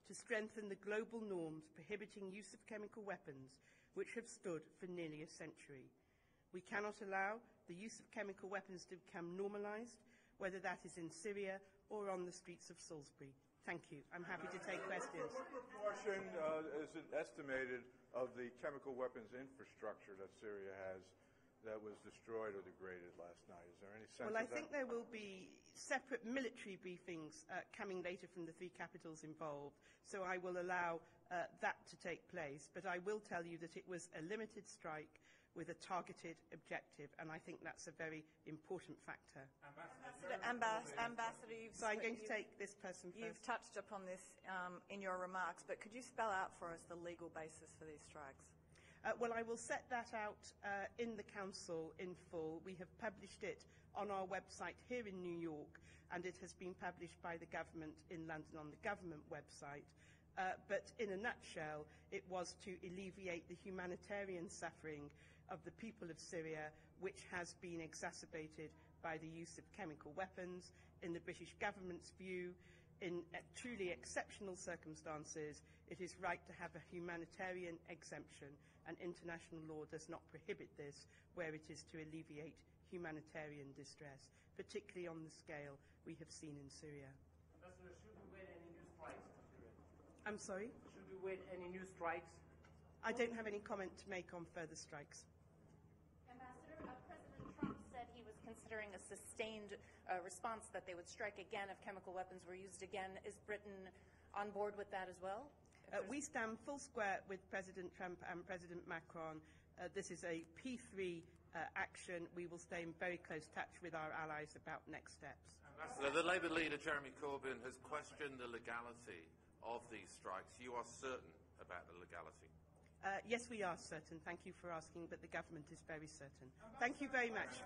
to strengthen the global norms prohibiting use of chemical weapons, which have stood for nearly a century. We cannot allow the use of chemical weapons to become normalised, whether that is in Syria or on the streets of Salisbury. Thank you. I'm happy to take questions. What proportion is it estimated of the chemical weapons infrastructure that Syria has that was destroyed or degraded last night? Is there any sense of that? Well, I think there will be separate military briefings coming later from the three capitals involved, so I will allow that to take place. But I will tell you that it was a limited strike with a targeted objective, and I think that's a very important factor. Ambassador, so I'm going to take this person first. You've touched upon this in your remarks, but could you spell out for us the legal basis for these strikes? Well, I will set that out in the Council in full. We have published it on our website here in New York, and it has been published by the government in London on the government website. But in a nutshell, it was to alleviate the humanitarian suffering of the people of Syria, which has been exacerbated by the use of chemical weapons. In the British government's view, in truly exceptional circumstances, it is right to have a humanitarian exemption, and international law does not prohibit this where it is to alleviate humanitarian distress, particularly on the scale we have seen in Syria. Ambassador, should we wait any new strikes? I'm sorry? Should we wait any new strikes? I don't have any comment to make on further strikes. Ambassador, President Trump said he was considering a sustained response, that they would strike again if chemical weapons were used again. Is Britain on board with that as well? We stand full square with President Trump and President Macron. This is a P3 action. We will stay in very close touch with our allies about next steps. The Labour leader, Jeremy Corbyn, has questioned the legality of these strikes. You are certain about the legality? Yes, we are certain. Thank you for asking, but the government is very certain. Thank you very much.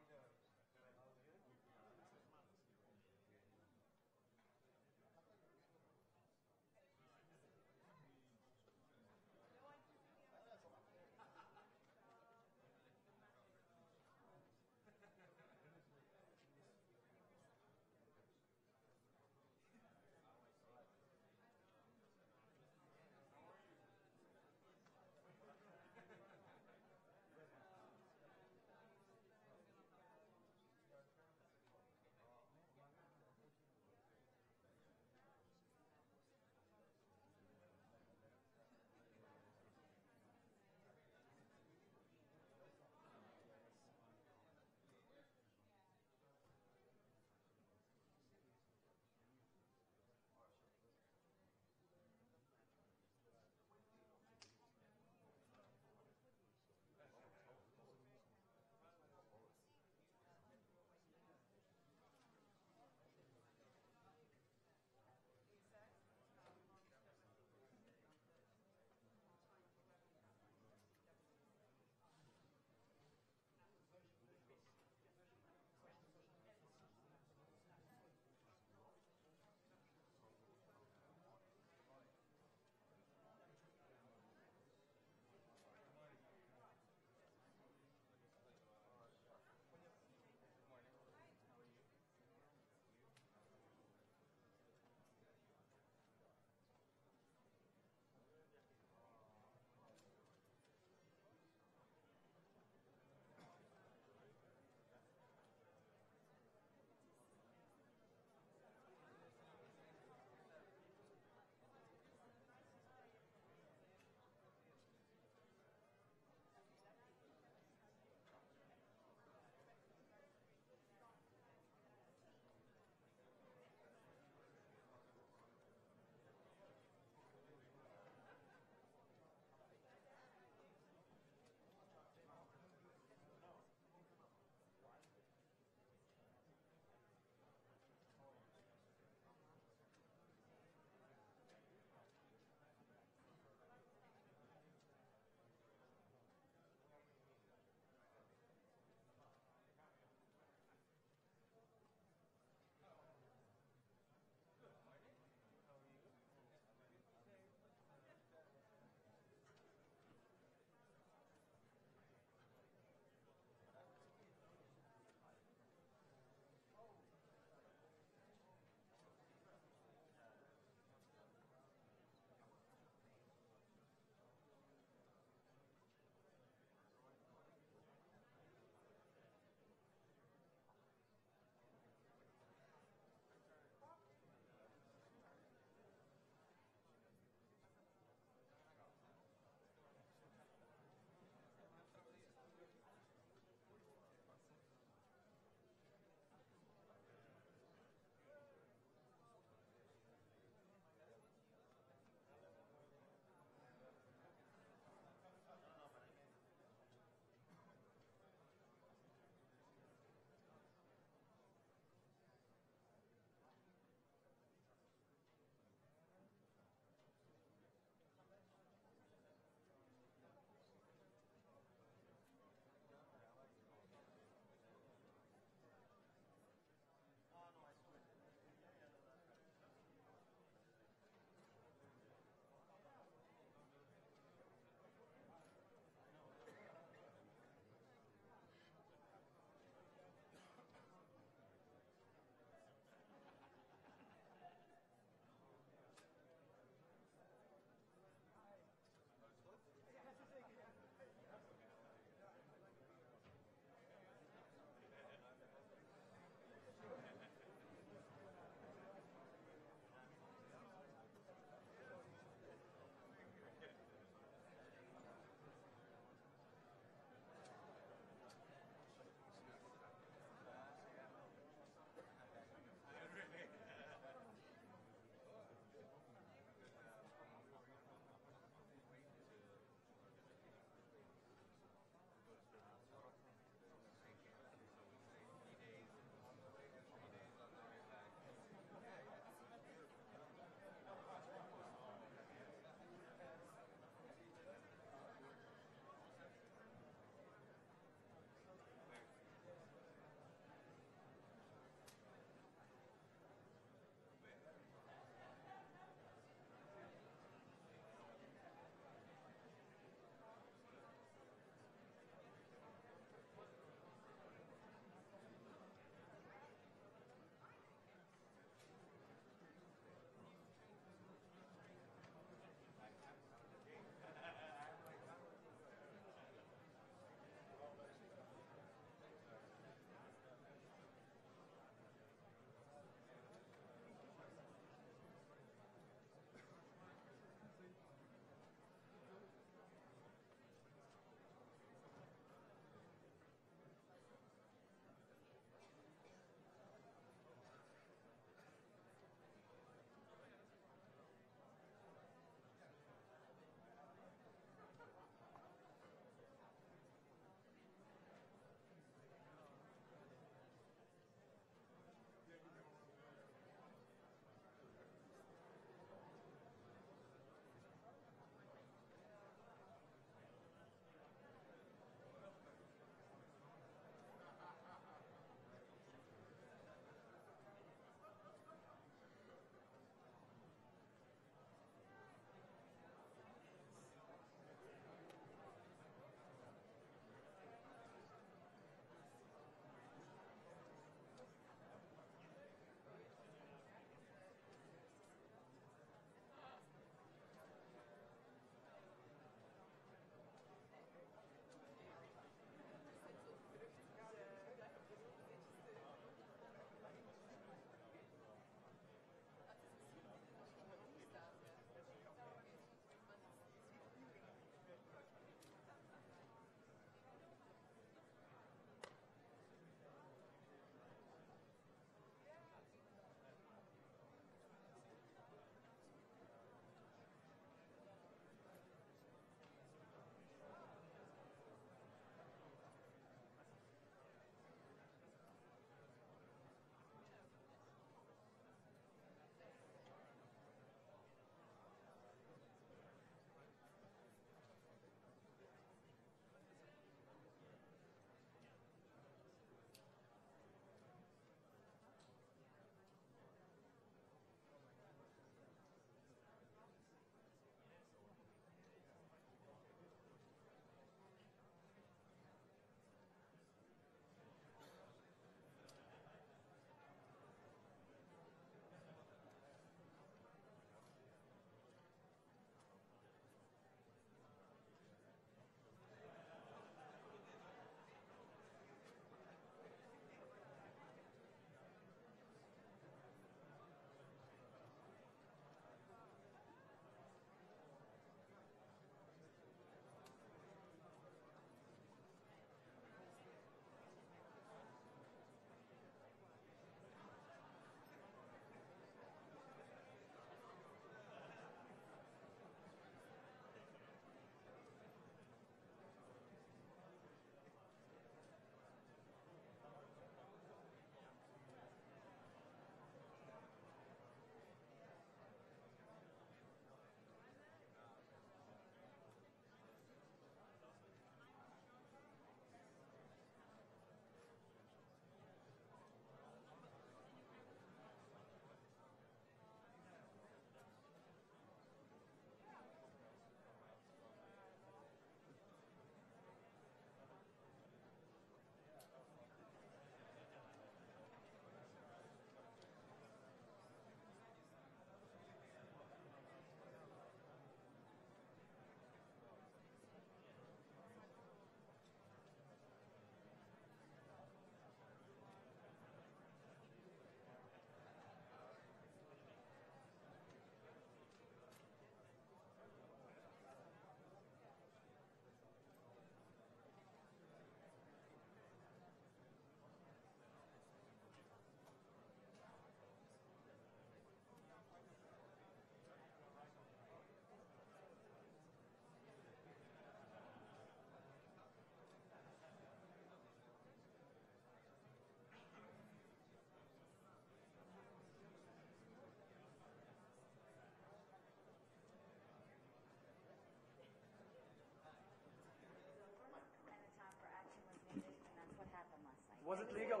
Was it legal?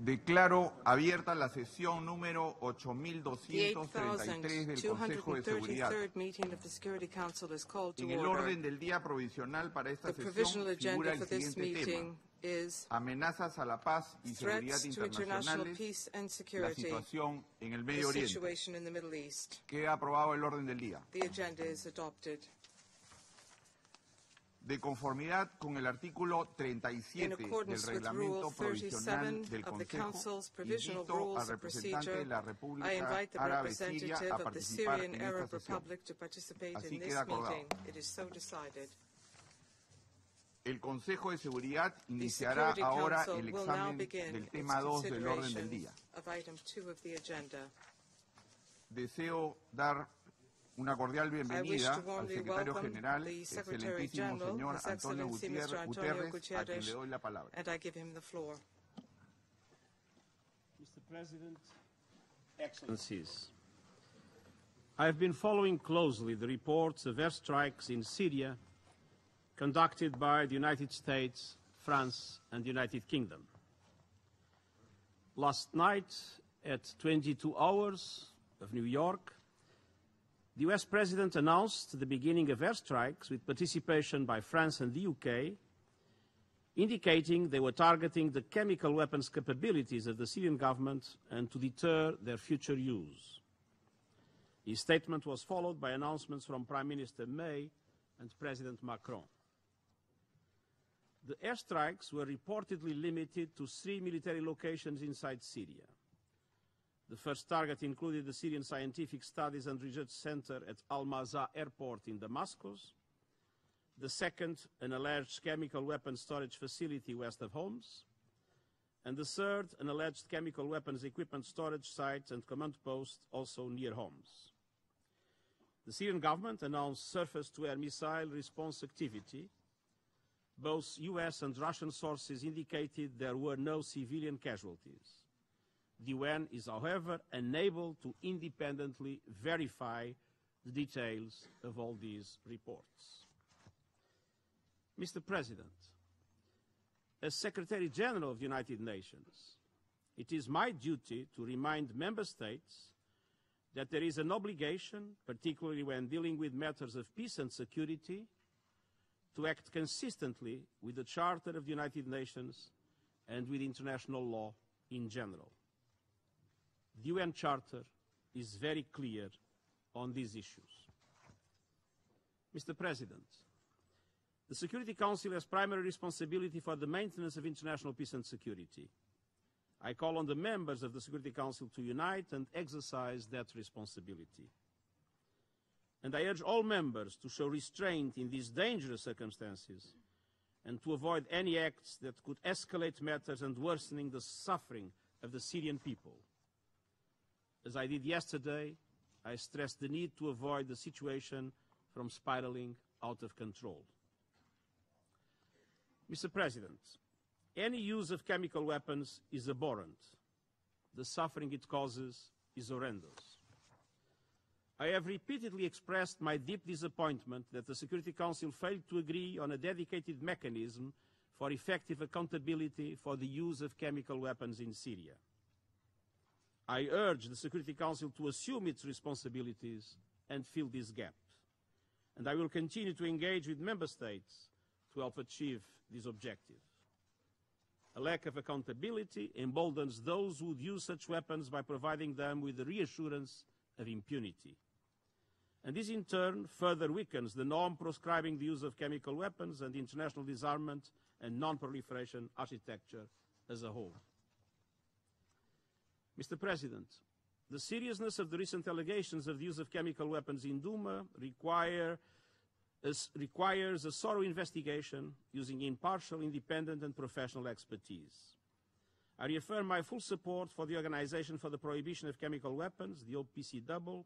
Declaro abierta la sesión número 8233 del Consejo de Seguridad. En el orden del día provisional para esta sesión figura el siguiente tema: amenazas a la paz y seguridad internacionales, la situación en el Medio Oriente. Queda aprobado el orden del día. De conformidad con el artículo 37 del Reglamento Provisional del Consejo, invito al representante de la República Árabe Siria a participar en esta sesión. Así queda acordado. El Consejo de Seguridad iniciará ahora el examen del tema 2 del orden del día. Deseo dar una cordial bienvenida al secretario general, excelentísimo señor Antonio Guterres, a quien le doy la palabra. Mr. President, Excellencies, I have been following closely the reports of airstrikes in Syria conducted by the United States, France, and the United Kingdom. Last night, at 22 hours of New York, the US President announced the beginning of airstrikes with participation by France and the UK, indicating they were targeting the chemical weapons capabilities of the Syrian government and to deter their future use. His statement was followed by announcements from Prime Minister May and President Macron. The airstrikes were reportedly limited to 3 military locations inside Syria. The first target included the Syrian Scientific Studies and Research Center at Al-Mazah Airport in Damascus. The second, an alleged chemical weapons storage facility west of Homs. And the third, an alleged chemical weapons equipment storage site and command post also near Homs. The Syrian government announced surface-to-air missile response activity. Both US and Russian sources indicated there were no civilian casualties. The UN is, however, unable to independently verify the details of all these reports. Mr. President, as Secretary General of the United Nations, it is my duty to remind Member States that there is an obligation, particularly when dealing with matters of peace and security, to act consistently with the Charter of the United Nations and with international law in general. The UN Charter is very clear on these issues. Mr. President, the Security Council has primary responsibility for the maintenance of international peace and security. I call on the members of the Security Council to unite and exercise that responsibility. And I urge all members to show restraint in these dangerous circumstances and to avoid any acts that could escalate matters and worsening the suffering of the Syrian people. As I did yesterday, I stressed the need to avoid the situation from spiraling out of control. Mr. President, any use of chemical weapons is abhorrent. The suffering it causes is horrendous. I have repeatedly expressed my deep disappointment that the Security Council failed to agree on a dedicated mechanism for effective accountability for the use of chemical weapons in Syria. I urge the Security Council to assume its responsibilities and fill this gap. And I will continue to engage with Member States to help achieve this objective. A lack of accountability emboldens those who would use such weapons by providing them with the reassurance of impunity. And this in turn further weakens the norm proscribing the use of chemical weapons and the international disarmament and non-proliferation architecture as a whole. Mr. President, the seriousness of the recent allegations of the use of chemical weapons in Duma requires a thorough investigation using impartial, independent and professional expertise. I reaffirm my full support for the Organization for the Prohibition of Chemical Weapons, the OPCW,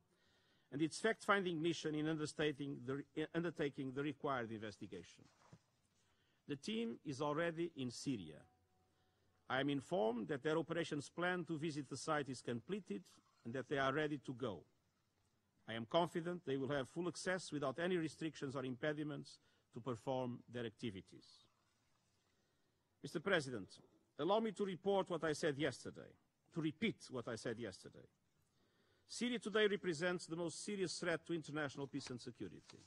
and its fact-finding mission in undertaking the required investigation. The team is already in Syria. I am informed that their operations plan to visit the site is completed and that they are ready to go. I am confident they will have full access without any restrictions or impediments to perform their activities. Mr. President, allow me to repeat what I said yesterday. Syria today represents the most serious threat to international peace and security.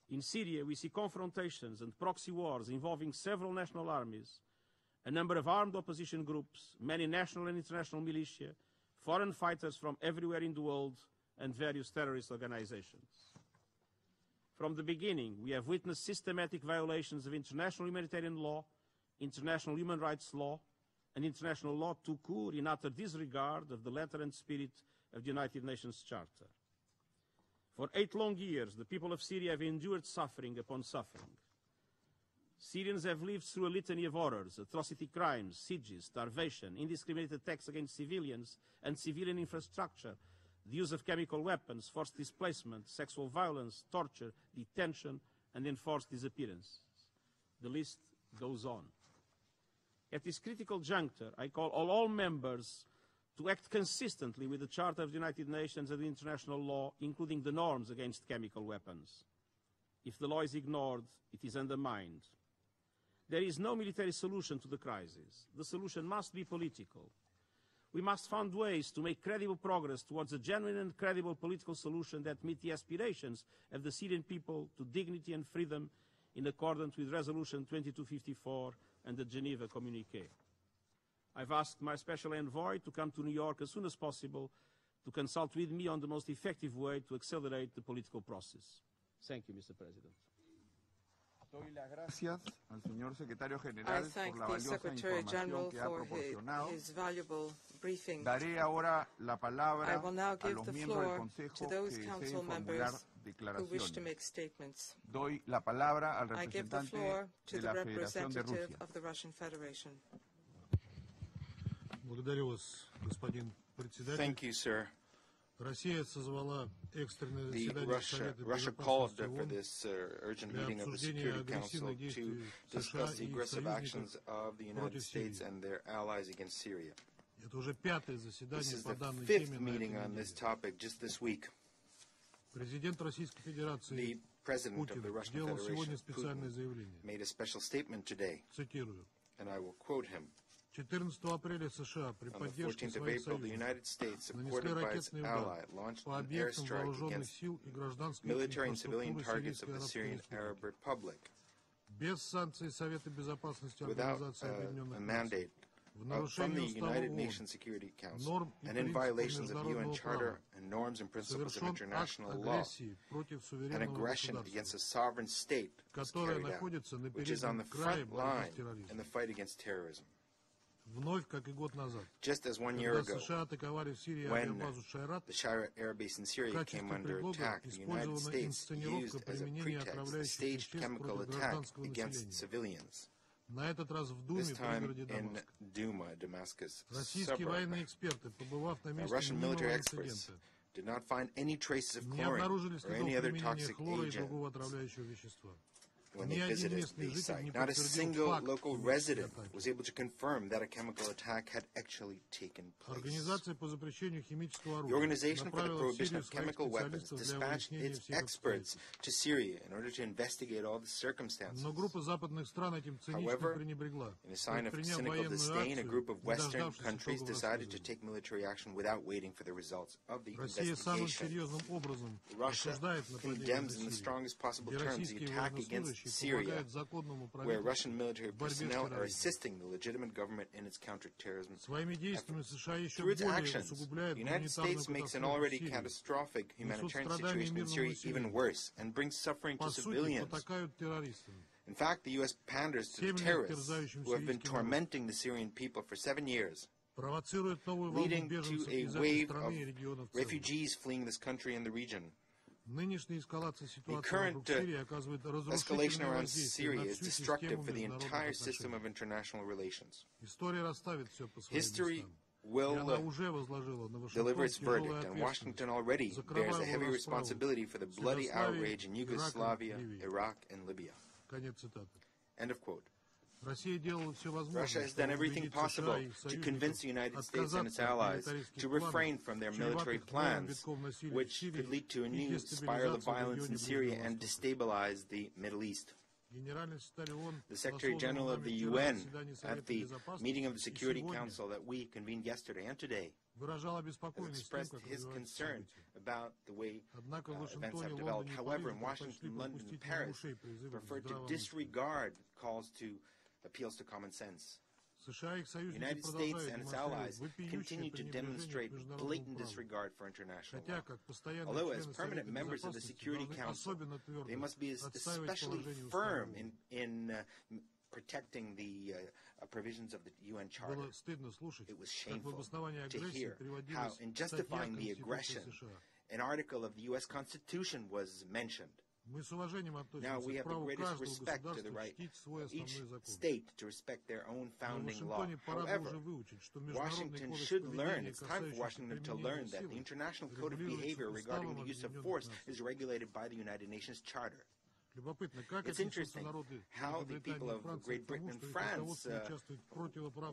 In Syria, we see confrontations and proxy wars involving several national armies, a number of armed opposition groups, many national and international militia, foreign fighters from everywhere in the world, and various terrorist organizations. From the beginning, we have witnessed systematic violations of international humanitarian law, international human rights law, and international law tout court in utter disregard of the letter and spirit of the United Nations Charter. For 8 long years, the people of Syria have endured suffering upon suffering. Syrians have lived through a litany of horrors, atrocity crimes, sieges, starvation, indiscriminate attacks against civilians and civilian infrastructure, the use of chemical weapons, forced displacement, sexual violence, torture, detention, and enforced disappearances. The list goes on. At this critical juncture, I call on all members to act consistently with the Charter of the United Nations and the international law, including the norms against chemical weapons. If the law is ignored, it is undermined. There is no military solution to the crisis. The solution must be political. We must find ways to make credible progress towards a genuine and credible political solution that meet the aspirations of the Syrian people to dignity and freedom in accordance with Resolution 2254 and the Geneva Communiqué. I've asked my special envoy to come to New York as soon as possible to consult with me on the most effective way to accelerate the political process. Thank you, Mr. President. Doy las gracias al señor secretario general por la valiosa información que ha proporcionado. Daré ahora la palabra a los miembros del Consejo que deseen formular declaraciones. Doy la palabra al representante de la Federación de Rusia. Thank you, sir. Russia called for this urgent meeting of the Security Council to discuss the aggressive actions of the United States and their allies against Syria. This is the 5th meeting on this topic just this week. The President of the Russian Federation, Putin, made a special statement today, and I will quote him. On the 14th of April, the United States, supported by its ally, launched an airstrike against military and civilian targets of the Syrian Arab Republic without a mandate from the United Nations Security Council and in violations of UN Charter and norms and principles of international law. An aggression against a sovereign state was carried out, which is on the front line in the fight against terrorism. Just as 1 year ago, when the Shira air base in Syria came under attack, the United States used as a pretext a staged chemical attack against civilians. This time in Duma, Damascus suburb. Russian military experts did not find any traces of chlorine or any other toxic agent when they visited the site. Not a single local resident was able to confirm that a chemical attack had actually taken place. The Organization for the Prohibition of Chemical Weapons dispatched its experts to Syria in order to investigate all the circumstances. However, in a sign of cynical disdain, a group of Western countries decided to take military action without waiting for the results of the investigation. Russia condemns in the strongest possible terms the attack against Syria, where Russian military personnel are assisting the legitimate government in its counterterrorism efforts. Through its actions, the United States makes an already catastrophic humanitarian situation in Syria even worse and brings suffering to civilians. In fact, the U.S. panders to the terrorists who have been tormenting the Syrian people for 7 years, leading to a wave of refugees fleeing this country and the region. The current escalation around Syria is destructive for the entire system of international relations. History will deliver its verdict, and Washington already bears a heavy responsibility for the bloody outrage in Yugoslavia, Iraq, and Libya. End of quote. Russia has done everything possible to convince the United States and its allies to refrain from their military plans, which could lead to a new spiral of violence in Syria and destabilize the Middle East. The Secretary General of the UN, at the meeting of the Security Council that we convened yesterday and today, has expressed his concern about the way events have developed. However, in Washington, London, and Paris, preferred to disregard calls to appeals to common sense. The United States and its allies continue to demonstrate blatant disregard for international law. Although as permanent members of the Security Council, they must be especially firm in protecting the provisions of the UN Charter. It was shameful to hear how, in justifying the aggression, an article of the U.S. Constitution was mentioned. Now we have the greatest respect to the right of each state to respect their own founding law. However, Washington should learn, it's time for Washington to learn that the International Code of Behavior regarding the use of force is regulated by the United Nations Charter. It's interesting how the people of Great Britain and France,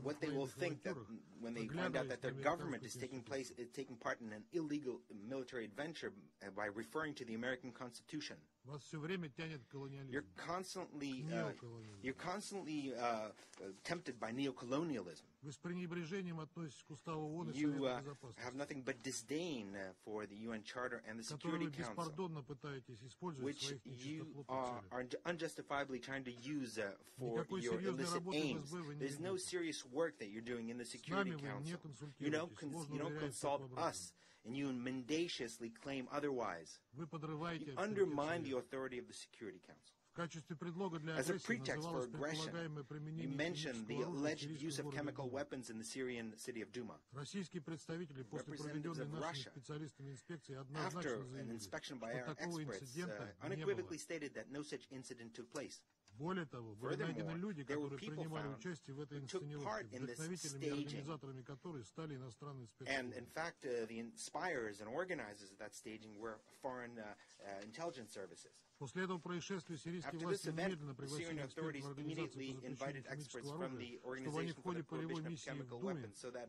what they will think that when they find out that their government is taking part in an illegal military adventure by referring to the American Constitution. You're constantly tempted by neocolonialism. You have nothing but disdain for the UN Charter and the Security Council, which you are unjustifiably trying to use for your illicit aims. There's no serious work that you're doing in the Security Council. You don't consult us, and you mendaciously claim otherwise. You undermine the authority of the Security Council. As a pretext for aggression, you mentioned the alleged use of chemical weapons in the Syrian city of Duma. Representatives of Russia, after an inspection by our experts, unequivocally stated that no such incident took place. Furthermore, there were people found who took part in this staging. And in fact, the inspirers and organizers of that staging were foreign intelligence services. After this event, the Syrian authorities immediately invited experts from the Organization for the Prohibition of Chemical Weapons so that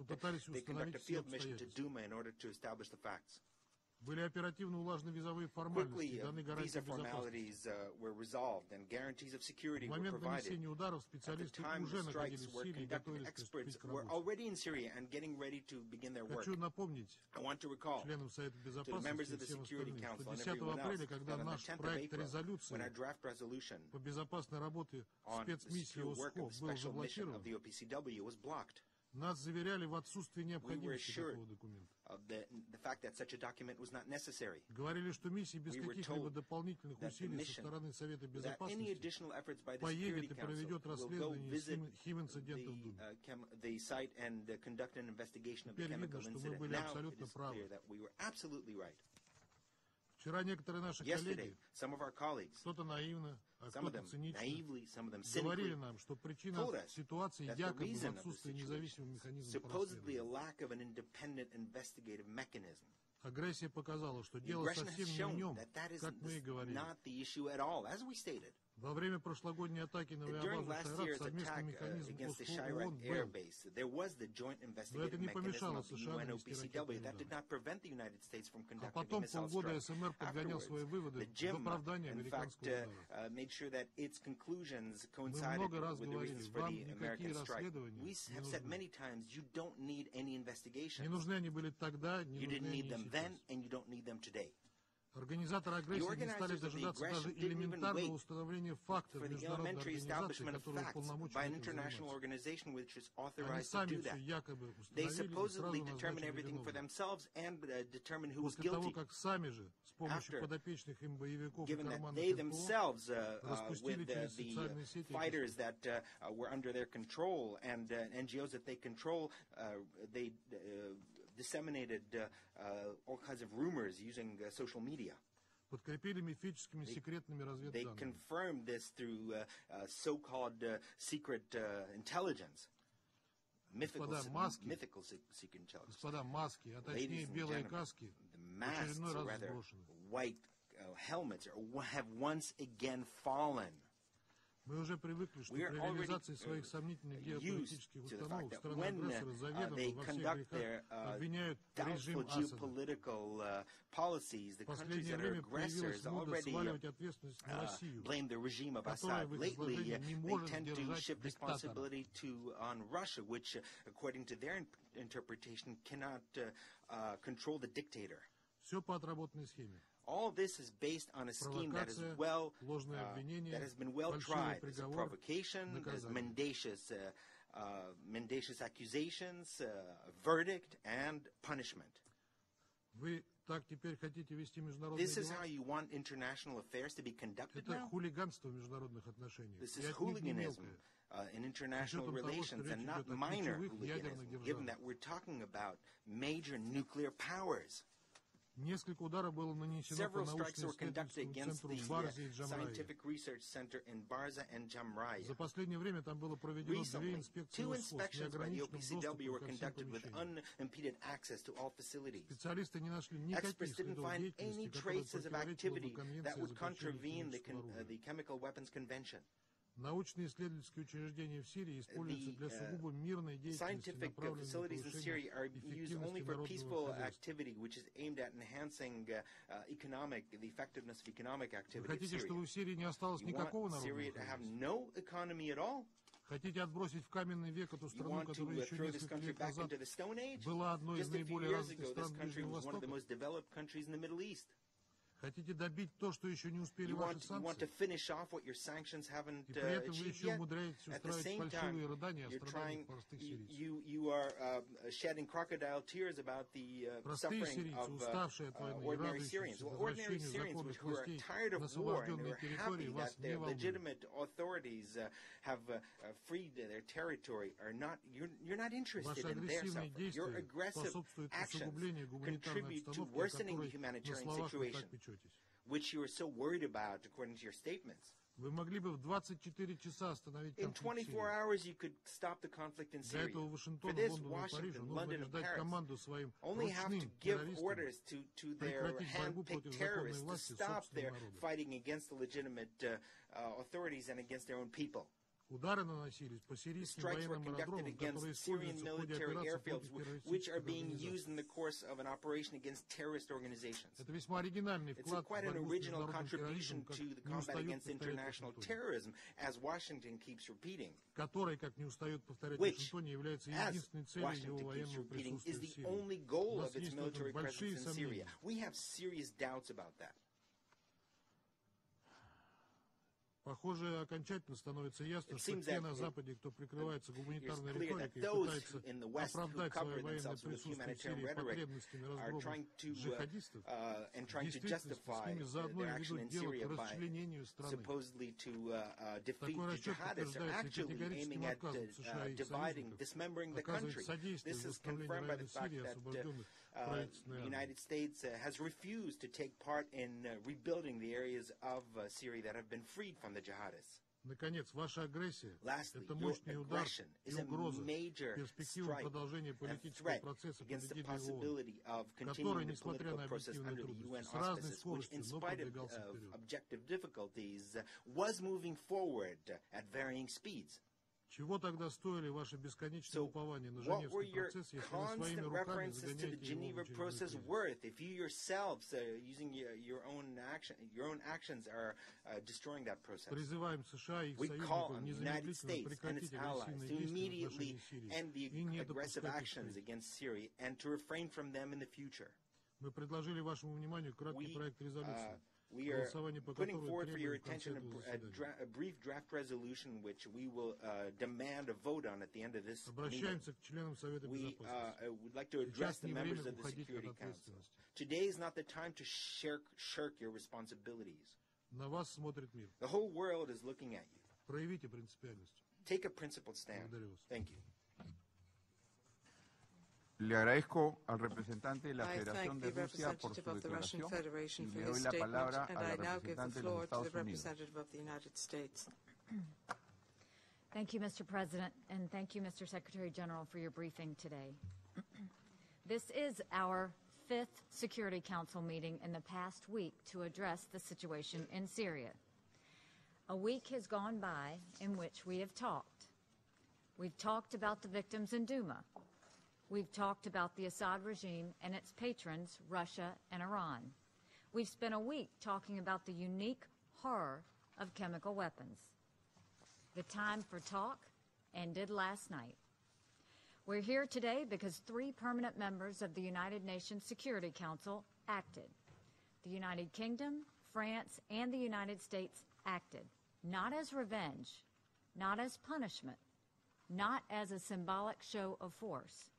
they conduct a field mission to Duma in order to establish the facts. Quickly, visa formalities were resolved and guarantees of security were provided. At the time the strikes were conducted, experts were already in Syria and getting ready to begin their work. I want to recall to the members of the Security Council and everyone else that on the 10th of April, when our draft resolution on the secure work of the special mission of the OPCW was blocked, we were assured of the fact that such a document was not necessary. We were told that the mission, that any additional efforts by the Security Council will go visit the site and conduct an investigation of the chemical incident. Now it is clear that we were absolutely right. Yesterday, some of our colleagues, some of them naively, some of them cynically, told us that the reason of the situation, supposedly a lack of an independent investigative mechanism. The aggression has shown that that is not the issue at all, as we stated. During last year's attack against the Syria air base, there was the joint investigative mechanism of the UNOPCW that did not prevent the United States from conducting a missile strike. Afterwards, the JIM, in fact, made sure that its conclusions coincided with the reasons for the American strike. We have said many times, you don't need any investigations. You didn't need them then, and you don't need them today. Организаторы агрессии не стали дожидаться даже элементарного установления фактов международной организации, которая уполномочена этим заниматься. Они сами все якобы установили и сразу назначили виновных. После того, как сами же с помощью подопечных им боевиков и карманных НПО распустили через социальные сети disseminated all kinds of rumors using social media. Подкрепили мифическими секретными разведданными. They confirmed this through so-called secret intelligence. Mythical secret intelligence. Господа, маски, а точнее белые каски, в очередной раз сброшены. White helmets have once again fallen. Мы уже привыкли, что при реализации своих сомнительных геополитических установок страны-агрессоры заведомо во всех грехах обвиняют режим Асада. В последнее время появилась мода сваливать ответственность на Россию, которая в их изложении не может держать диктатора. Все по отработанной схеме. All this is based on a scheme that is that has been well tried. It's a provocation, there's mendacious accusations, a verdict, and punishment. Вы так теперь хотите вести международные This is дела? how you want international affairs to be conducted Это now? хулиганство в международных отношениях. This is hooliganism in international relations and not minor hooliganism, given that we're talking about major nuclear powers. Несколько ударов было нанесено по научно-исследовательскому центру в Барзе и Джамрае. За последнее время там было проведено 2 инспекции УСО с неограниченным доступом ко всем помещениям. Специалисты не нашли никаких следов деятельности, которая противоречила бы Конвенции о запрещении химического оружия. Научно-исследовательские учреждения в Сирии используются для сугубо мирной деятельности, направленной на повышение эффективности народного хозяйства. Вы хотите, чтобы в Сирии не осталось никакого народного хозяйства? Хотите отбросить в каменный век эту страну, которая еще несколько лет назад была одной из наиболее развитых стран Ближнего Востока? Хотите добить то, что еще не успели ваши санкции? И при этом вы еще умудряетесь устраивать фальшивые рыдания о страданиях простых сирийцев. Простые сирийцы, уставшие от войны и радующиеся возвращению законных властей на освобожденные территории, вас не волнует. Ваши агрессивные действия способствуют усугублению гуманитарной обстановки, о которой на словах вы так печетесь. Which you are so worried about, according to your statements. Вы могли бы в 24 часа остановить конфликт в Сирии. 24 hours you could stop the conflict in Syria. Для этого Вашингтону, Лондону и Парижу нужно лишь дать команду своим ручным террористам прекратить борьбу против законной власти собственного народа. Удары наносились по сирийским военным аэродромам, которые используются в ходе операций против террористических организаций. Это весьма оригинальный вклад в борьбу с международным терроризмом, как не устает повторять, который, как не устает повторять Вашингтон, является единственной целью его военного присутствия в Сирии. У нас есть в этом большие сомнения. Похоже, окончательно становится ясно, что те на Западе, кто прикрывается гуманитарной риторикой и пытается оправдать свое военное присутствие в Сирии потребностями разгрома джихадистов, в действительности с ними заодно и ведут дело к расчленению страны. Такой расчет подтверждается и категорическим отказом США и их союзников оказывать содействие в восстановлении района Сирии, освобожденных правительственной армией. Наконец, ваша агрессия – это мощный удар и угроза перспективам продолжения политического процесса под эгидой ООН, который, несмотря на объективные трудности, с разной скоростью, но продвигался вперед. Чего тогда стоили ваши бесконечные упования на Женевский процесс, если вы своими руками загоняете его в Призываем США и их союзников незамедлительно прекратить агрессивные действия в отношении Сирии и не допускать их впредь. Мы предложили вашему вниманию краткий проект резолюции. We are putting forward for your attention a brief draft resolution which we will demand a vote on at the end of this meeting. We would like to address the members of the Security Council. Today is not the time to shirk your responsibilities. The whole world is looking at you. Take a principled stand. Thank you. Le agradezco al representante de la Federación de Rusia por su declaración y le doy la palabra a la representante de los Estados Unidos. Thank you, Mr. President, and thank you, Mr. Secretary General, for your briefing today. This is our 5th Security Council meeting in the past week to address the situation in Syria. A week has gone by in which we have talked. We've talked about the victims in Duma. We've talked about the Assad regime and its patrons, Russia and Iran. We've spent a week talking about the unique horror of chemical weapons. The time for talk ended last night. We're here today because 3 permanent members of the United Nations Security Council acted. The United Kingdom, France, and the United States acted, not as revenge, not as punishment, not as a symbolic show of force.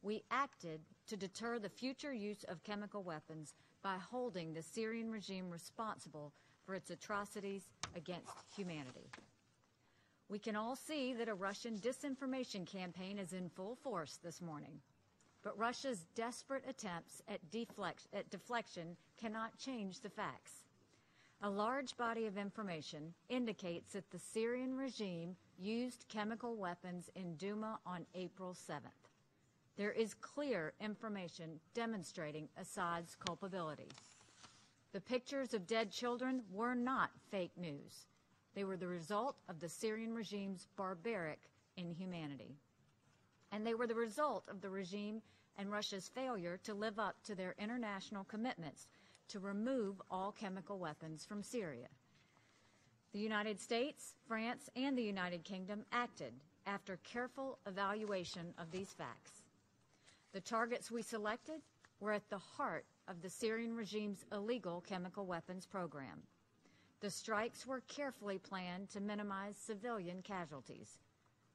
We acted to deter the future use of chemical weapons by holding the Syrian regime responsible for its atrocities against humanity. We can all see that a Russian disinformation campaign is in full force this morning, but Russia's desperate attempts at deflection cannot change the facts. A large body of information indicates that the Syrian regime used chemical weapons in Duma on April 7th. There is clear information demonstrating Assad's culpability. The pictures of dead children were not fake news. They were the result of the Syrian regime's barbaric inhumanity. And they were the result of the regime and Russia's failure to live up to their international commitments to remove all chemical weapons from Syria. The United States, France, and the United Kingdom acted after careful evaluation of these facts. The targets we selected were at the heart of the Syrian regime's illegal chemical weapons program. The strikes were carefully planned to minimize civilian casualties.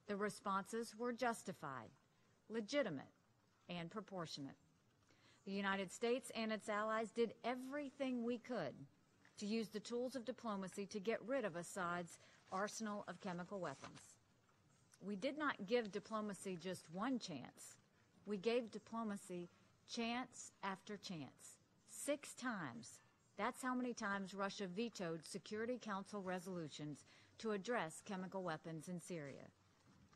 The responses were justified, legitimate, and proportionate. The United States and its allies did everything we could to use the tools of diplomacy to get rid of Assad's arsenal of chemical weapons. We did not give diplomacy just one chance. We gave diplomacy chance after chance. 6 times. That's how many times Russia vetoed Security Council resolutions to address chemical weapons in Syria.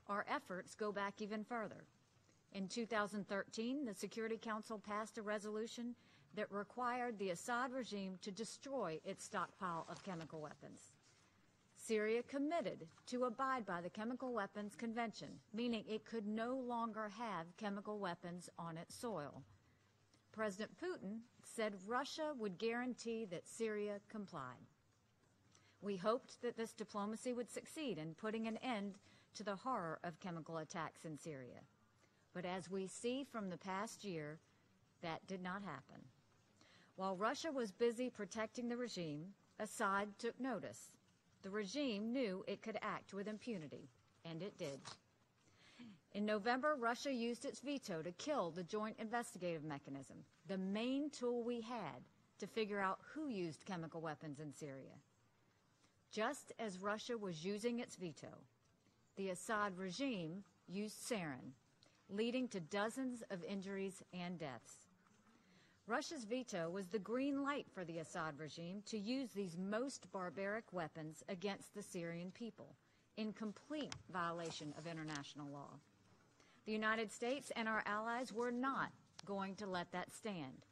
Our efforts go back even further. In 2013, the Security Council passed a resolution that required the Assad regime to destroy its stockpile of chemical weapons. Syria committed to abide by the Chemical Weapons Convention, meaning it could no longer have chemical weapons on its soil. President Putin said Russia would guarantee that Syria complied. We hoped that this diplomacy would succeed in putting an end to the horror of chemical attacks in Syria. But as we see from the past year, that did not happen. While Russia was busy protecting the regime, Assad took notice. The regime knew it could act with impunity, and it did. In November, Russia used its veto to kill the Joint Investigative Mechanism, the main tool we had to figure out who used chemical weapons in Syria. Just as Russia was using its veto, the Assad regime used sarin, leading to dozens of injuries and deaths. Russia's veto was the green light for the Assad regime to use these most barbaric weapons against the Syrian people, in complete violation of international law. The United States and our allies were not going to let that stand.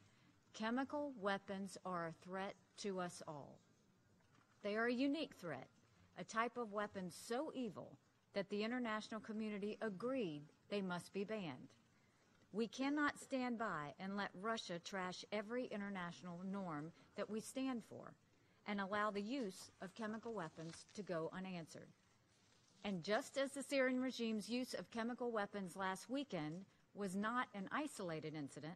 Chemical weapons are a threat to us all. They are a unique threat, a type of weapon so evil that the international community agreed they must be banned. We cannot stand by and let Russia trash every international norm that we stand for and allow the use of chemical weapons to go unanswered. And just as the Syrian regime's use of chemical weapons last weekend was not an isolated incident,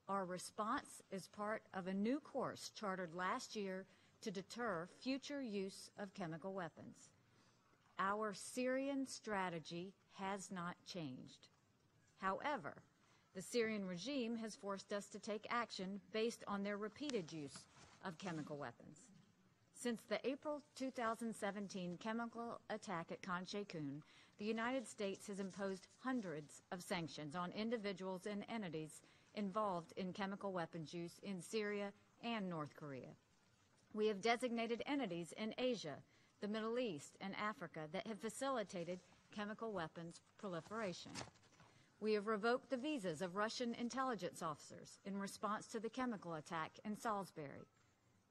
our response is part of a new course chartered last year to deter future use of chemical weapons. Our Syrian strategy has not changed. However, the Syrian regime has forced us to take action based on their repeated use of chemical weapons. Since the April 2017 chemical attack at Khan Sheikhoun, the United States has imposed hundreds of sanctions on individuals and entities involved in chemical weapons use in Syria and North Korea. We have designated entities in Asia, the Middle East, and Africa that have facilitated chemical weapons proliferation. We have revoked the visas of Russian intelligence officers in response to the chemical attack in Salisbury.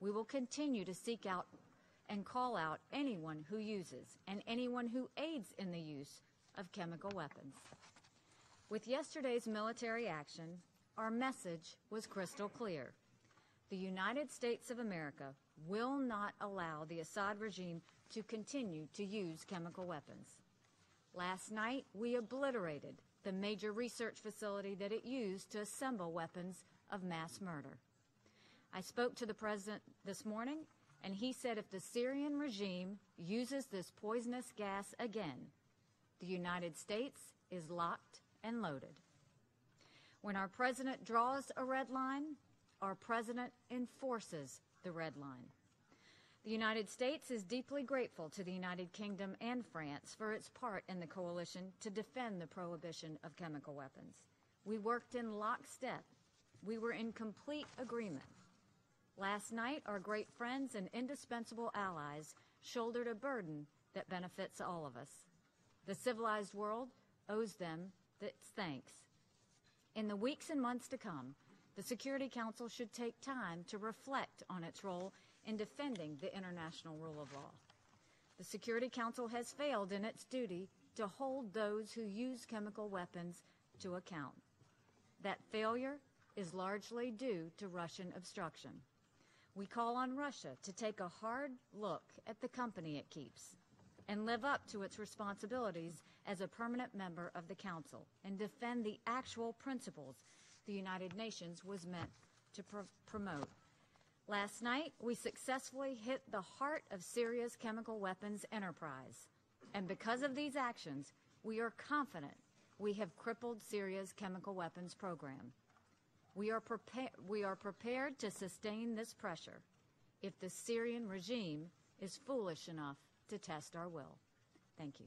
We will continue to seek out and call out anyone who uses and anyone who aids in the use of chemical weapons. With yesterday's military action, our message was crystal clear. The United States of America will not allow the Assad regime to continue to use chemical weapons. Last night, we obliterated the major research facility that it used to assemble weapons of mass murder. I spoke to the President this morning, and he said if the Syrian regime uses this poisonous gas again, the United States is locked and loaded. When our President draws a red line, our President enforces the red line. The United States is deeply grateful to the United Kingdom and France for its part in the coalition to defend the prohibition of chemical weapons. We worked in lockstep. We were in complete agreement. Last night, our great friends and indispensable allies shouldered a burden that benefits all of us. The civilized world owes them its thanks. In the weeks and months to come, the Security Council should take time to reflect on its role in defending the international rule of law. The Security Council has failed in its duty to hold those who use chemical weapons to account. That failure is largely due to Russian obstruction. We call on Russia to take a hard look at the company it keeps and live up to its responsibilities as a permanent member of the Council and defend the actual principles the United Nations was meant to promote. Last night, we successfully hit the heart of Syria's chemical weapons enterprise. And because of these actions, we are confident we have crippled Syria's chemical weapons program. We are prepared to sustain this pressure if the Syrian regime is foolish enough to test our will. Thank you.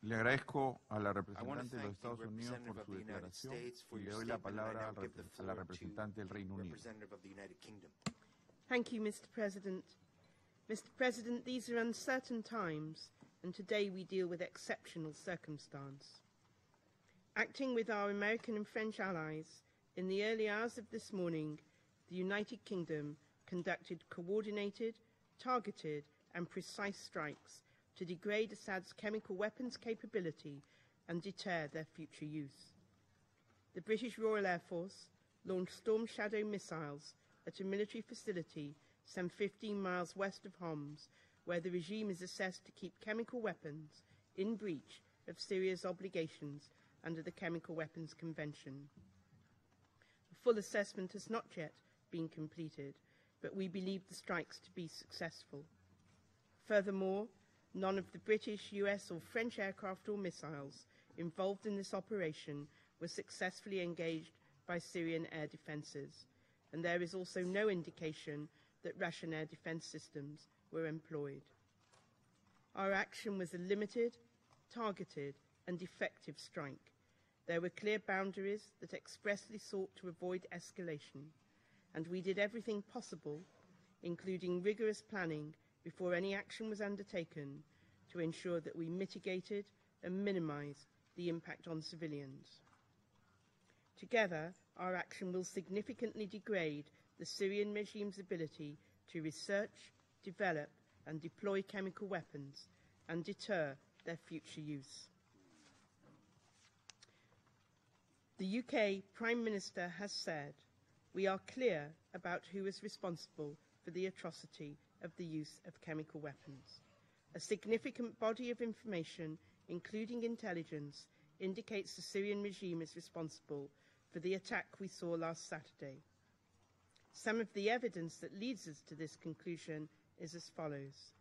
Le agradezco a la representante de los Estados Unidos por su declaración y le doy la palabra a la representante del Reino Unido. Thank you, Mr. President. Mr. President, these are uncertain times, and today we deal with exceptional circumstance. Acting with our American and French allies, in the early hours of this morning, the United Kingdom conducted coordinated, targeted, and precise strikes to degrade Assad's chemical weapons capability and deter their future use. The British Royal Air Force launched Storm Shadow missiles at a military facility some 15 miles west of Homs, where the regime is assessed to keep chemical weapons in breach of Syria's obligations under the Chemical Weapons Convention. A full assessment has not yet been completed, but we believe the strikes to be successful. Furthermore, none of the British, US, or French aircraft or missiles involved in this operation were successfully engaged by Syrian air defences, and there is also no indication that Russian air defence systems were employed. Our action was a limited, targeted, and effective strike. There were clear boundaries that expressly sought to avoid escalation, and we did everything possible, including rigorous planning before any action was undertaken, to ensure that we mitigated and minimised the impact on civilians. Together, our action will significantly degrade the Syrian regime's ability to research, develop, and deploy chemical weapons and deter their future use. The UK Prime Minister has said, "We are clear about who is responsible for the atrocity of the use of chemical weapons. A significant body of information, including intelligence, indicates the Syrian regime is responsible for the attack we saw last Saturday. Some of the evidence that leads us to this conclusion is as follows.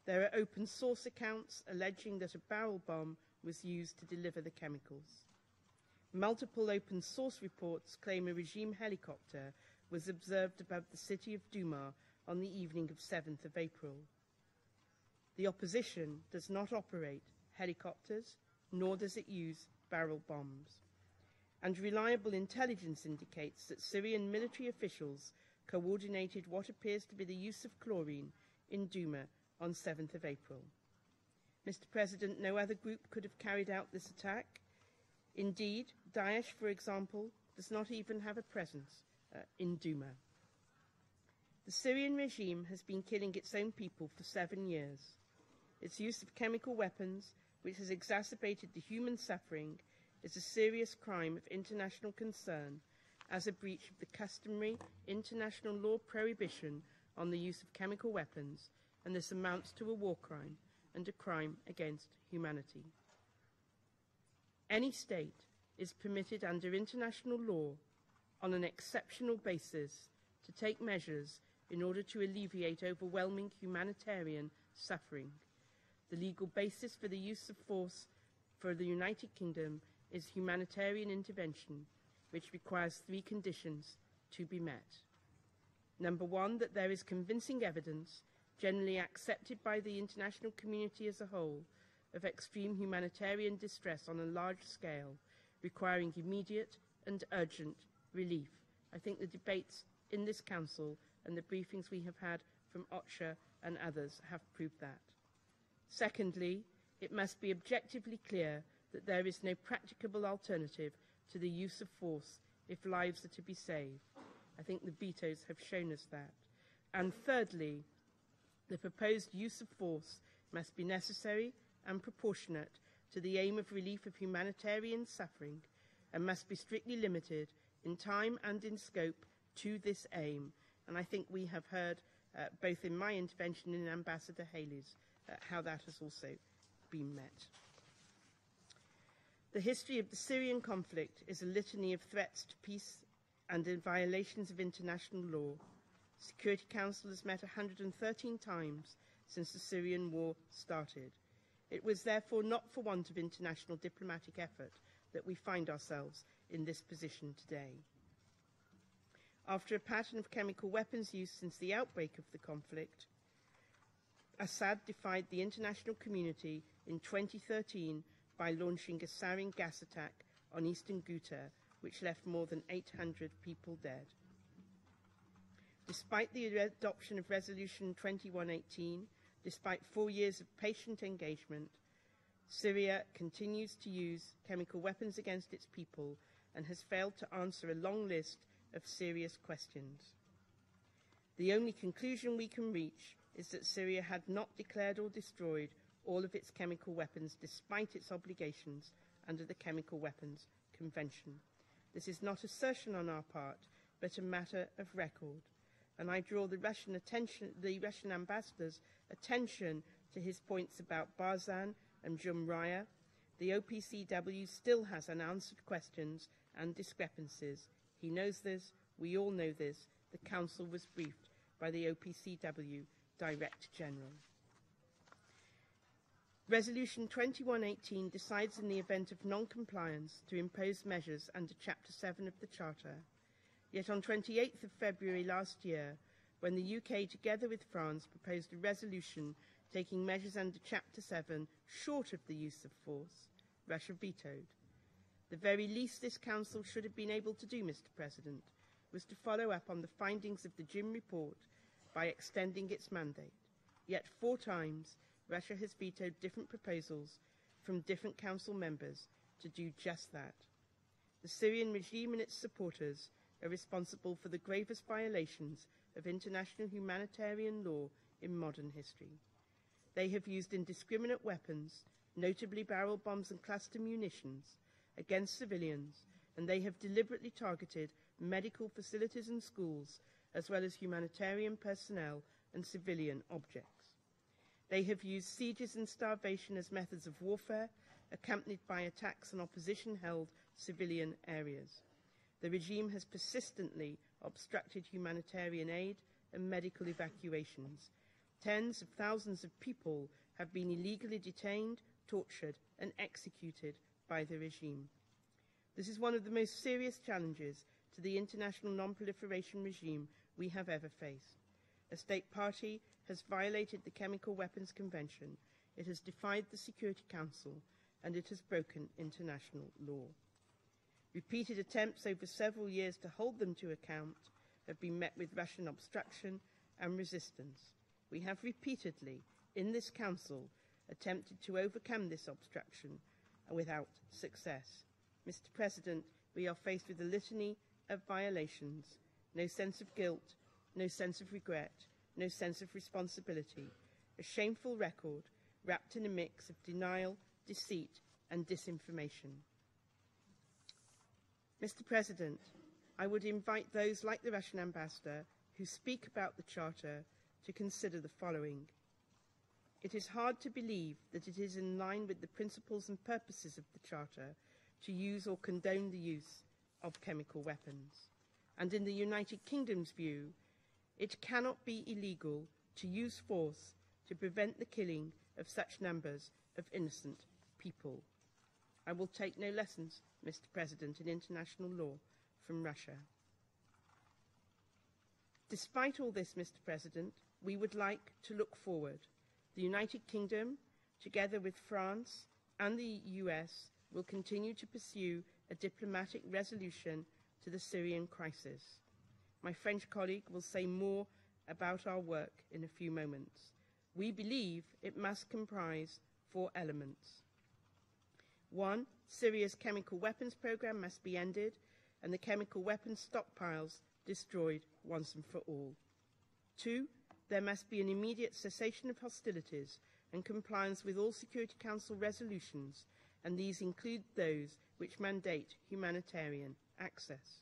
There are open source accounts alleging that a barrel bomb was used to deliver the chemicals. Multiple open source reports claim a regime helicopter was observed above the city of Douma on the evening of 7th of April. The opposition does not operate helicopters, nor does it use barrel bombs. And reliable intelligence indicates that Syrian military officials coordinated what appears to be the use of chlorine in Douma on 7th of April. Mr. President, no other group could have carried out this attack. Indeed, Daesh, for example, does not even have a presence in Douma. The Syrian regime has been killing its own people for 7 years. Its use of chemical weapons, which has exacerbated the human suffering, is a serious crime of international concern as a breach of the customary international law prohibition on the use of chemical weapons, and this amounts to a war crime and a crime against humanity. Any state is permitted under international law on an exceptional basis to take measures in order to alleviate overwhelming humanitarian suffering. The legal basis for the use of force for the United Kingdom is humanitarian intervention, which requires 3 conditions to be met. Number 1, that there is convincing evidence, generally accepted by the international community as a whole, of extreme humanitarian distress on a large scale, requiring immediate and urgent relief. I think the debates in this Council and the briefings we have had from OCHA and others have proved that. Secondly, it must be objectively clear that there is no practicable alternative to the use of force if lives are to be saved. I think the vetoes have shown us that. And thirdly, the proposed use of force must be necessary and proportionate to the aim of relief of humanitarian suffering and must be strictly limited in time and in scope to this aim. And I think we have heard, both in my intervention and in Ambassador Haley's, how that has also been met. The history of the Syrian conflict is a litany of threats to peace and in violations of international law. The Security Council has met 113 times since the Syrian war started. It was therefore not for want of international diplomatic effort that we find ourselves in this position today. After a pattern of chemical weapons use since the outbreak of the conflict, Assad defied the international community in 2013 by launching a sarin gas attack on eastern Ghouta, which left more than 800 people dead. Despite the adoption of Resolution 2118, despite 4 years of patient engagement, Syria continues to use chemical weapons against its people and has failed to answer a long list of serious questions. The only conclusion we can reach is that Syria had not declared or destroyed all of its chemical weapons despite its obligations under the Chemical Weapons Convention. This is not assertion on our part, but a matter of record. And I draw the Russian ambassador's attention to his points about Barzan and Jumraya. The OPCW still has unanswered questions and discrepancies. He knows this, we all know this. The Council was briefed by the OPCW Director General. Resolution 2118 decides in the event of non-compliance to impose measures under Chapter 7 of the Charter. Yet on 28th of February last year, when the UK, together with France, proposed a resolution taking measures under Chapter 7 short of the use of force, Russia vetoed. The very least this Council should have been able to do, Mr. President, was to follow up on the findings of the Jim report by extending its mandate. Yet 4 times, Russia has vetoed different proposals from different Council members to do just that. The Syrian regime and its supporters are responsible for the gravest violations of international humanitarian law in modern history. They have used indiscriminate weapons, notably barrel bombs and cluster munitions, against civilians, and they have deliberately targeted medical facilities and schools, as well as humanitarian personnel and civilian objects. They have used sieges and starvation as methods of warfare, accompanied by attacks on opposition-held civilian areas. The regime has persistently obstructed humanitarian aid and medical evacuations. Tens of thousands of people have been illegally detained, tortured, and executed by the regime. This is one of the most serious challenges to the international non-proliferation regime we have ever faced. A state party has violated the Chemical Weapons Convention, it has defied the Security Council, and it has broken international law. Repeated attempts over several years to hold them to account have been met with Russian obstruction and resistance. We have repeatedly, in this Council, attempted to overcome this obstruction without success. Mr. President, we are faced with a litany of violations, no sense of guilt, no sense of regret, no sense of responsibility, a shameful record wrapped in a mix of denial, deceit, and disinformation. Mr. President, I would invite those like the Russian ambassador who speak about the Charter to consider the following. It is hard to believe that it is in line with the principles and purposes of the Charter to use or condone the use of chemical weapons. And in the United Kingdom's view, it cannot be illegal to use force to prevent the killing of such numbers of innocent people. I will take no lessons, Mr. President, in international law from Russia. Despite all this, Mr. President, we would like to look forward. The United Kingdom, together with France and the US, will continue to pursue a diplomatic resolution to the Syrian crisis. My French colleague will say more about our work in a few moments. We believe it must comprise 4 elements. 1, Syria's chemical weapons program must be ended and the chemical weapons stockpiles destroyed once and for all. 2, there must be an immediate cessation of hostilities and compliance with all Security Council resolutions, and these include those which mandate humanitarian access.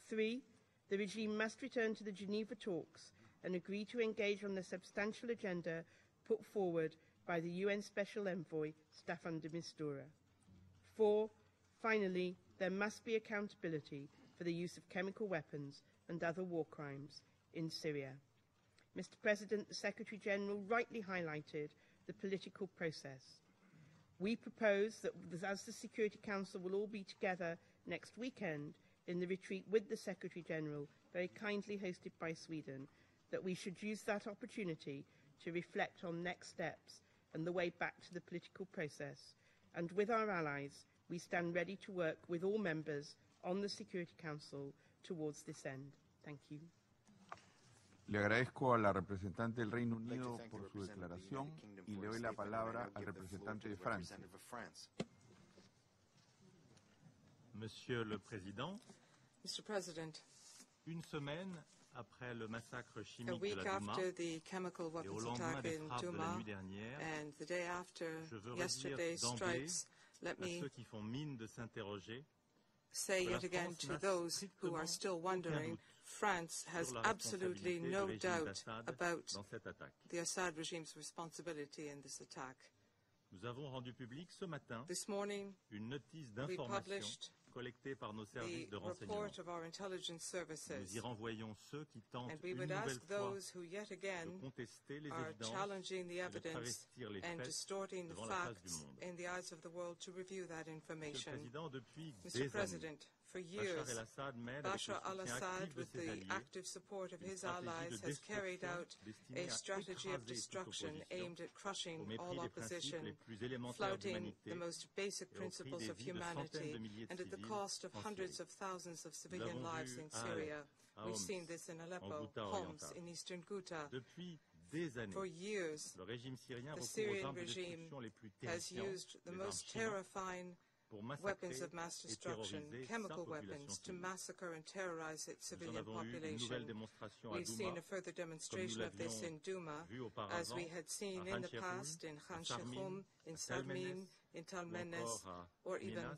3, the regime must return to the Geneva talks and agree to engage on the substantial agenda put forward by the UN Special Envoy, Staffan de Mistura. 4, finally, there must be accountability for the use of chemical weapons and other war crimes in Syria. Mr. President, the Secretary-General rightly highlighted the political process. We propose that as the Security Council will all be together next weekend in the retreat with the Secretary-General, very kindly hosted by Sweden, that we should use that opportunity to reflect on next steps and the way back to the political process. And with our allies, we stand ready to work with all members on the Security Council towards this end. Thank you. Le agradezco a la representante del Reino Unido por su declaración y le doy la palabra al representante de Francia. Monsieur le Président, Mr. President, une semaine après le massacre a chimique de week la Douma after the chemical et au weapons lendemain attack des in frappes de la Douma nuit dernière, and the day after je veux redire yesterday's d'emblée strikes, let à me ceux qui font mine de s'interroger say que la yet again France to n'a those who are strictement still aucun wondering, doute France has sur la absolutely responsabilité no du régime doubt d'Assad about dans cette attaque. the Assad regime's responsibility in this attack. Nous avons rendu public ce matin This morning, une notice we d'information published collectée par nos the services de renseignement. report of our intelligence services, Nous y renvoyons ceux qui tentent and we une would nouvelle ask fois those who yet again de contester les are évidences challenging the et de evidence travestir les and faits distorting the devant la face du facts monde. in the eyes of the world to review that Monsieur le information. Président, depuis Mr. des années, President, for Bachar years, el-Assad mène avec le Bashar soutien al-Assad, actif de with ses the alliés active support of une his stratégie allies, de has carried destruction out destinée a à strategy of écraser toute destruction opposition, aimed at crushing au mépris all des principes opposition, les plus élémentaires flouting d'humanité the most basic et au prix principles des of vies de centaines humanity, de milliers de and at the civils cost of en hundreds Syrie. of thousands of Nous civilian l'avons lives vu in à Syria. à We've Homs, seen this in en Aleppo, Ghouta Homs, orientale. in eastern Ghouta. Depuis des années, For years, le régime syrien the recourt aux Syrian armes de regime destruction les plus has terrifiantes, used the les armes most chimiques, terrifying pour massacrer weapons of mass et destruction, terroriser sa chemical population weapons, to civile. massacre and terrorize its Nous en civilian avons eu une population. nouvelle démonstration à We've seen Douma, a further comme nous demonstration of this l'avions in Douma, vu as auparavant we had seen à in the Khan past Sheikhoun, in à Khan Sarmin, Sheikhoun, in à Tel Salmin, Menes, in ou Talmenes, encore à or even Menas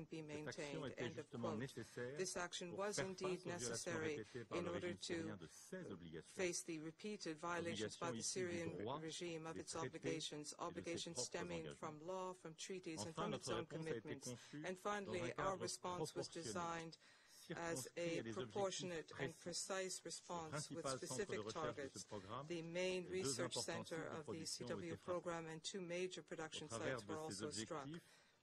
can be maintained, end of quote. This action was indeed necessary in order to face the repeated violations by the Syrian regime of its obligations stemming from law, from treaties, and from its own commitments. And finally, our response was designed as a proportionate and precise response with specific targets. The main research center of the CW program and 2 major production sites were also struck.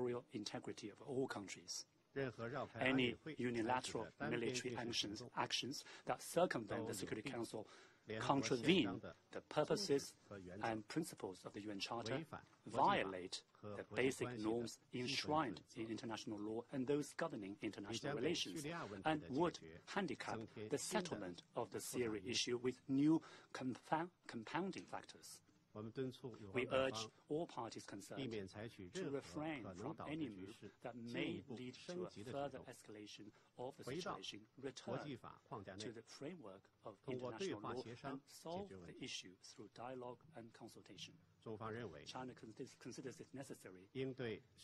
territorial integrity of all countries. Any unilateral military actions that circumvent the Security Council contravene the purposes and principles of the UN Charter, violate the basic norms enshrined in international law and those governing international relations, and would handicap the settlement of the Syria issue with new compounding factors. We urge all parties concerned to refrain from any move that may lead to a further escalation of the situation, return to the framework of international law, and solve the issue through dialogue and consultation. China considers it necessary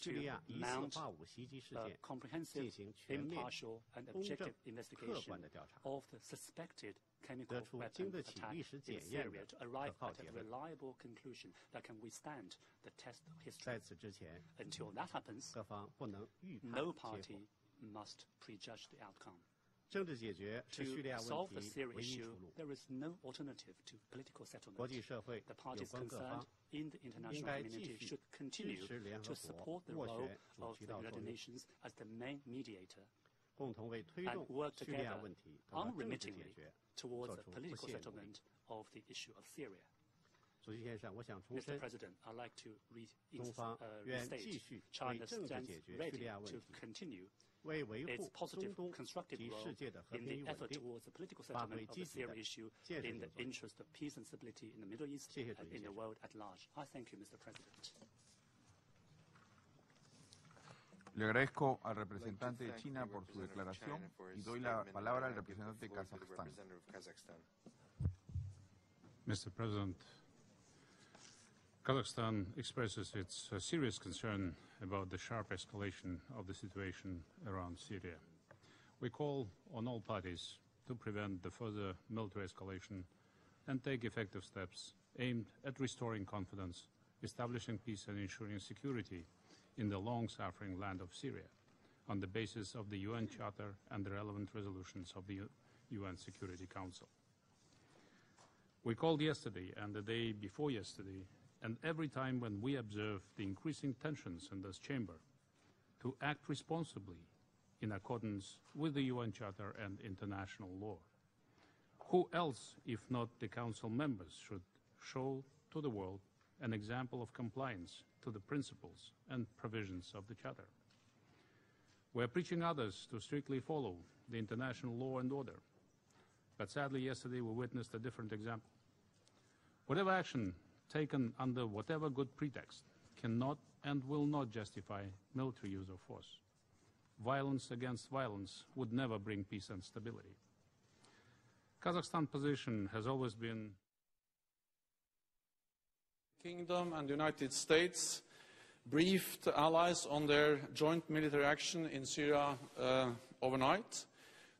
to mount a comprehensive, impartial, and objective investigation of the suspected chemical weapon attack in Syria to arrive at a reliable conclusion that can withstand the test of history. Until that happens, no party must prejudge the outcome. To solve the Syria issue, there is no alternative to political settlement. The parties concerned in the international community should continue to support the role of the United Nations as the main mediator and work together unremittingly towards a political settlement of the issue of Syria. Mr. President, I'd like to restate China stands ready to continue its positive, constructive role in the effort towards a political settlement of the Syria issue in the interest of peace and stability in the Middle East and in the world at large. I thank you, Mr. President. Le agradezco al representante de China por su declaración y doy la palabra al representante de Kazajstán. Mr. President, Kazakhstan expresses its serious concern about the sharp escalation of the situation around Syria. We call on all parties to prevent the further military escalation and take effective steps aimed at restoring confidence, establishing peace and ensuring security in the long-suffering land of Syria on the basis of the UN Charter and the relevant resolutions of the UN Security Council. We called yesterday and the day before yesterday and every time when we observe the increasing tensions in this chamber to act responsibly in accordance with the UN Charter and international law. Who else, if not the Council members, should show to the world an example of compliance to the principles and provisions of the Charter? We are preaching others to strictly follow the international law and order, but sadly yesterday we witnessed a different example. Whatever action taken under whatever good pretext cannot and will not justify military use of force. Violence against violence would never bring peace and stability. Kazakhstan's position has always been Kingdom and the United States briefed allies on their joint military action in Syria overnight.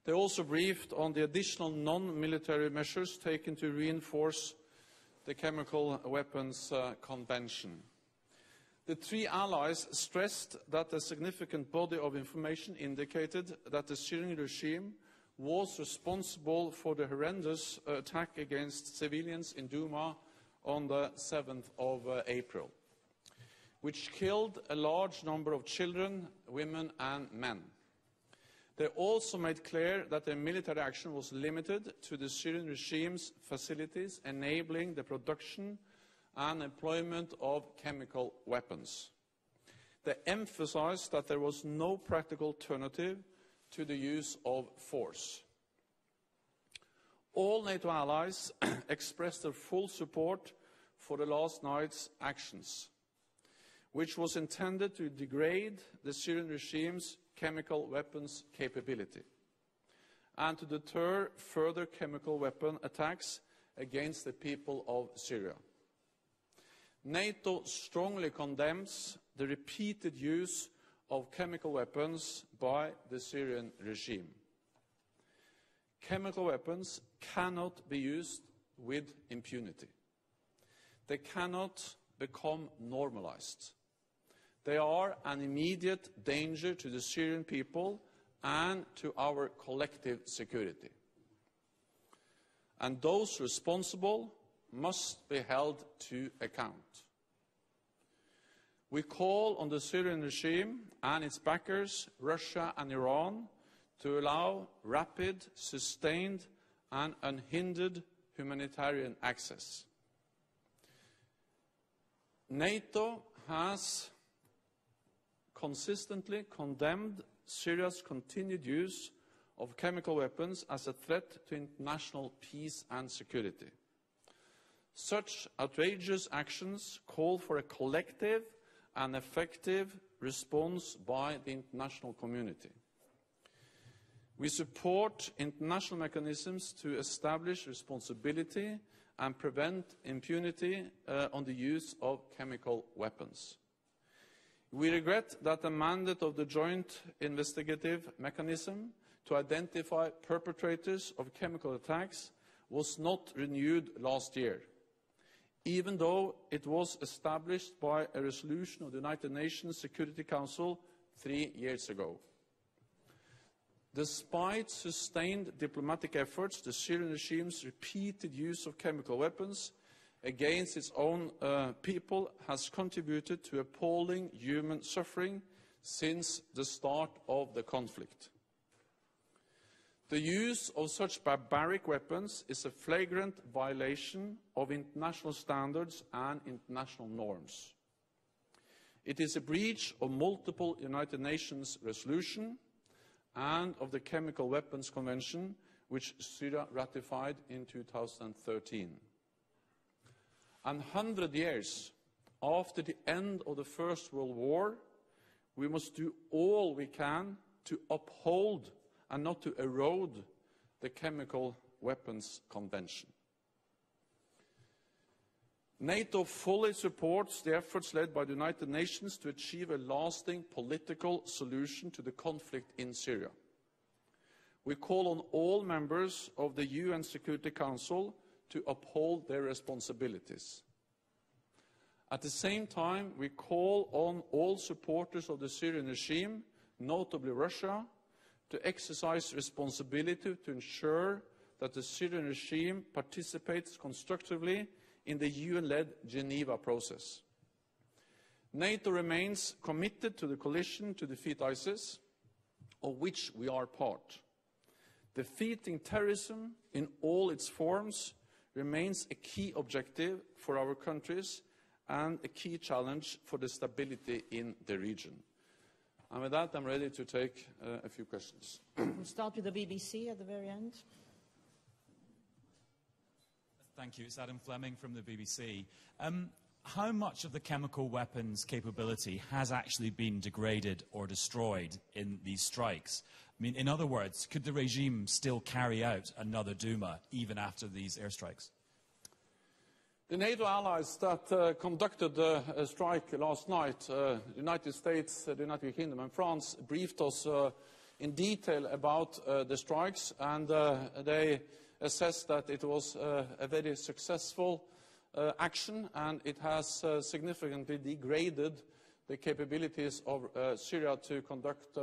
They also briefed on the additional non-military measures taken to reinforce the Chemical Weapons Convention. The three allies stressed that a significant body of information indicated that the Syrian regime was responsible for the horrendous attack against civilians in Douma on the 7th of April, which killed a large number of children, women and men. They also made clear that their military action was limited to the Syrian regime's facilities, enabling the production and employment of chemical weapons. They emphasized that there was no practical alternative to the use of force. All NATO allies expressed their full support for the last night's actions, which was intended to degrade the Syrian regime's chemical weapons capability and to deter further chemical weapon attacks against the people of Syria. NATO strongly condemns the repeated use of chemical weapons by the Syrian regime. Chemical weapons cannot be used with impunity. They cannot become normalized. They are an immediate danger to the Syrian people and to our collective security. And those responsible must be held to account. We call on the Syrian regime and its backers, Russia and Iran, to allow rapid, sustained and unhindered humanitarian access. NATO has consistently condemned Syria's continued use of chemical weapons as a threat to international peace and security. Such outrageous actions call for a collective and effective response by the international community. We support international mechanisms to establish responsibility and prevent impunity on the use of chemical weapons. We regret that the mandate of the Joint Investigative Mechanism to identify perpetrators of chemical attacks was not renewed last year, even though it was established by a resolution of the United Nations Security Council 3 years ago. Despite sustained diplomatic efforts, the Syrian regime's repeated use of chemical weapons against its own people has contributed to appalling human suffering since the start of the conflict. The use of such barbaric weapons is a flagrant violation of international standards and international norms. It is a breach of multiple United Nations resolutions and of the Chemical Weapons Convention, which Syria ratified in 2013. And 100 years after the end of the First World War, we must do all we can to uphold and not to erode the Chemical Weapons Convention. NATO fully supports the efforts led by the United Nations to achieve a lasting political solution to the conflict in Syria. We call on all members of the UN Security Council to uphold their responsibilities. At the same time, we call on all supporters of the Syrian regime, notably Russia, to exercise responsibility to ensure that the Syrian regime participates constructively in the UN-led Geneva process. NATO remains committed to the coalition to defeat ISIS, of which we are part. Defeating terrorism in all its forms remains a key objective for our countries and a key challenge for the stability in the region. And with that, I'm ready to take a few questions. We'll start with the BBC at the very end. Thank you. It's Adam Fleming from the BBC. How much of the chemical weapons capability has actually been degraded or destroyed in these strikes? I mean, in other words, could the regime still carry out another Duma even after these airstrikes? The NATO allies that conducted the strike last night, the United States, the United Kingdom and France, briefed us in detail about the strikes, and they assessed that it was a very successful action, and it has significantly degraded the capabilities of Syria to conduct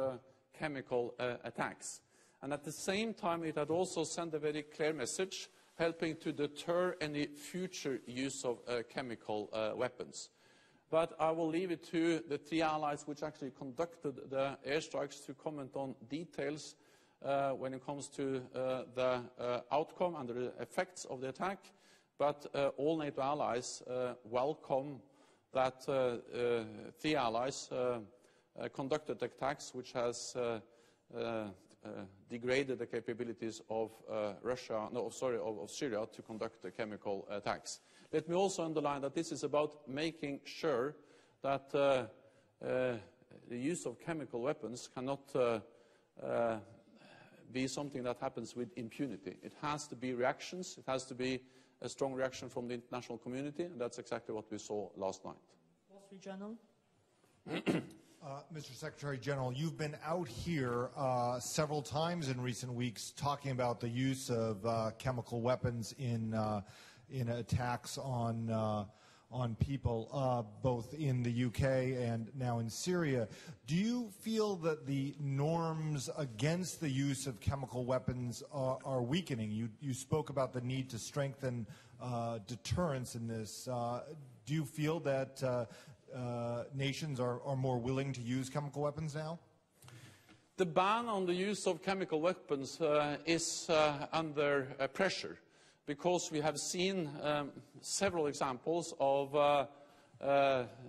chemical attacks. And at the same time, it had also sent a very clear message helping to deter any future use of chemical weapons. But I will leave it to the three allies which actually conducted the airstrikes to comment on details when it comes to the outcome and the effects of the attack. But all NATO allies welcome that three allies conducted attacks which has degraded the capabilities of of Syria to conduct chemical attacks. Let me also underline that this is about making sure that the use of chemical weapons cannot be something that happens with impunity. It has to be reactions. It has to be a strong reaction from the international community, and that's exactly what we saw last night. Wall Street Journal. Mr. Secretary General, you've been out here several times in recent weeks talking about the use of chemical weapons in attacks on people, both in the UK and now in Syria. Do you feel that the norms against the use of chemical weapons are weakening? You spoke about the need to strengthen deterrence in this. Do you feel that nations are more willing to use chemical weapons now? The ban on the use of chemical weapons is under pressure because we have seen several examples of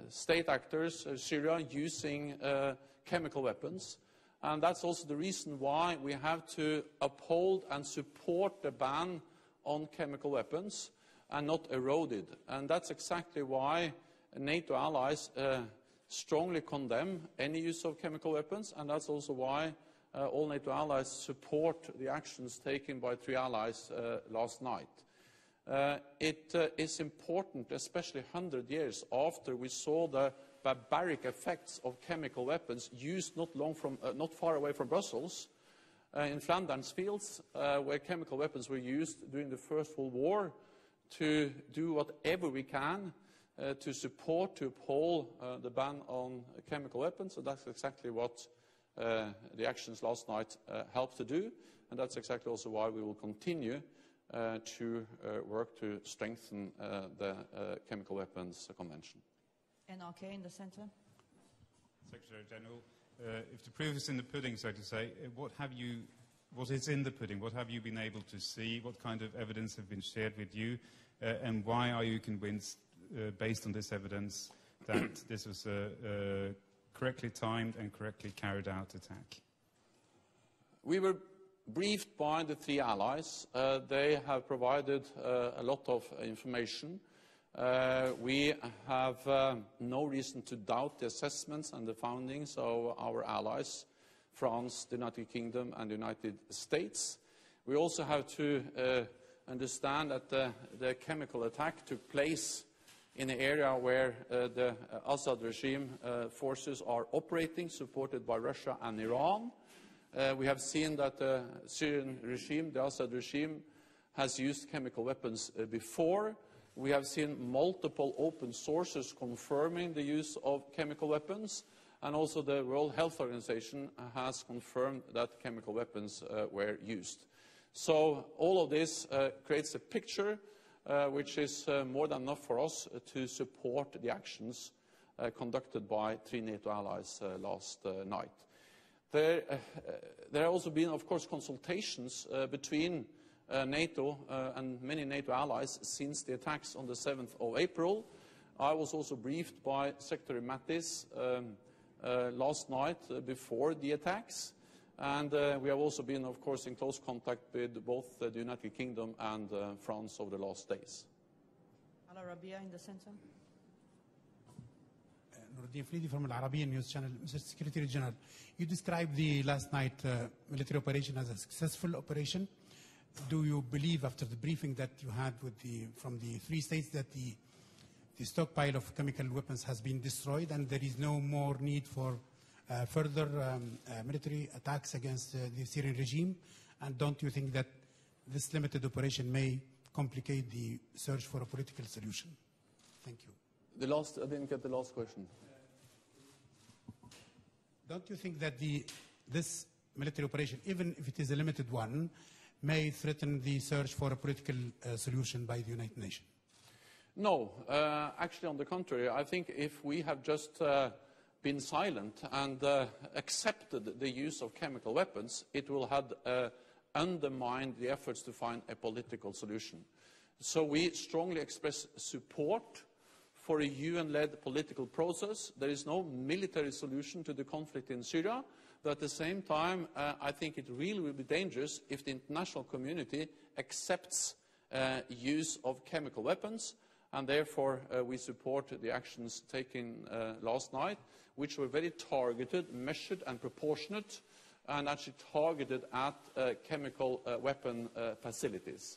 state actors, Syria, using chemical weapons. And that's also the reason why we have to uphold and support the ban on chemical weapons and not erode it. And that's exactly why NATO allies strongly condemn any use of chemical weapons, and that's also why all NATO allies support the actions taken by 3 allies last night. It is important, especially 100 years after we saw the barbaric effects of chemical weapons used not far away from Brussels, in Flanders fields, where chemical weapons were used during the First World War, to do whatever we can to support, to uphold the ban on chemical weapons. And that's exactly what the actions last night helped to do. And that's exactly also why we will continue to work to strengthen the Chemical Weapons Convention. NRK in the center. Secretary General, if the proof is in the pudding, so to say, what is in the pudding? What have you been able to see? What kind of evidence have been shared with you? And why are you convinced, based on this evidence, that this was a correctly timed and correctly carried out attack? We were briefed by the 3 allies. They have provided a lot of information. We have no reason to doubt the assessments and the findings of our allies, France, the United Kingdom and the United States. We also have to understand that the chemical attack took place in an area where the Assad regime forces are operating, supported by Russia and Iran. We have seen that the Syrian regime, the Assad regime, has used chemical weapons before. We have seen multiple open sources confirming the use of chemical weapons, and also the World Health Organization has confirmed that chemical weapons were used. So all of this creates a picture which is more than enough for us to support the actions conducted by 3 NATO allies last night. There have also been, of course, consultations between NATO and many NATO allies since the attacks on the 7th of April. I was also briefed by Secretary Mattis last night before the attacks. And we have also been, of course, in close contact with both the United Kingdom and France over the last days. Al-Arabiya in the center. Nuruddin Flidi from Al-Arabiya News Channel. Mr. Secretary General, you described the last night military operation as a successful operation. Do you believe, after the briefing that you had from the 3 states, that the stockpile of chemical weapons has been destroyed and there is no more need for further military attacks against the Syrian regime? And don't you think that this limited operation may complicate the search for a political solution? Thank you. I didn't get the last question. Don't you think that this military operation, even if it is a limited one, may threaten the search for a political solution by the United Nations? No, actually on the contrary. I think if we have just been silent and accepted the use of chemical weapons, it will have undermined the efforts to find a political solution. So we strongly express support for a UN-led political process. There is no military solution to the conflict in Syria, but at the same time, I think it really will be dangerous if the international community accepts use of chemical weapons, and therefore we support the actions taken last night, which were very targeted, measured and proportionate, and actually targeted at chemical weapon facilities.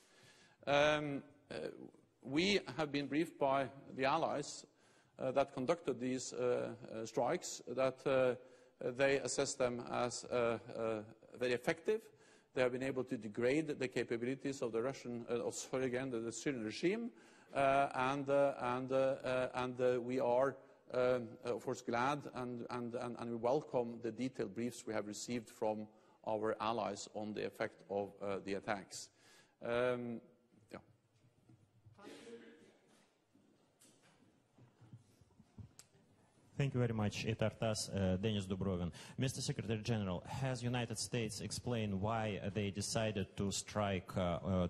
We have been briefed by the allies that conducted these strikes that they assess them as very effective. They have been able to degrade the capabilities of the Syrian regime, and we are, of course, glad and we welcome the detailed briefs we have received from our allies on the effect of the attacks. Thank you very much. Etter, Denis Dubrovin. Mr. Secretary General, has United States explained why they decided to strike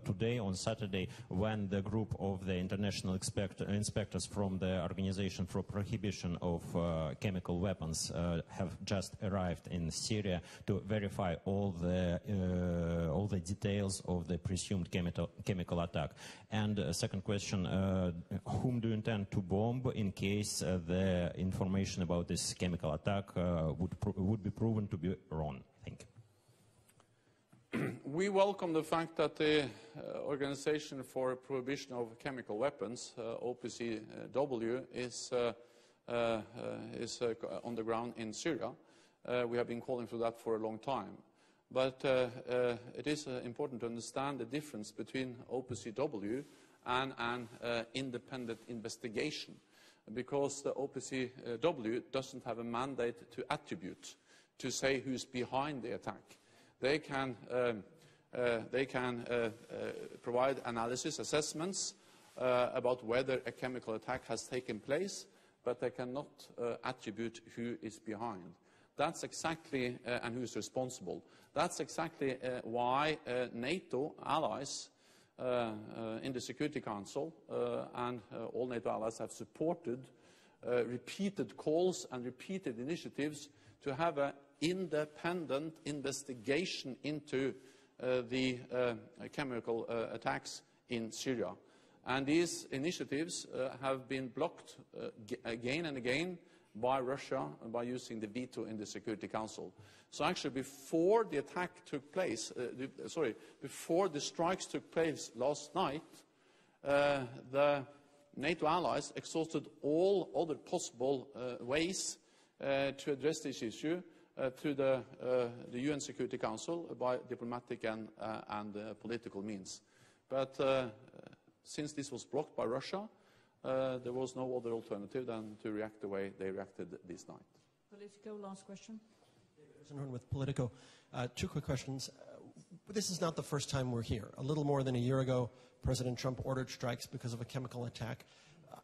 today on Saturday when the group of the international inspectors from the Organization for Prohibition of Chemical Weapons have just arrived in Syria to verify all the details of the presumed chemical attack? And second question, whom do you intend to bomb in case the information about this chemical attack would be proven to be wrong? Thank you. We welcome the fact that the Organization for Prohibition of Chemical Weapons, OPCW, is on the ground in Syria. We have been calling for that for a long time. But it is important to understand the difference between OPCW and an independent investigation, because the OPCW doesn't have a mandate to attribute, to say who's behind the attack. They can provide analysis, assessments about whether a chemical attack has taken place, but they cannot attribute who is behind. That's exactly, and who is responsible. That's exactly why NATO allies in the Security Council and all NATO allies have supported repeated calls and repeated initiatives to have an independent investigation into the chemical attacks in Syria. And these initiatives have been blocked again and again by Russia by using the veto in the Security Council. So actually before the attack took place, before the strikes took place last night, the NATO allies exhausted all other possible ways to address this issue through the UN Security Council by diplomatic and political means. But since this was blocked by Russia, there was no other alternative than to react the way they reacted this night. Politico, last question. With Politico. Two quick questions. This is not the first time we're here. A little more than a year ago, President Trump ordered strikes because of a chemical attack.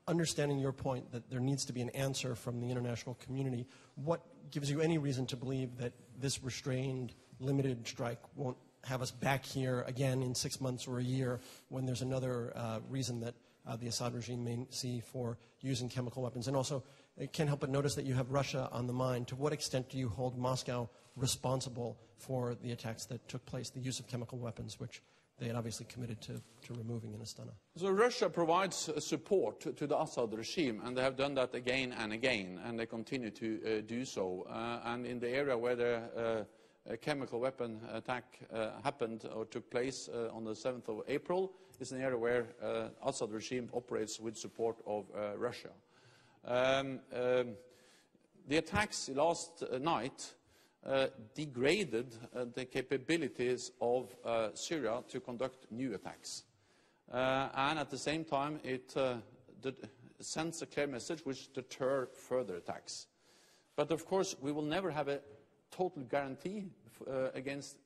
Understanding your point that there needs to be an answer from the international community, what gives you any reason to believe that this restrained, limited strike won't have us back here again in 6 months or a year when there's another reason that the Assad regime may see for using chemical weapons? And also, I can't help but notice that you have Russia on the mind. To what extent do you hold Moscow responsible for the attacks that took place, the use of chemical weapons, which they had obviously committed to removing in Astana? So Russia provides support to the Assad regime, and they have done that again and again, and they continue to do so. And in the area where the chemical weapon attack happened or took place on the 7th of April is an area where Assad regime operates with support of Russia. The attacks last night degraded the capabilities of Syria to conduct new attacks. And at the same time, it sends a clear message which deter further attacks. But of course, we will never have a total guarantee against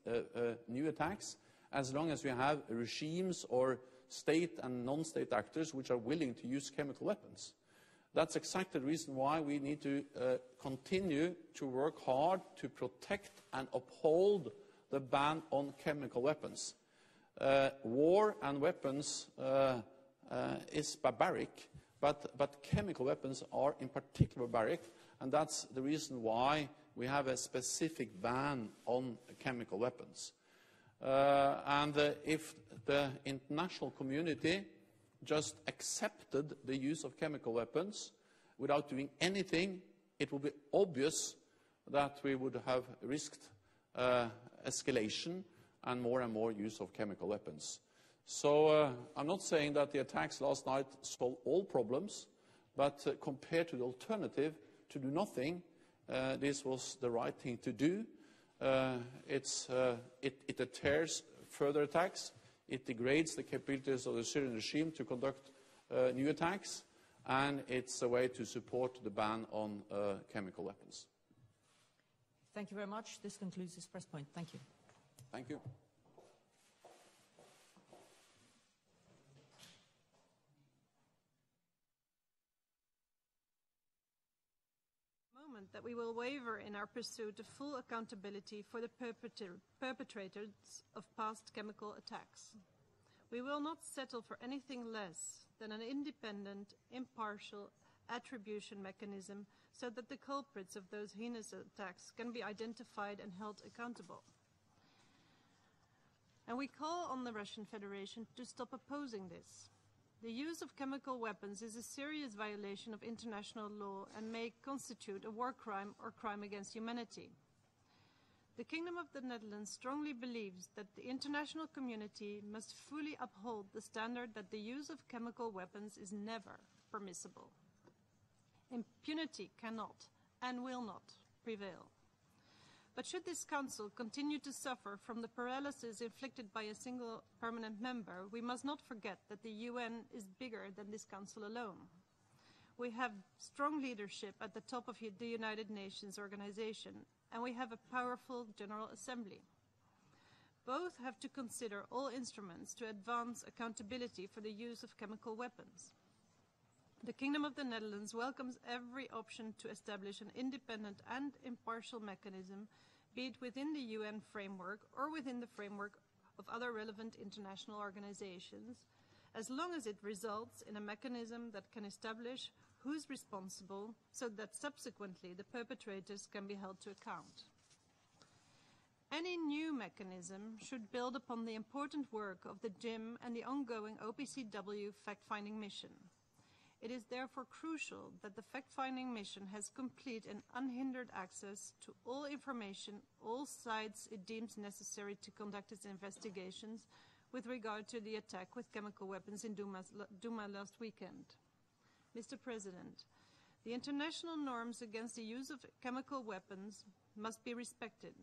new attacks as long as we have regimes or state and non-state actors which are willing to use chemical weapons. That's exactly the reason why we need to continue to work hard to protect and uphold the ban on chemical weapons. War and weapons is barbaric, but chemical weapons are in particular barbaric, and that's the reason why we have a specific ban on chemical weapons. And if the international community just accepted the use of chemical weapons without doing anything, it would be obvious that we would have risked escalation and more use of chemical weapons. So I'm not saying that the attacks last night solved all problems, but compared to the alternative to do nothing, this was the right thing to do. It deters further attacks. It degrades the capabilities of the Syrian regime to conduct new attacks, and it's a way to support the ban on chemical weapons. Thank you very much. This concludes this press point. Thank you. Thank you. moment that we will waver in our pursuit of full accountability for the perpetrators of past chemical attacks. We will not settle for anything less than an independent, impartial attribution mechanism so that the culprits of those heinous attacks can be identified and held accountable. And we call on the Russian Federation to stop opposing this. The use of chemical weapons is a serious violation of international law and may constitute a war crime or crime against humanity. The Kingdom of the Netherlands strongly believes that the international community must fully uphold the standard that the use of chemical weapons is never permissible. Impunity cannot and will not prevail. But should this Council continue to suffer from the paralysis inflicted by a single permanent member, we must not forget that the UN is bigger than this Council alone. We have strong leadership at the top of the United Nations organization, and we have a powerful General Assembly. Both have to consider all instruments to advance accountability for the use of chemical weapons. The Kingdom of the Netherlands welcomes every option to establish an independent and impartial mechanism, be it within the UN framework or within the framework of other relevant international organizations, as long as it results in a mechanism that can establish who's responsible so that subsequently the perpetrators can be held to account. Any new mechanism should build upon the important work of the JIM and the ongoing OPCW fact-finding mission. It is therefore crucial that the fact-finding mission has complete and unhindered access to all information, all sides it deems necessary to conduct its investigations with regard to the attack with chemical weapons in Douma last weekend. Mr. President, the international norms against the use of chemical weapons must be respected,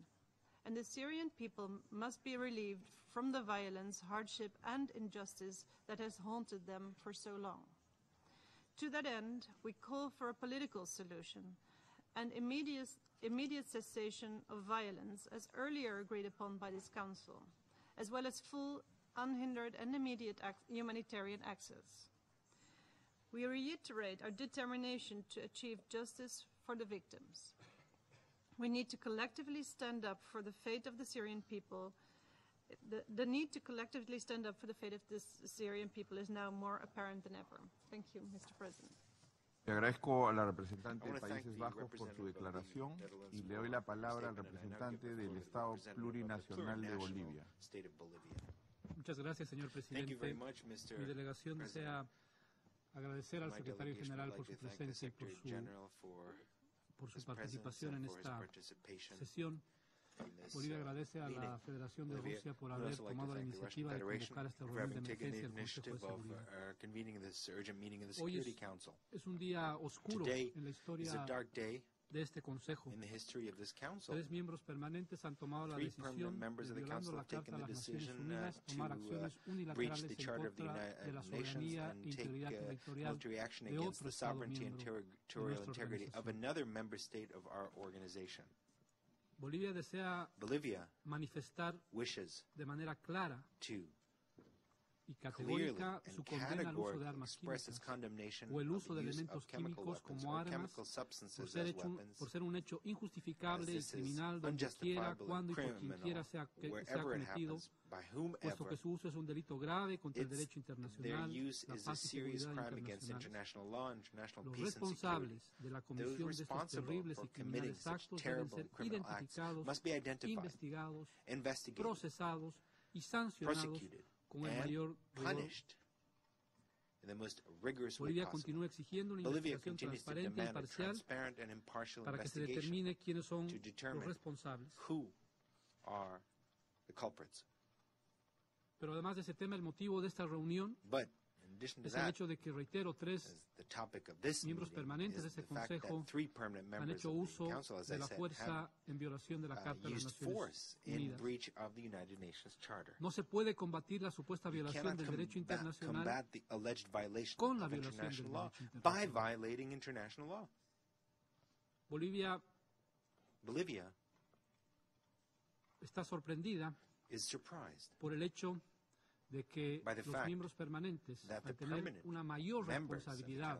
and the Syrian people must be relieved from the violence, hardship, and injustice that has haunted them for so long. To that end, we call for a political solution and immediate cessation of violence as earlier agreed upon by this Council, as well as full, unhindered and immediate humanitarian access. We reiterate our determination to achieve justice for the victims. We need to collectively stand up for the fate of the Syrian people. The need to collectively stand up for the fate of the Syrian people is now more apparent than ever. Thank you, Mr. President. Le agradezco a la representante de Países Bajos por su declaración y le doy la palabra al representante del Estado Plurinacional de Bolivia. Muchas gracias, señor presidente. Mi delegación desea agradecer al secretario general por su presencia y por su participación en esta sesión. Bolivia agradece a la Federación de Rusia por haber tomado la iniciativa de convocar esta reunión de emergencia del Consejo de Seguridad. Hoy es un día oscuro en la historia de este Consejo. 3 miembros permanentes han tomado la decisión de, violando la Carta de las Naciones Unidas, tomar acciones unilaterales en contra de la soberanía e integridad territorial de otro Estado miembro de nuestra organización. Bolivia desea manifestar de manera clara y categórica su condena al uso de armas químicas o el uso de elementos químicos como armas por ser un hecho injustificable y criminal donde quiera, cuando y por quien quiera sea cometido, puesto que su uso es un delito grave contra el derecho internacional, la paz y seguridad internacional. Los responsables de la comisión de estos terribles y criminales actos deben ser identificados, investigados, procesados y sancionados con el mayor rigor. Bolivia continúa exigiendo una investigación transparente e imparcial para que se determine quiénes son los responsables. Pero además de ese tema, el motivo de esta reunión es el hecho de que, reitero, 3 miembros permanentes de este Consejo han hecho uso de la fuerza en violación de la Carta de las Naciones Unidas. No se puede combatir la supuesta violación del derecho internacional con la violación del derecho internacional. Bolivia está sorprendida por el hecho de que los miembros permanentes, al tener una mayor responsabilidad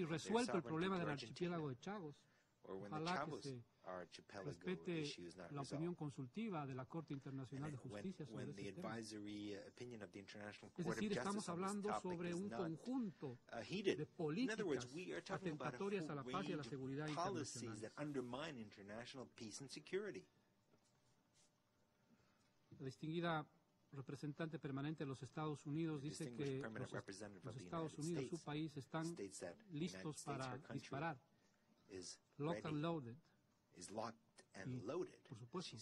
hay resuelto el problema del archipiélago de Chagos. or when the Chavos archipelago issue is not la resolved. opinión consultiva de la Corte Internacional de Justicia sobre When the ese tema. advisory opinion of the International Es Court of decir, Justice estamos on this hablando topic sobre is un not conjunto heated. de In other words, políticas we are talking about a atentatorias a la whole paz y a la range seguridad of policies internacional. that undermine international peace and security. La distinguida representante permanente de los Estados Unidos dice que los Estados Unidos, su país, están listos para disparar. Locked and loaded. Por supuesto,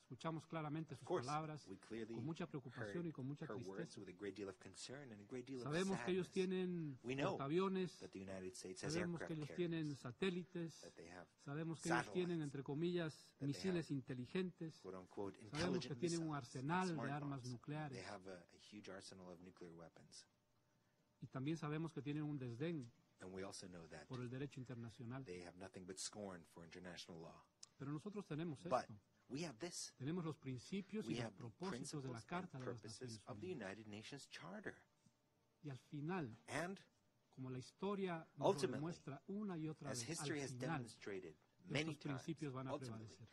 escuchamos claramente sus palabras con mucha preocupación y con mucha tristeza. Sabemos que ellos tienen portaaviones, sabemos que ellos tienen satélites, sabemos que ellos tienen, entre comillas, misiles inteligentes, sabemos que tienen un arsenal de armas nucleares. Y también sabemos que tienen un desdén por el derecho internacional. Pero nosotros tenemos esto. Tenemos los principios y los propósitos de la Carta de las Naciones Unidas. Y al final, como la historia nos lo demuestra una y otra vez, al final, estos principios van a prevalecer.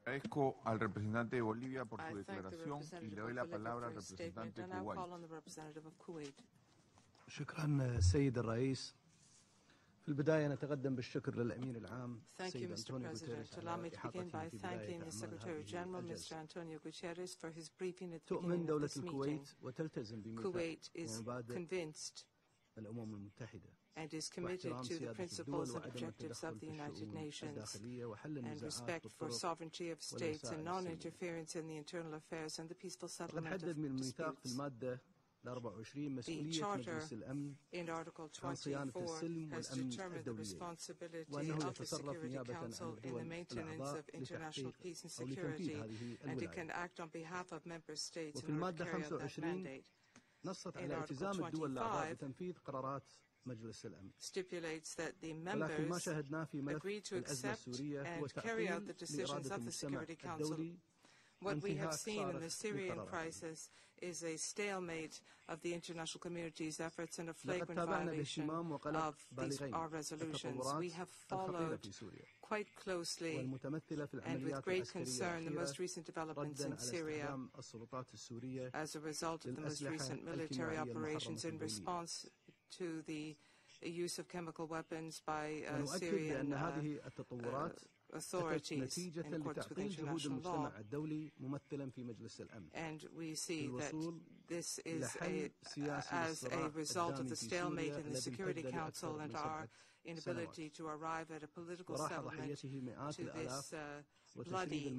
Agradezco al representante de Bolivia por su declaración y le doy la palabra al representante de Kuwait. شكرا سيد الرئيس. في البداية نتقدم بالشكر للأمين العام Thank you, Mr. President. Allow me to begin by thanking the Secretary General, Mr. Antonio Guterres, for his briefing at the beginning of this meeting. Kuwait is convinced and is committed to the principles and objectives of the United Nations and respect for sovereignty of states and non-interference in the internal affairs and the peaceful settlement of disputes. The Charter in Article 24 has determined the responsibility of the Security Council in the maintenance of international peace and security, and it can act on behalf of member states in order to carry out that mandate. In Article 25, stipulates that the members agree to accept and carry out the decisions of the Security Council. What we have seen in the Syrian crisis is a stalemate of the international community's efforts and a flagrant violation of our resolutions. We have followed quite closely and with great concern the most recent developments in Syria as a result of the most recent military operations in response to the use of chemical weapons by Syrian authorities in accordance with international law. And we see that this is as a result of the stalemate in the Security Council and our inability to arrive at a political settlement to this bloody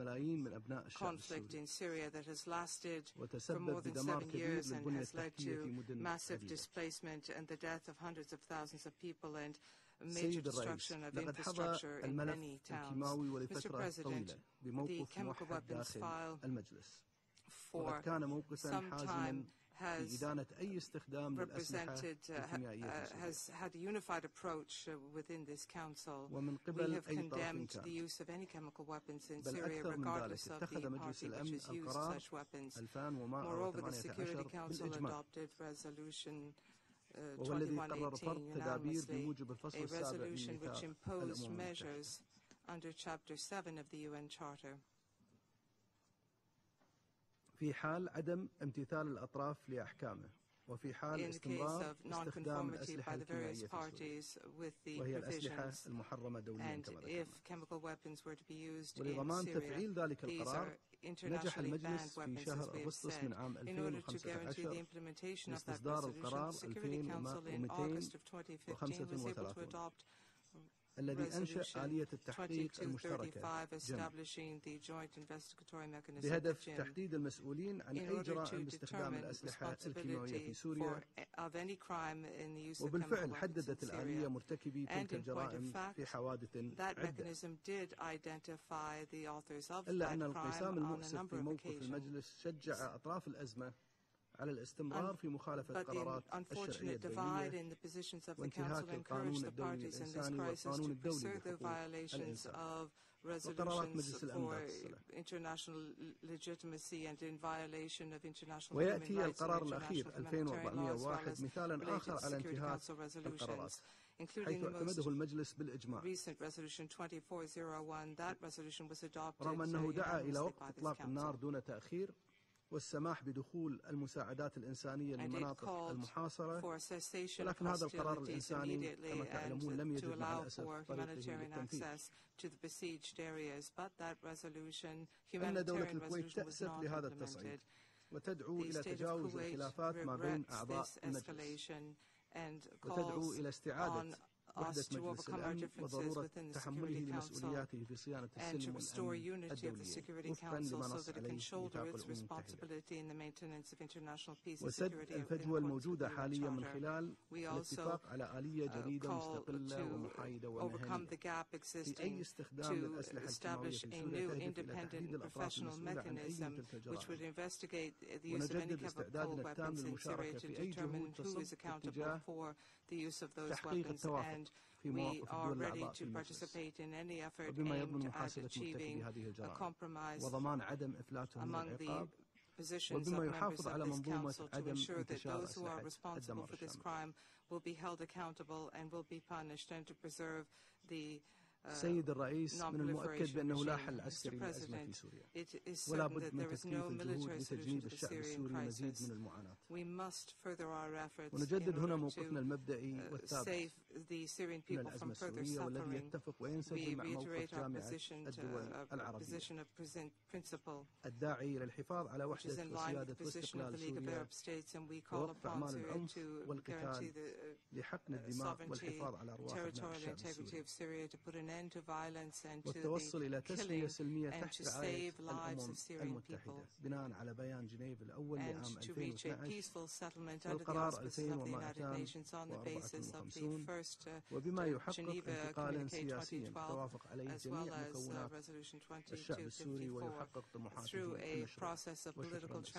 conflict in Syria that has lasted for more than 7 years and has led to massive displacement and the death of hundreds of thousands of people and major destruction of infrastructure in many towns. Mr. President, the chemical weapons file for some time has represented, has had a unified approach within this council. We have condemned the use of any chemical weapons in Syria, regardless of the party which has used such weapons. Moreover, the Security Council adopted resolution 2118 unanimously, a resolution which imposed measures under Chapter 7 of the UN Charter. في حال عدم امتثال الأطراف لأحكامه وفي حال استمرار استخدام الأسلحة الكيميائية في سوريا وهي الأسلحة المحرمة دوليا كما ذكرنا ولضمان تفعيل ذلك القرار نجح المجلس في شهر أغسطس من عام 2015 باستصدار القرار 2235 الذي أنشأ آلية التحقيق المشتركة بهدف تحديد المسؤولين عن أي جرائم باستخدام الأسلحة الكيميائية في سوريا وبالفعل حددت الآلية مرتكبي تلك الجرائم في حوادث عدة إلا أن الانقسام المؤسف في موقف المجلس شجع أطراف الأزمة على الاستمرار في مخالفة قرارات الشرعية الدولية وانتهاك القانون الدولي الإنساني والقانون الدولي لحقوق الإنسان وقرارات مجلس الأمن ذات الصلة. ويأتي القرار الأخير 2401 مثالا آخر على انتهاك القرارات حيث اعتمده المجلس بالإجماع رغم أنه دعا إلى وقف إطلاق النار دون تأخير والسماح بدخول المساعدات الإنسانية للمناطق المحاصرة، ولكن هذا القرار الإنساني كما تعلمون لم يجد مع الأسف طريقه للتنفيذ. إن دولة الكويت تأسف لهذا التصعيد وتدعو إلى تجاوز الخلافات ما بين أعضاء المجلس وتدعو إلى استعادة وحدة مجلس الأمن وضرورة تحمله لمسؤولياته في صيانة السلم والأمن الدولية وفقا لما نص عليه ميثاق الأمم المتحدة وسد الفجوة الموجودة حاليا من خلال الاتفاق على آلية جديدة مستقلة ومحايدة ومهنية في أي استخدام للأسلحة الكيماوية في سوريا تهدف إلى تحديد الأطراف المسؤولة عن أي من تلك الجرائم. ونجدد استعدادنا التام للمشاركة في أي جهود تصب اتجاه تحقيق التوافق في مواقف الدول الأعضاء في المجلس وبما يضمن محاسبة مرتكبي هذه الجرائم وضمان عدم إفلاتهم من العقاب وبما يحافظ على منظومة عدم انتشار أسلحة الدمار الشامل. سيد الرئيس، من المؤكد بأنه لا حل عسكري للأزمة في سوريا ولا بد من تكثيف الجهود لتجنيب الشعب السوري مزيد من المعاناة. ونجدد هنا موقفنا المبدئي والثابت من الأزمة السورية والذي يتفق وينسجم مع موقف جامعة الدول العربية الداعي إلى الحفاظ على وحدة وسيادة واستقلال سوريا ووقف أعمال العنف والقتال لحقن الدماء والحفاظ على أرواح أبناء الشعب السوري والتوصل إلى تسوية سلمية تحت رعاية الأمم المتحدة بناء على بيان جنيف الأول لعام 2012 والقرار 2254 وبما يحقق انتقالا سياسيا توافق عليه جميع مكونات الشعب السوري ويحقق طموحاته بكل شرف.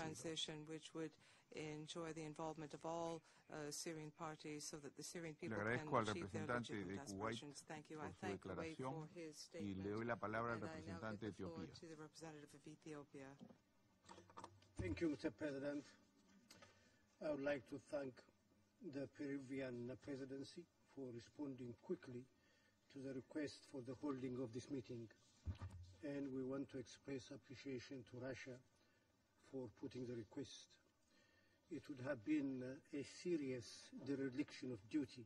enjoy the involvement of all Syrian parties so that the Syrian people can achieve their legitimate aspirations. Thank you. I thank Kuwait for his statement, and I now give the floor to the representative of Ethiopia. Thank you, Mr. President. I would like to thank the Peruvian presidency for responding quickly to the request for the holding of this meeting. And we want to express appreciation to Russia for putting the request. It would have been a serious dereliction of duty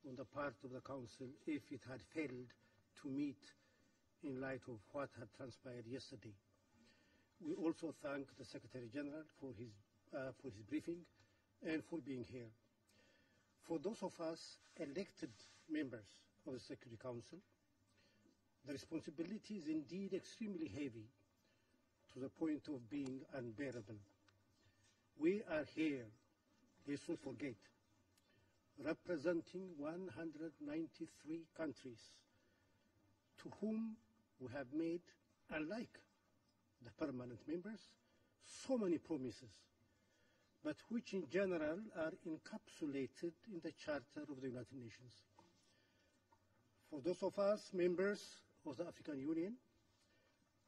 on the part of the Council if it had failed to meet in light of what had transpired yesterday. We also thank the Secretary General for his briefing and for being here. For those of us elected members of the Security Council, the responsibility is indeed extremely heavy to the point of being unbearable. We are here, let's not forget, representing 193 countries to whom we have made, unlike the permanent members, so many promises, but which in general are encapsulated in the Charter of the United Nations. For those of us members of the African Union,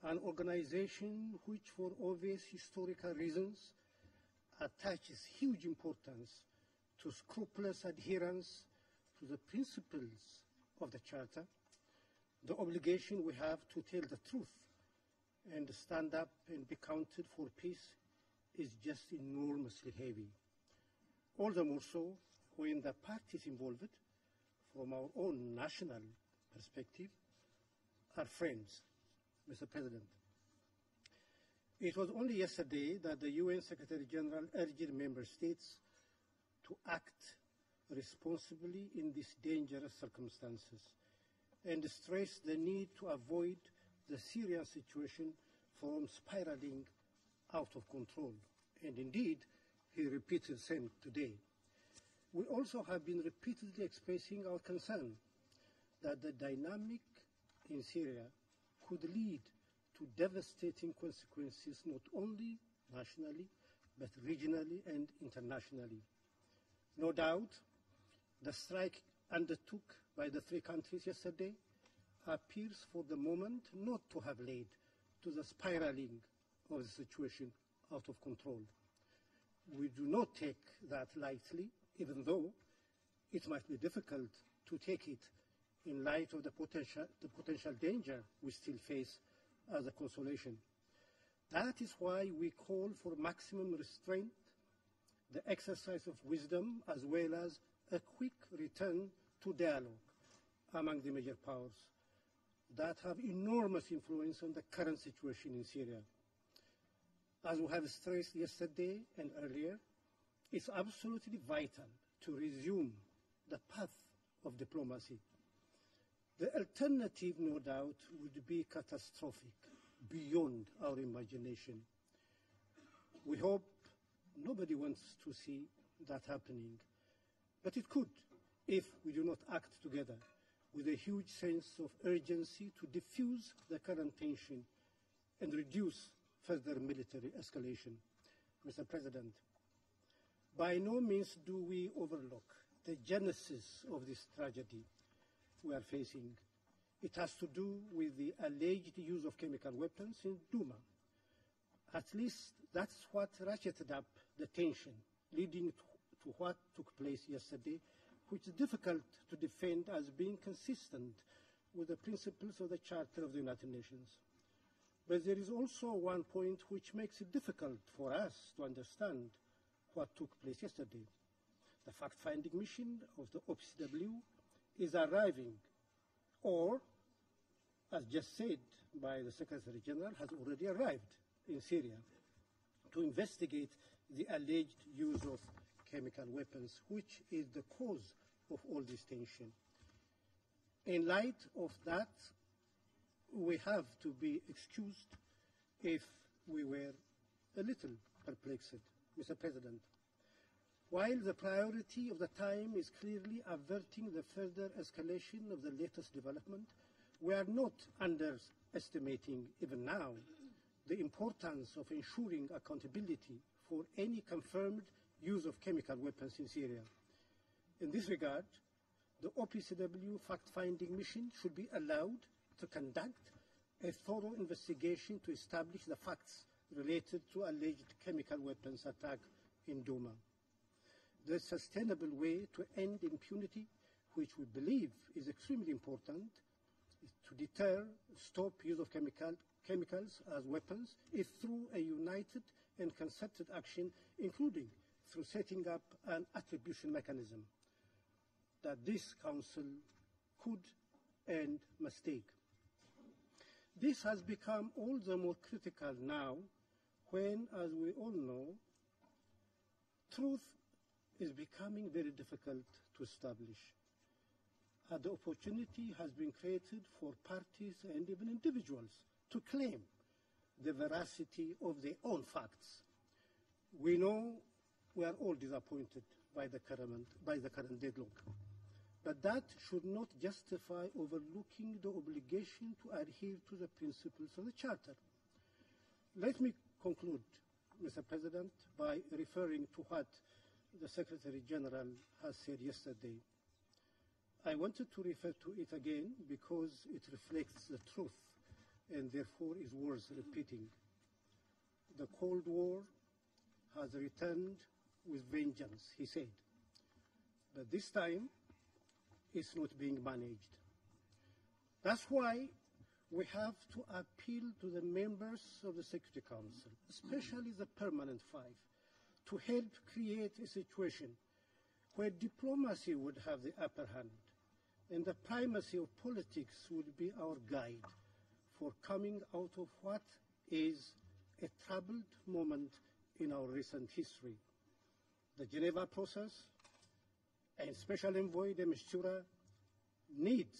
an organization which for obvious historical reasons attaches huge importance to scrupulous adherence to the principles of the Charter, the obligation we have to tell the truth and stand up and be counted for peace is just enormously heavy. All the more so when the parties involved, from our own national perspective, are friends, Mr. President. It was only yesterday that the UN Secretary General urged member states to act responsibly in these dangerous circumstances and stressed the need to avoid the Syrian situation from spiraling out of control. And indeed, he repeated the same today. We also have been repeatedly expressing our concern that the dynamic in Syria could lead to devastating consequences not only nationally but regionally and internationally. No doubt, the strike undertook by the three countries yesterday appears for the moment not to have led to the spiraling of the situation out of control. We do not take that lightly, even though it might be difficult to take it in light of the potential danger we still face as a consolation. That is why we call for maximum restraint, the exercise of wisdom, as well as a quick return to dialogue among the major powers that have enormous influence on the current situation in Syria. As we have stressed yesterday and earlier, it's absolutely vital to resume the path of diplomacy. The alternative, no doubt, would be catastrophic, beyond our imagination. We hope nobody wants to see that happening, but it could if we do not act together with a huge sense of urgency to diffuse the current tension and reduce further military escalation. Mr. President, by no means do we overlook the genesis of this tragedy we are facing. It has to do with the alleged use of chemical weapons in Douma. At least that's what ratcheted up the tension, leading to what took place yesterday, which is difficult to defend as being consistent with the principles of the Charter of the United Nations. But there is also one point which makes it difficult for us to understand what took place yesterday. The fact-finding mission of the OPCW is arriving, or, as just said by the Secretary General, has already arrived in Syria to investigate the alleged use of chemical weapons, which is the cause of all this tension. In light of that, we have to be excused if we were a little perplexed, Mr. President. While the priority of the time is clearly averting the further escalation of the latest development, we are not underestimating, even now, the importance of ensuring accountability for any confirmed use of chemical weapons in Syria. In this regard, the OPCW fact-finding mission should be allowed to conduct a thorough investigation to establish the facts related to alleged chemical weapons attack in Douma. The sustainable way to end impunity, which we believe is extremely important, is to deter, stop use of chemicals as weapons, is through a united and concerted action, including through setting up an attribution mechanism that this Council could and must take. This has become all the more critical now when, as we all know, truth is becoming very difficult to establish. The opportunity has been created for parties and even individuals to claim the veracity of their own facts. We know we are all disappointed by the current deadlock, but that should not justify overlooking the obligation to adhere to the principles of the Charter. Let me conclude, Mr. President, by referring to what the Secretary General has said yesterday. I wanted to refer to it again because it reflects the truth and therefore is worth repeating. The Cold War has returned with vengeance, he said, but this time it's not being managed. That's why we have to appeal to the members of the Security Council, especially the Permanent Five, to help create a situation where diplomacy would have the upper hand and the primacy of politics would be our guide for coming out of what is a troubled moment in our recent history. The Geneva process and Special Envoy de Mistura needs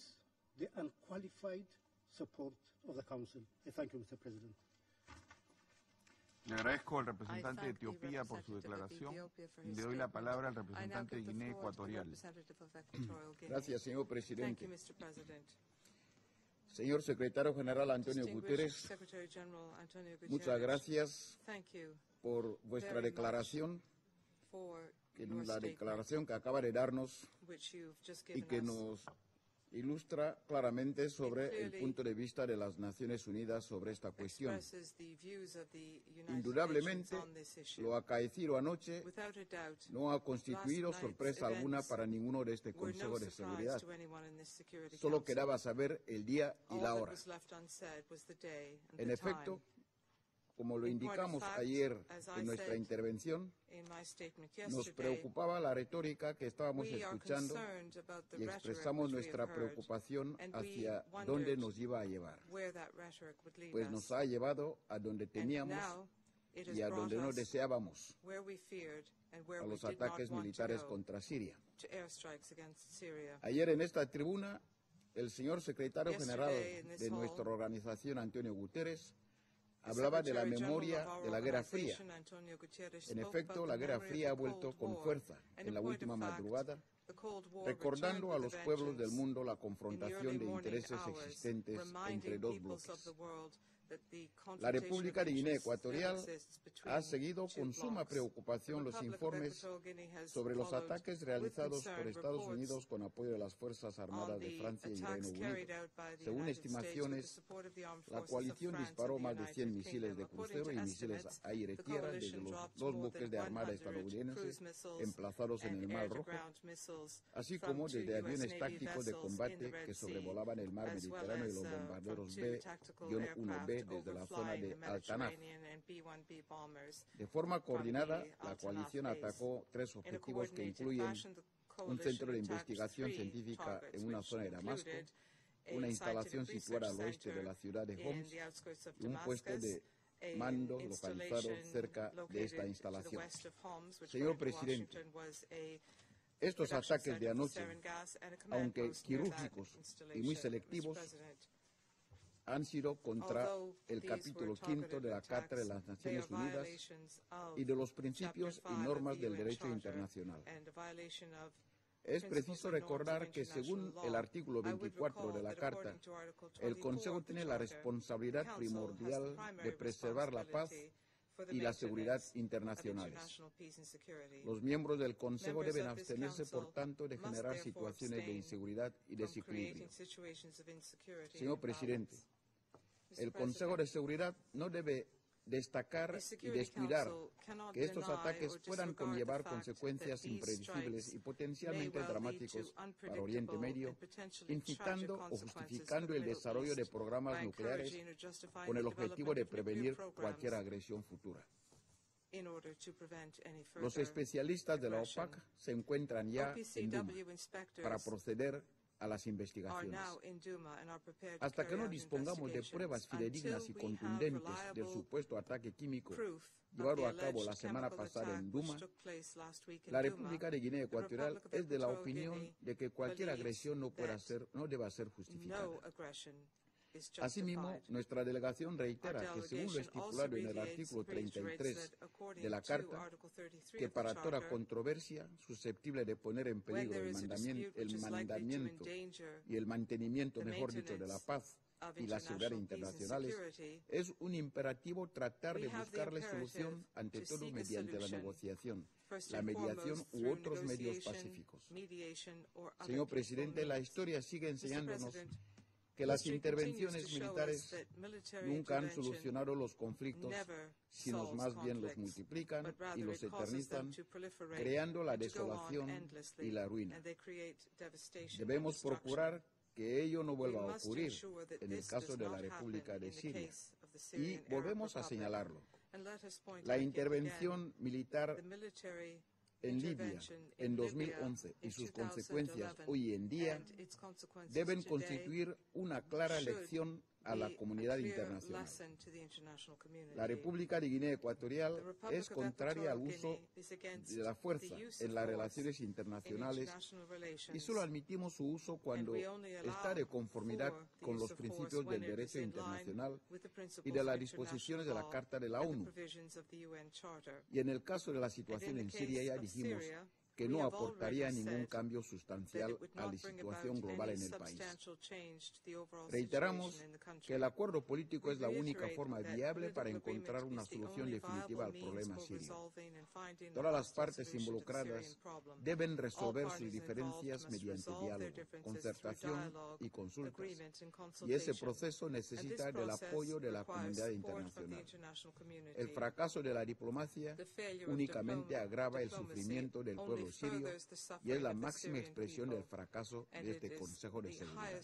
the unqualified support of the Council. I thank you, Mr. President. Le agradezco al representante de Etiopía por su declaración y le doy la palabra al representante de Guinea Ecuatorial. Gracias, señor presidente. Señor Secretario General Antonio Guterres, muchas gracias por vuestra declaración, la declaración que acaba de darnos y que nos ilustra claramente sobre el punto de vista de las Naciones Unidas sobre esta cuestión. Indudablemente, lo acaecido anoche no ha constituido sorpresa alguna para ninguno de este Consejo de Seguridad. Solo quedaba saber el día y la hora. En efecto, como lo indicamos ayer en nuestra intervención, nos preocupaba la retórica que estábamos escuchando y expresamos nuestra preocupación hacia dónde nos iba a llevar. Pues nos ha llevado a donde temíamos y a donde no deseábamos, a los ataques militares contra Siria. Ayer en esta tribuna, el señor secretario general de nuestra organización, Antonio Guterres, hablaba de la memoria de la Guerra Fría. En efecto, la Guerra Fría ha vuelto con fuerza en la última madrugada, recordando a los pueblos del mundo la confrontación de intereses existentes entre dos bloques. La República de Guinea Ecuatorial ha seguido con suma preocupación los informes sobre los ataques realizados por Estados Unidos con apoyo de las Fuerzas Armadas de Francia y Reino Unido. Según estimaciones, la coalición disparó más de 100 misiles de crucero y misiles aire-tierra desde los dos buques de armada estadounidenses emplazados en el Mar Rojo, así como desde aviones tácticos de combate que sobrevolaban el mar Mediterráneo y los bombarderos B-1B desde la zona de Altanaf. De forma coordinada, la coalición atacó 3 objetivos que incluyen un centro de investigación científica en una zona de Damasco, una instalación situada al oeste de la ciudad de Homs y un puesto de mando localizado cerca de esta instalación. Señor presidente, estos ataques de anoche, aunque quirúrgicos y muy selectivos, han sido contra el capítulo 5 de la Carta de las Naciones Unidas y de los principios y normas del derecho internacional. Es preciso recordar que según el artículo 24 de la Carta, el Consejo tiene la responsabilidad primordial de preservar la paz y la seguridad internacionales. Los miembros del Consejo deben abstenerse, por tanto, de generar situaciones de inseguridad y desequilibrio. Señor presidente, el Consejo de Seguridad no debe destacar y descuidar que estos ataques puedan conllevar consecuencias impredecibles y potencialmente dramáticos para Oriente Medio, incitando o justificando el desarrollo de programas nucleares con el objetivo de prevenir cualquier agresión futura. Los especialistas de la OPAC se encuentran ya en Duma para proceder a las investigaciones. Hasta que no dispongamos de pruebas fidedignas y contundentes del supuesto ataque químico llevado a cabo la semana pasada en Duma, la República de Guinea Ecuatorial es de la opinión de que cualquier agresión no deba ser justificada. Asimismo, nuestra delegación reitera que, según lo estipulado en el artículo 33 de la Carta, que para toda controversia susceptible de poner en peligro el mandamiento y el mantenimiento, mejor dicho, de la paz y la seguridad internacionales, es un imperativo tratar de buscarle solución, ante todo mediante la negociación, la mediación u otros medios pacíficos. Señor presidente, la historia sigue enseñándonos que las intervenciones militares nunca han solucionado los conflictos, sino más bien los multiplican y los eternizan, creando la desolación y la ruina. Debemos procurar que ello no vuelva a ocurrir en el caso de la República de Siria. Y volvemos a señalarlo. La intervención militar en Libia en 2011 y sus consecuencias hoy en día deben constituir una clara lección a la comunidad internacional. La República de Guinea Ecuatorial es contraria al uso de la fuerza en las relaciones internacionales y solo admitimos su uso cuando está de conformidad con los principios del derecho internacional y de las disposiciones de la Carta de la ONU. Y en el caso de la situación en Siria ya dijimos que no aportaría ningún cambio sustancial a la situación global en el país. Reiteramos que el acuerdo político es la única forma viable para encontrar una solución definitiva al problema sirio. Todas las partes involucradas deben resolver sus diferencias mediante diálogo, concertación y consultas, y ese proceso necesita del apoyo de la comunidad internacional. El fracaso de la diplomacia únicamente agrava el sufrimiento del pueblo sirio y es la máxima expresión del fracaso de este Consejo de Seguridad.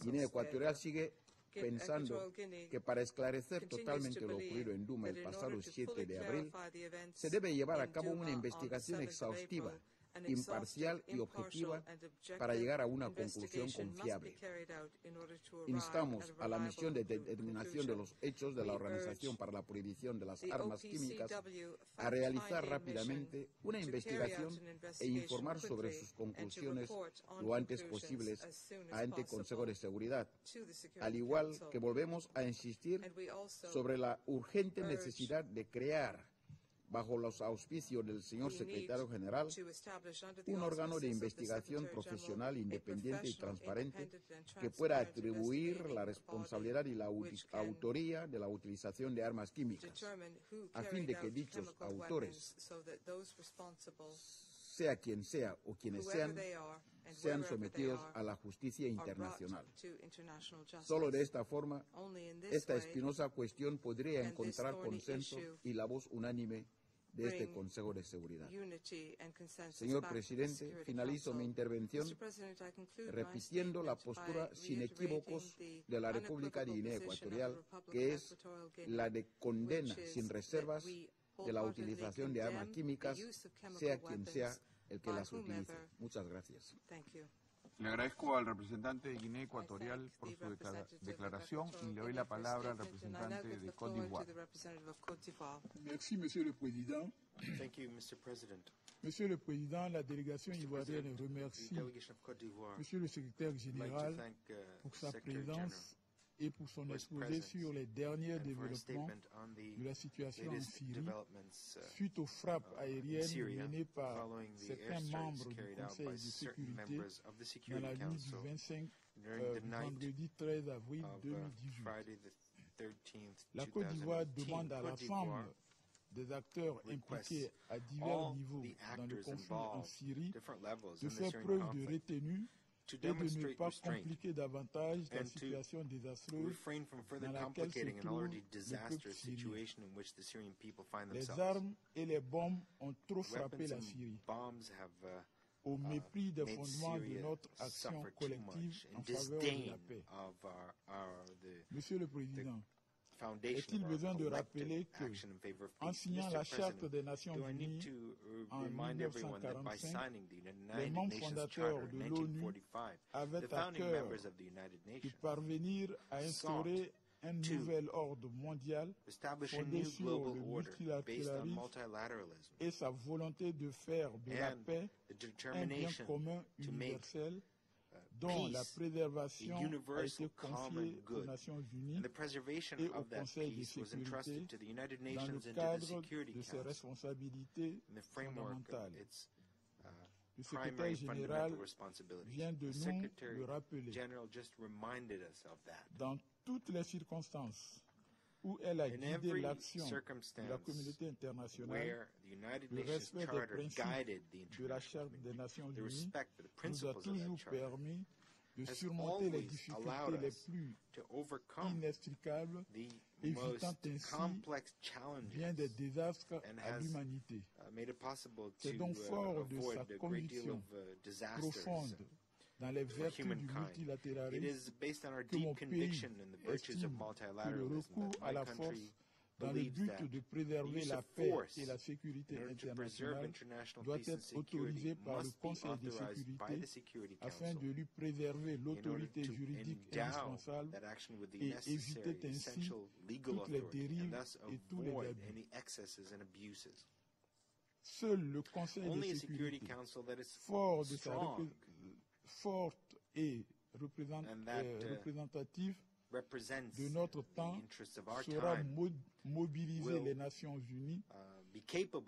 Guinea Ecuatorial sigue pensando que para esclarecer totalmente lo ocurrido en Duma el pasado 7 de abril, se debe llevar a cabo una investigación exhaustiva, imparcial y objetiva para llegar a una conclusión confiable. Instamos a la misión de determinación de los hechos de la Organización para la Prohibición de las Armas Químicas a realizar rápidamente una investigación e informar sobre sus conclusiones lo antes posible ante el Consejo de Seguridad, al igual que volvemos a insistir sobre la urgente necesidad de crear, bajo los auspicios del señor secretario general, un órgano de investigación profesional, independiente y transparente que pueda atribuir la responsabilidad y la autoría de la utilización de armas químicas, a fin de que dichos autores, sea quien sea o quienes sean sometidos a la justicia internacional. Solo de esta forma, esta espinosa cuestión podría encontrar consenso y la voz unánime de este Consejo de Seguridad. Señor Presidente, finalizo mi intervención repitiendo la postura sin equívocos de la República de Guinea Ecuatorial, que es la de condena sin reservas de la utilización de armas químicas, sea quien sea el que las utilice. Muchas gracias. Le agradezco al representante de Guinea Ecuatorial por su declaración y le doy la palabra al representante de Côte d'Ivoire. Merci, Monsieur le Président. Thank you, Mr. President. Monsieur le Président, la délégation ivoirienne remercie Monsieur le Secrétaire général pour sa présence et pour son exposé sur les derniers développements de la situation en Syrie suite aux frappes aériennes menées par certains membres du Conseil de sécurité dans la nuit du 25 vendredi 13 avril 2018. La Côte d'Ivoire demande à l'ensemble des acteurs impliqués à divers niveaux dans le conflit en Syrie de faire preuve de retenue et de ne pas compliquer davantage la situation désastreuse dans laquelle se trouve le peuple syrien. Les armes et les bombes ont trop frappé la Syrie, au mépris des fondements de notre action collective en faveur de la paix. Monsieur le Président, est-il besoin de rappeler que, en signant la Charte des Nations Unies en 1945, les membres fondateurs de l'ONU avaient à cœur de parvenir à instaurer un nouvel ordre mondial fondé sur le multilatéralisme et sa volonté de faire de la paix un bien commun universel dont la préservation a été confiée aux Nations Unies et au Conseil de sécurité dans le cadre de ses responsabilités fondamentales. Le secrétaire général vient de nous le rappeler. Dans toutes les circonstances où elle a guidé l'action de la communauté internationale, le respect des principes de la Charte des Nations Unies nous a toujours permis de surmonter les difficultés les plus inextricables, évitant ainsi bien des désastres à l'humanité. C'est donc fort de sa conviction profonde dans les vertus du multilatéralisme que mon pays estime que le recours à la force dans le but de préserver la paix et la sécurité internationale doit être autorisé par le Conseil de sécurité afin de lui préserver l'autorité juridique indispensable et éviter ainsi toutes les dérives et tous les abus. Seul le Conseil de sécurité, fort de sa forte et représentative de notre temps, saura mobiliser les Nations Unies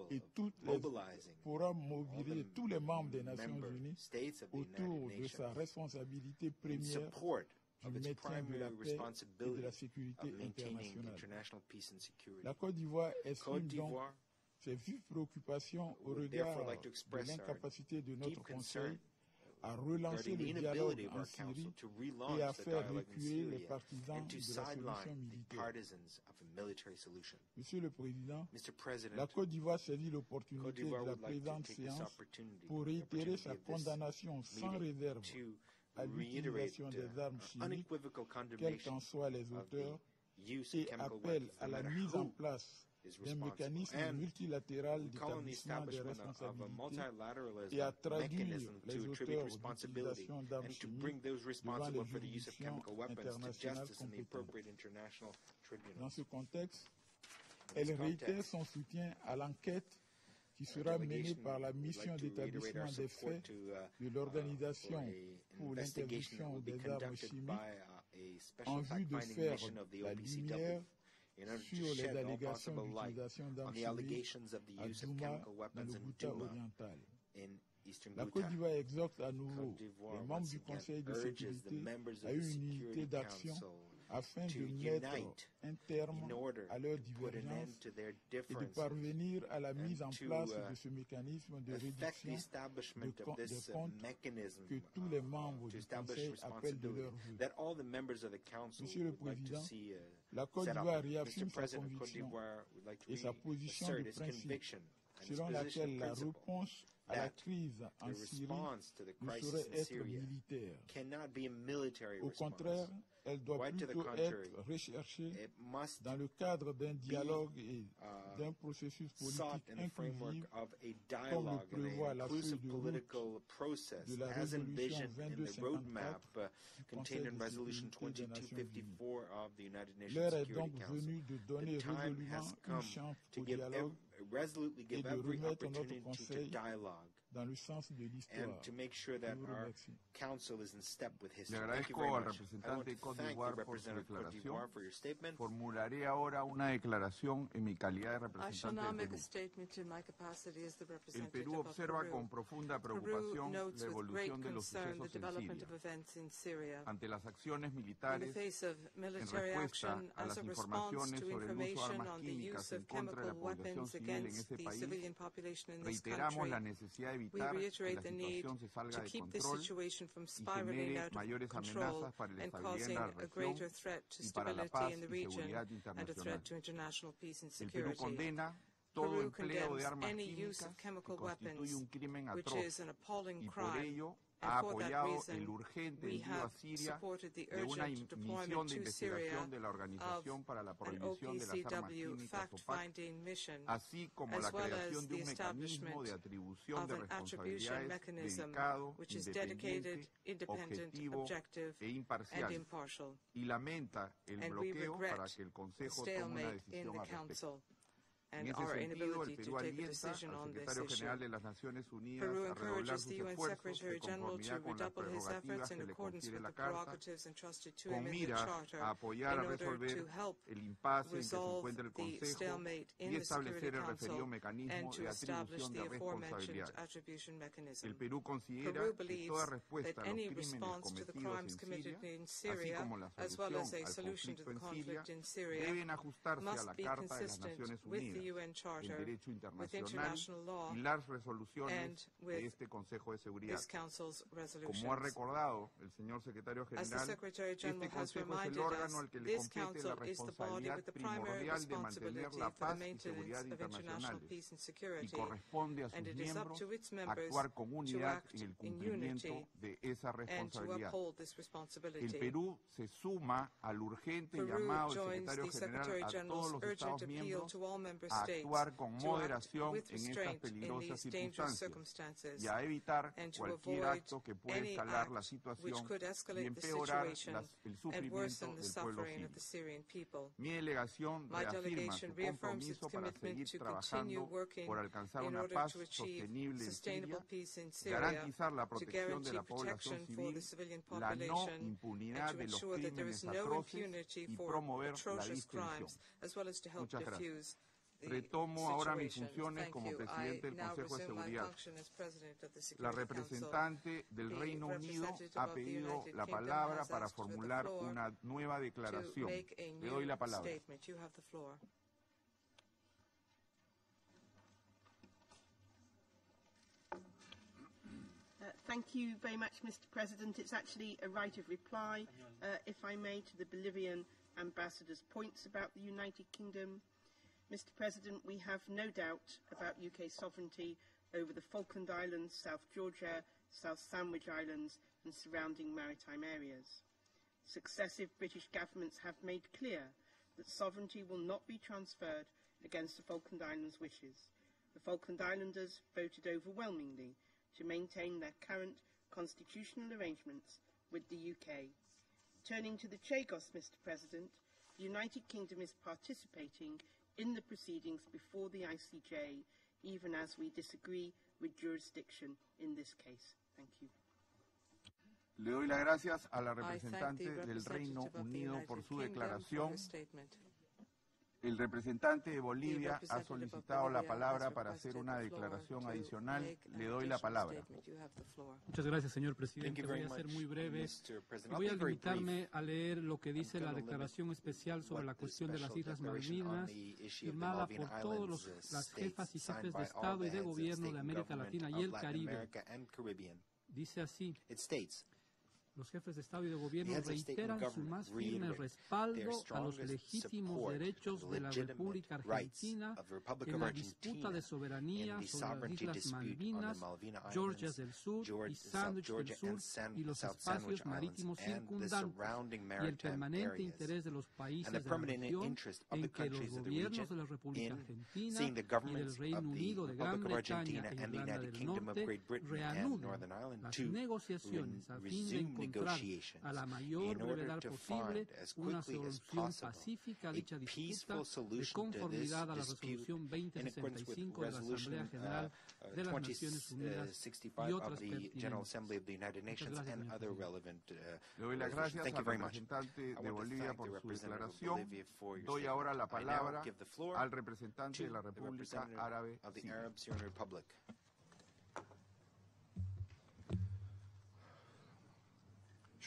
et pourra mobiliser tous les membres des Nations Unies autour de sa responsabilité première du maintien de la paix et de la sécurité internationale. La Côte d'Ivoire exprime donc ses vives préoccupations au regard de l'incapacité de notre Conseil à relancer le dialogue en Syrie et à faire reculer les partisans de la solution militaire. Monsieur le Président, la Côte d'Ivoire saisit l'opportunité de la présente séance pour réitérer sa condamnation sans réserve à l'utilisation des armes chimiques, quels qu'en soient les auteurs, et appelle à la mise en place d'un mécanisme multilatéral d'établissement des responsabilités et à traduire les auteurs d'utilisation d'armes chimiques devant les juridictions internationales compétentes. Dans ce contexte, elle réitère son soutien à l'enquête qui sera menée par la mission d'établissement des faits de l'Organisation pour l'interdiction des armes chimiques en vue de faire la lumière sur les allégations d'utilisation d'armes chimiques à Douma, dans le Ghouta oriental. La Côte d'Ivoire exhorte à nouveau les membres du Conseil de sécurité à une unité d'action afin de mettre un terme à leurs divergences et de parvenir à la mise en place de ce mécanisme de réduction des comptes que tous les membres du Conseil appellent de leur vœu. Monsieur le Président, la Côte d'Ivoire réaffirme sa conviction et sa position de principe selon laquelle la réponse à la crise en Syrie ne saurait être militaire. Au contraire, elle doit plutôt être recherchée dans le cadre d'un dialogue et d'un processus politique inclusif, comme le prévoit la feuille de route de la résolution 2254 du Conseil de sécurité des Nations Unies. L'heure est donc venue de donner résolument une chance au dialogue et de remettre notre Conseil dans le sens de l'histoire. Le agradezco al representante de Côte d'Ivoire por su declaración. Formularé ahora una declaración en mi calidad de representante del Perú. El Perú observa con profunda preocupación la evolución de los sucesos en Siria. Ante las acciones militares en respuesta a las informaciones sobre el uso de armas químicas en contra de la población civil en ese país, reiteramos la necesidad de evitar que la situación se salga de control y genere mayores amenazas para la estabilidad en la región y para la paz y seguridad internacional. El Perú condena todo empleo de armas químicas que constituye un crimen atroz y por ello ha apoyado el urgente envío a Siria de una misión de investigación de la Organización para la Prohibición de las Armas Químicas, OPAC, así como la creación de un mecanismo de atribución de responsabilidades dedicado, independiente, objetivo e imparcial, y lamenta el bloqueo para que el Consejo tome una decisión al respecto. En ese sentido, el Perú alienta al secretario general de las Naciones Unidas a redoblar sus esfuerzos de conformidad con las prerrogativas que le confiere la Carta, con miras a apoyar a resolver el impasse en que se encuentra el Consejo y establecer el referido mecanismo de atribución de responsabilidad. El Perú considera que toda respuesta a los crímenes cometidos en Siria, así como la solución al conflicto en Siria, deben ajustarse a la Carta de las Naciones Unidas, el derecho internacional y las resoluciones de este Consejo de Seguridad. Como ha recordado el señor secretario general, este Consejo es el órgano al que le compete la responsabilidad primordial de mantener la paz y seguridad internacionales y corresponde a sus miembros actuar con unidad en el cumplimiento de esa responsabilidad. El Perú se suma al urgente llamado del secretario general a todos los Estados miembros a actuar con moderación en estas peligrosas circunstancias y a evitar cualquier acto que pueda escalar la situación y empeorar el sufrimiento del pueblo sirio. Mi delegación reafirma su compromiso para seguir trabajando por alcanzar una paz sostenible en Siria, garantizar la protección de la población civil, la no impunidad de los crímenes atroces y promover la distensión. Muchas gracias. Retomo ahora mis funciones como presidente del Consejo de Seguridad. La representante del Reino Unido ha pedido la palabra para formular una nueva declaración. Le doy la palabra. Thank you very much, Mr. President. It's actually a right of reply, if I may, to the Bolivian ambassador's points about the United Kingdom. Mr. President, we have no doubt about UK sovereignty over the Falkland Islands, South Georgia, South Sandwich Islands and surrounding maritime areas. Successive British governments have made clear that sovereignty will not be transferred against the Falkland Islands' wishes. The Falkland Islanders voted overwhelmingly to maintain their current constitutional arrangements with the UK. Turning to the Chagos, Mr. President, the United Kingdom is participating in the proceedings before the ICJ, even as we disagree with jurisdiction in this case. Thank you. Le doy las gracias a la representante del Reino Unido por su declaración. El representante de Bolivia ha solicitado la palabra para hacer una declaración adicional. Le doy la palabra. Muchas gracias, señor presidente. Voy a ser muy breve. Voy a limitarme a leer lo que dice la declaración especial sobre la cuestión de las Islas Malvinas, firmada por todas las jefas y jefes de Estado y de Gobierno de América Latina y el Caribe. Dice así: los jefes de Estado y de Gobierno reiteran su más firme respaldo a los legítimos derechos de la República Argentina en la disputa de soberanía sobre las Islas Malvinas, Georgias del Sur y Sandwich del Sur y los espacios marítimos circundantes, y el permanente interés de los países de la región en que los gobiernos de la República Argentina y del Reino Unido de Gran Bretaña e Irlanda del Norte reanuden las negociaciones a fin de encontrar a la mayor brevedad posible una solución pacífica a dicha disputa de conformidad a la resolución 2065 de la Asamblea General de las Naciones Unidas y otras pertinentes. Le doy las gracias al representante de Bolivia por su declaración. Doy ahora la palabra al representante de la República Árabe Siria.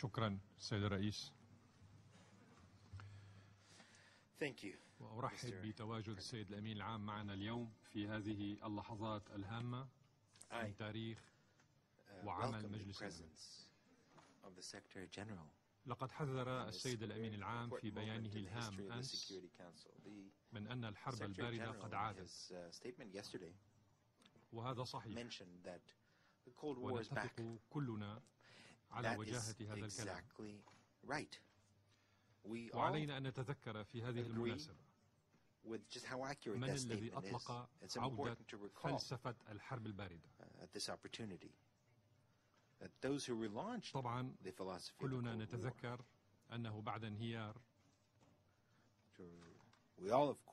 شكرا سيد الرئيس. وأرحب بتواجد السيد الأمين العام معنا اليوم في هذه اللحظات الهامة من تاريخ وعمل مجلس الأمن. لقد حذر السيد الأمين العام في بيانه الهام أمس من أن الحرب الباردة قد عادت، وهذا صحيح، ونتفق كلنا على وجاهة هذا الكلام. وعلينا أن نتذكر في هذه المناسبة من الذي أطلق عودة فلسفة الحرب الباردة. طبعا كلنا نتذكر أنه بعد انهيار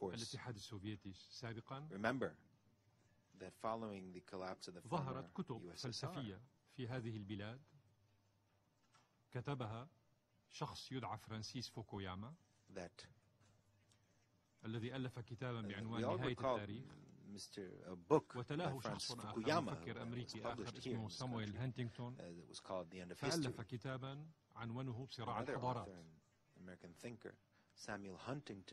الاتحاد السوفيتي سابقا ظهرت كتب فلسفية في هذه البلاد كتبها شخص يدعى فرانسيس فوكوياما الذي ألف كتابا بعنوان نهاية التاريخ، وتلاه شخص آخر مفكر أمريكي آخر اسمه سامويل هانتينغتون فألف كتابا عنوانه صراع الحضارات.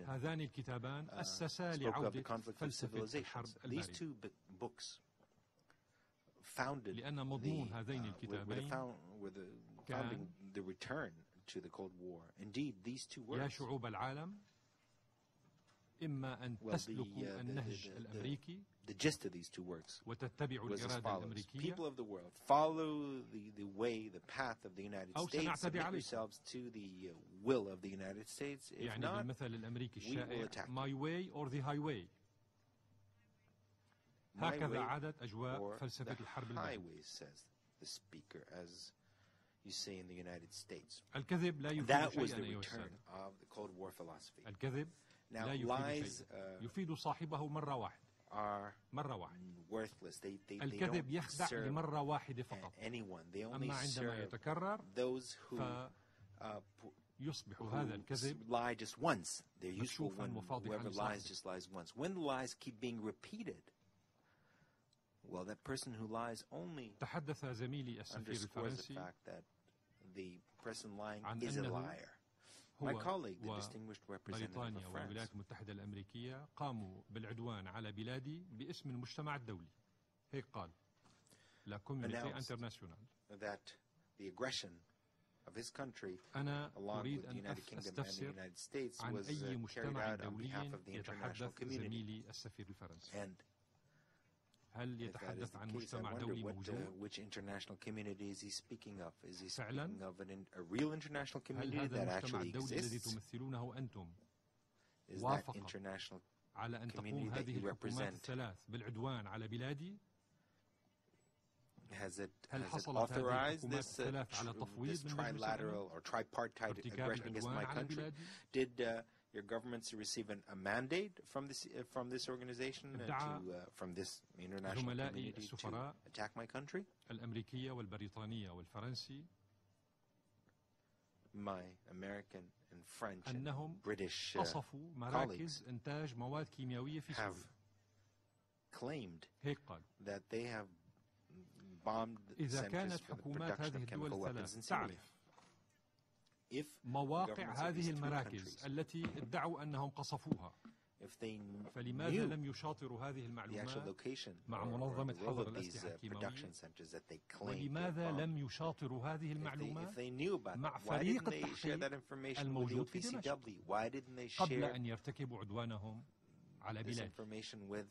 هذان الكتابان أسسا لعودة فلسفة الحرب الباردة، لأن مضمون هذين الكتابين كان: يا شعوب العالم، إما أن تسلكوا النهج الأمريكي وتتبعوا الإرادة الأمريكية، أو سنعتدي عليكم. يعني بالمثل الأمريكي الشائع my way or the highway. هكذا عادت أجواء فلسفة الحرب الباردة. الكذب لا يفيد شيئا أيها السادة. الكذب لا يفيد شيئا، يفيد صاحبه مرة واحدة. الكذب يخدع لمرة واحدة فقط، أما عندما يتكرر يصبح هذا الكذب lie just once. They're useful مكشوفا when وفاضحا whoever lies لصاحبه. just lies once. When the lies keep being repeated, well, that person who lies only تحدث زميلي السفير underscores the الفرنسي fact that the person lying عن is a أنه liar. My هو colleague, the distinguished representative of وبريطانيا France, والولايات المتحدة الأمريكية قاموا بالعدوان على بلادي باسم المجتمع الدولي. هيك قال لا كوميونيتي انترناسيونال. that the aggression of his country, أنا along أريد with the أن United Kingdom and the أستفسر United States, عن was أي carried مجتمع out on behalf دولي of the international يتحدث community. زميلي السفير الفرنسي. And هل if that is يتحدث the عن case, I مجتمع wonder دولي what, موجود؟ which international community is he speaking of? Is he فعلاً؟ speaking of a real international هل community هذا that المجتمع actually الدولي الذي exists? تمثلونه أنتم Is that وافق international على أن community تقوم that هذه you الحكومات represent? الثلاث بالعدوان على بلادي؟ Has it هل حصلت هذه authorized الحكومات this, الثلاث على this تفويض من مجلس trilateral or tripartite ارتكاب aggression against العدوان my على country? بلادي؟ Did your governments receive a mandate from this organization from this international زملائي community to السفراء attack my country? الأمريكية والبريطانية والفرنسي My American and French and أنهم British قصفوا colleagues مراكز إنتاج مواد كيميائية في have سوريا. claimed هيك قال that they have bombed إذا centers كانت for the حكومات production هذه of الدول chemical weapons الثلاث in Syria. تعرف If مواقع governments of these هذه three المراكز countries, التي ادعوا أنهم قصفوها، if they فلماذا knew لم يشاطروا هذه the actual المعلومات location مع or منظمة the role حظر of these الأسلحة الكيماوية؟ production centers that they claim to have ولماذا bombed? لم يشاطروا هذه If المعلومات they knew about مع that, why فريق didn't they share that التحقيق information with the الموجود في دمشق OPCW? Why didn't they قبل share أن يرتكبوا عدوانهم على this بلاد؟ information with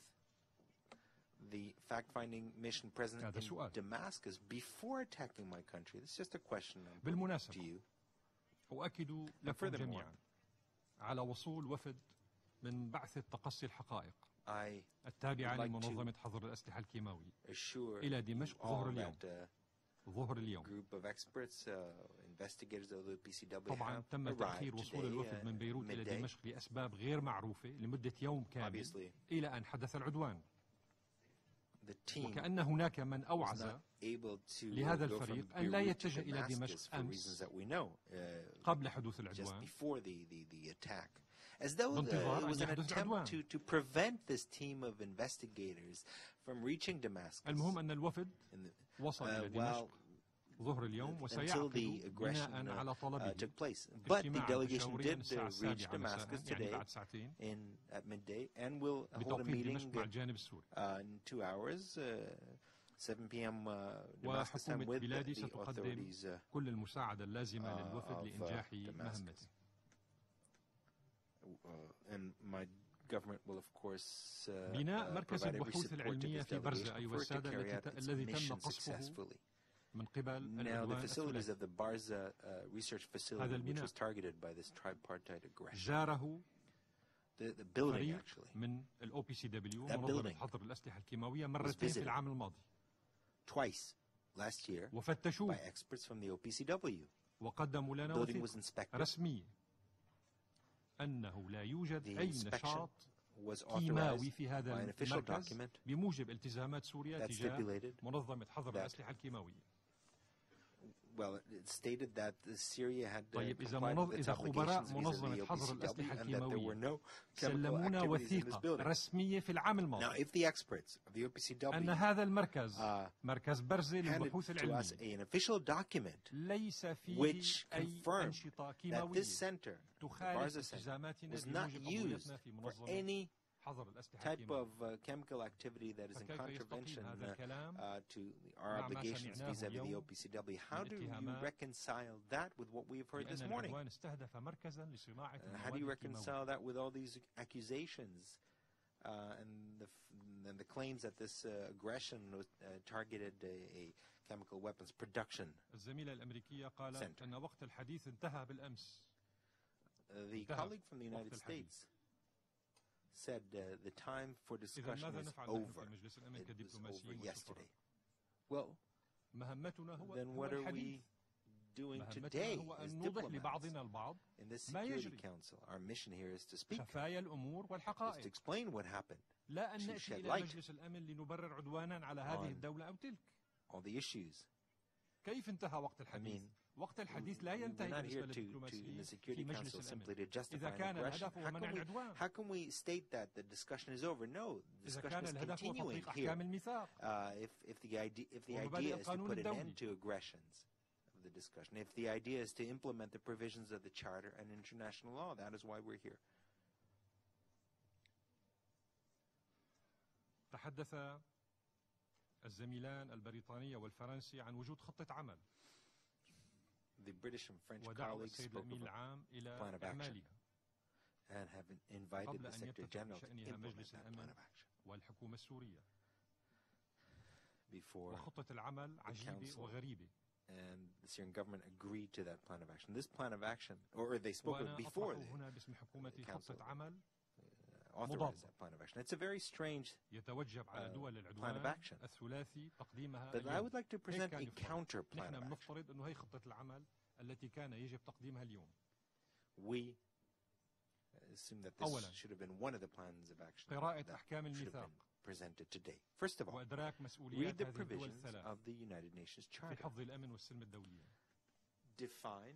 the fact-finding mission present هذا in سؤال. Damascus before attacking my country? This is just a question I'm putting to بالمناسبة you. أؤكد لكم جميعا على وصول وفد من بعثة تقصي الحقائق التابعة لمنظمة حظر الأسلحة الكيماوية إلى دمشق ظهر اليوم. طبعا تم تأخير وصول الوفد من بيروت إلى دمشق لأسباب غير معروفة لمدة يوم كامل إلى أن حدث العدوان. وكأن هناك من أوعز لهذا الفريق أن لا يتجه إلى دمشق أمس قبل حدوث العدوان as though it was an attempt to prevent this team of investigators from reaching Damascus. المهم أن الوفد وصل إلى دمشق ظهر اليوم وسيعقد بناء على طلبه But the delegation did reach Damascus today at midday and will hold a meeting in 2 hours, 7 p.m. Damascus time with the authorities كل المساعدة اللازمة للوفد لإنجاح مهمته. And my government will of course بناء مركز البحوث العلمية في برزة أيها السادة الذي تم قصفه من قبل العدوان الثلاثي. هذا البناء جاره فريق من الOPCW منظمة حظر الأسلحة الكيماوية مرتين في العام الماضي. وفتشوه وقدموا لنا وثيقة رسمية أنه لا يوجد أي نشاط كيماوي في هذا المركز بموجب التزامات سوريا تجاه منظمة حظر الأسلحة الكيماوية. Well, it stated that Syria had طيب إذا خبراء منظمة حظر الأسلحة الكيماوية سلمونا وثيقة رسمية في العام الماضي أن هذا المركز مركز برزة للبحوث العلمية ليس فيه أي أنشطة كيماوية تخالف التزاماتنا بموجب قضيتنا في منظمة حظر الأسلحة type of chemical activity that is in contravention to our obligations vis-à-vis the OPCW. How do you reconcile that with what we've heard this morning? How do you reconcile that with all these accusations and the claims that this aggression targeted a chemical weapons production center? The colleague from the United States said the time for discussion is over. It was over yesterday. Well, then what are we doing today as diplomats in this Security Council? Our mission here is to speak, is to explain what happened, to shed light all the issues. I mean, وقت الحديث لا ينتهي بالنسبة للدبلوماسيين في مجلس الأمن. إذا كان الهدف هو منع العدوان. How can we state that the discussion is over? No, the discussion is continuing here. If the idea is to put an end to aggressions of the discussion, if the idea is to implement the provisions of the Charter and international law, that is why we're here. تحدث الزميلان البريطاني والفرنسي عن وجود خطة عمل. The British and French colleagues spoke of a plan of action and have invited the Secretary General to implement that plan of action. والحكومة السورية. Before وخطة العمل عجيبة وغريبة. And the Syrian government agreed to that plan of action. This plan of action, or they spoke of before the Council authorized that plan of action. It's a very strange plan of action. But I would like to present a counter plan of action. We assume that this should have been one of the plans of action that should have been presented today. First of all, read the provisions of the United Nations Charter. Define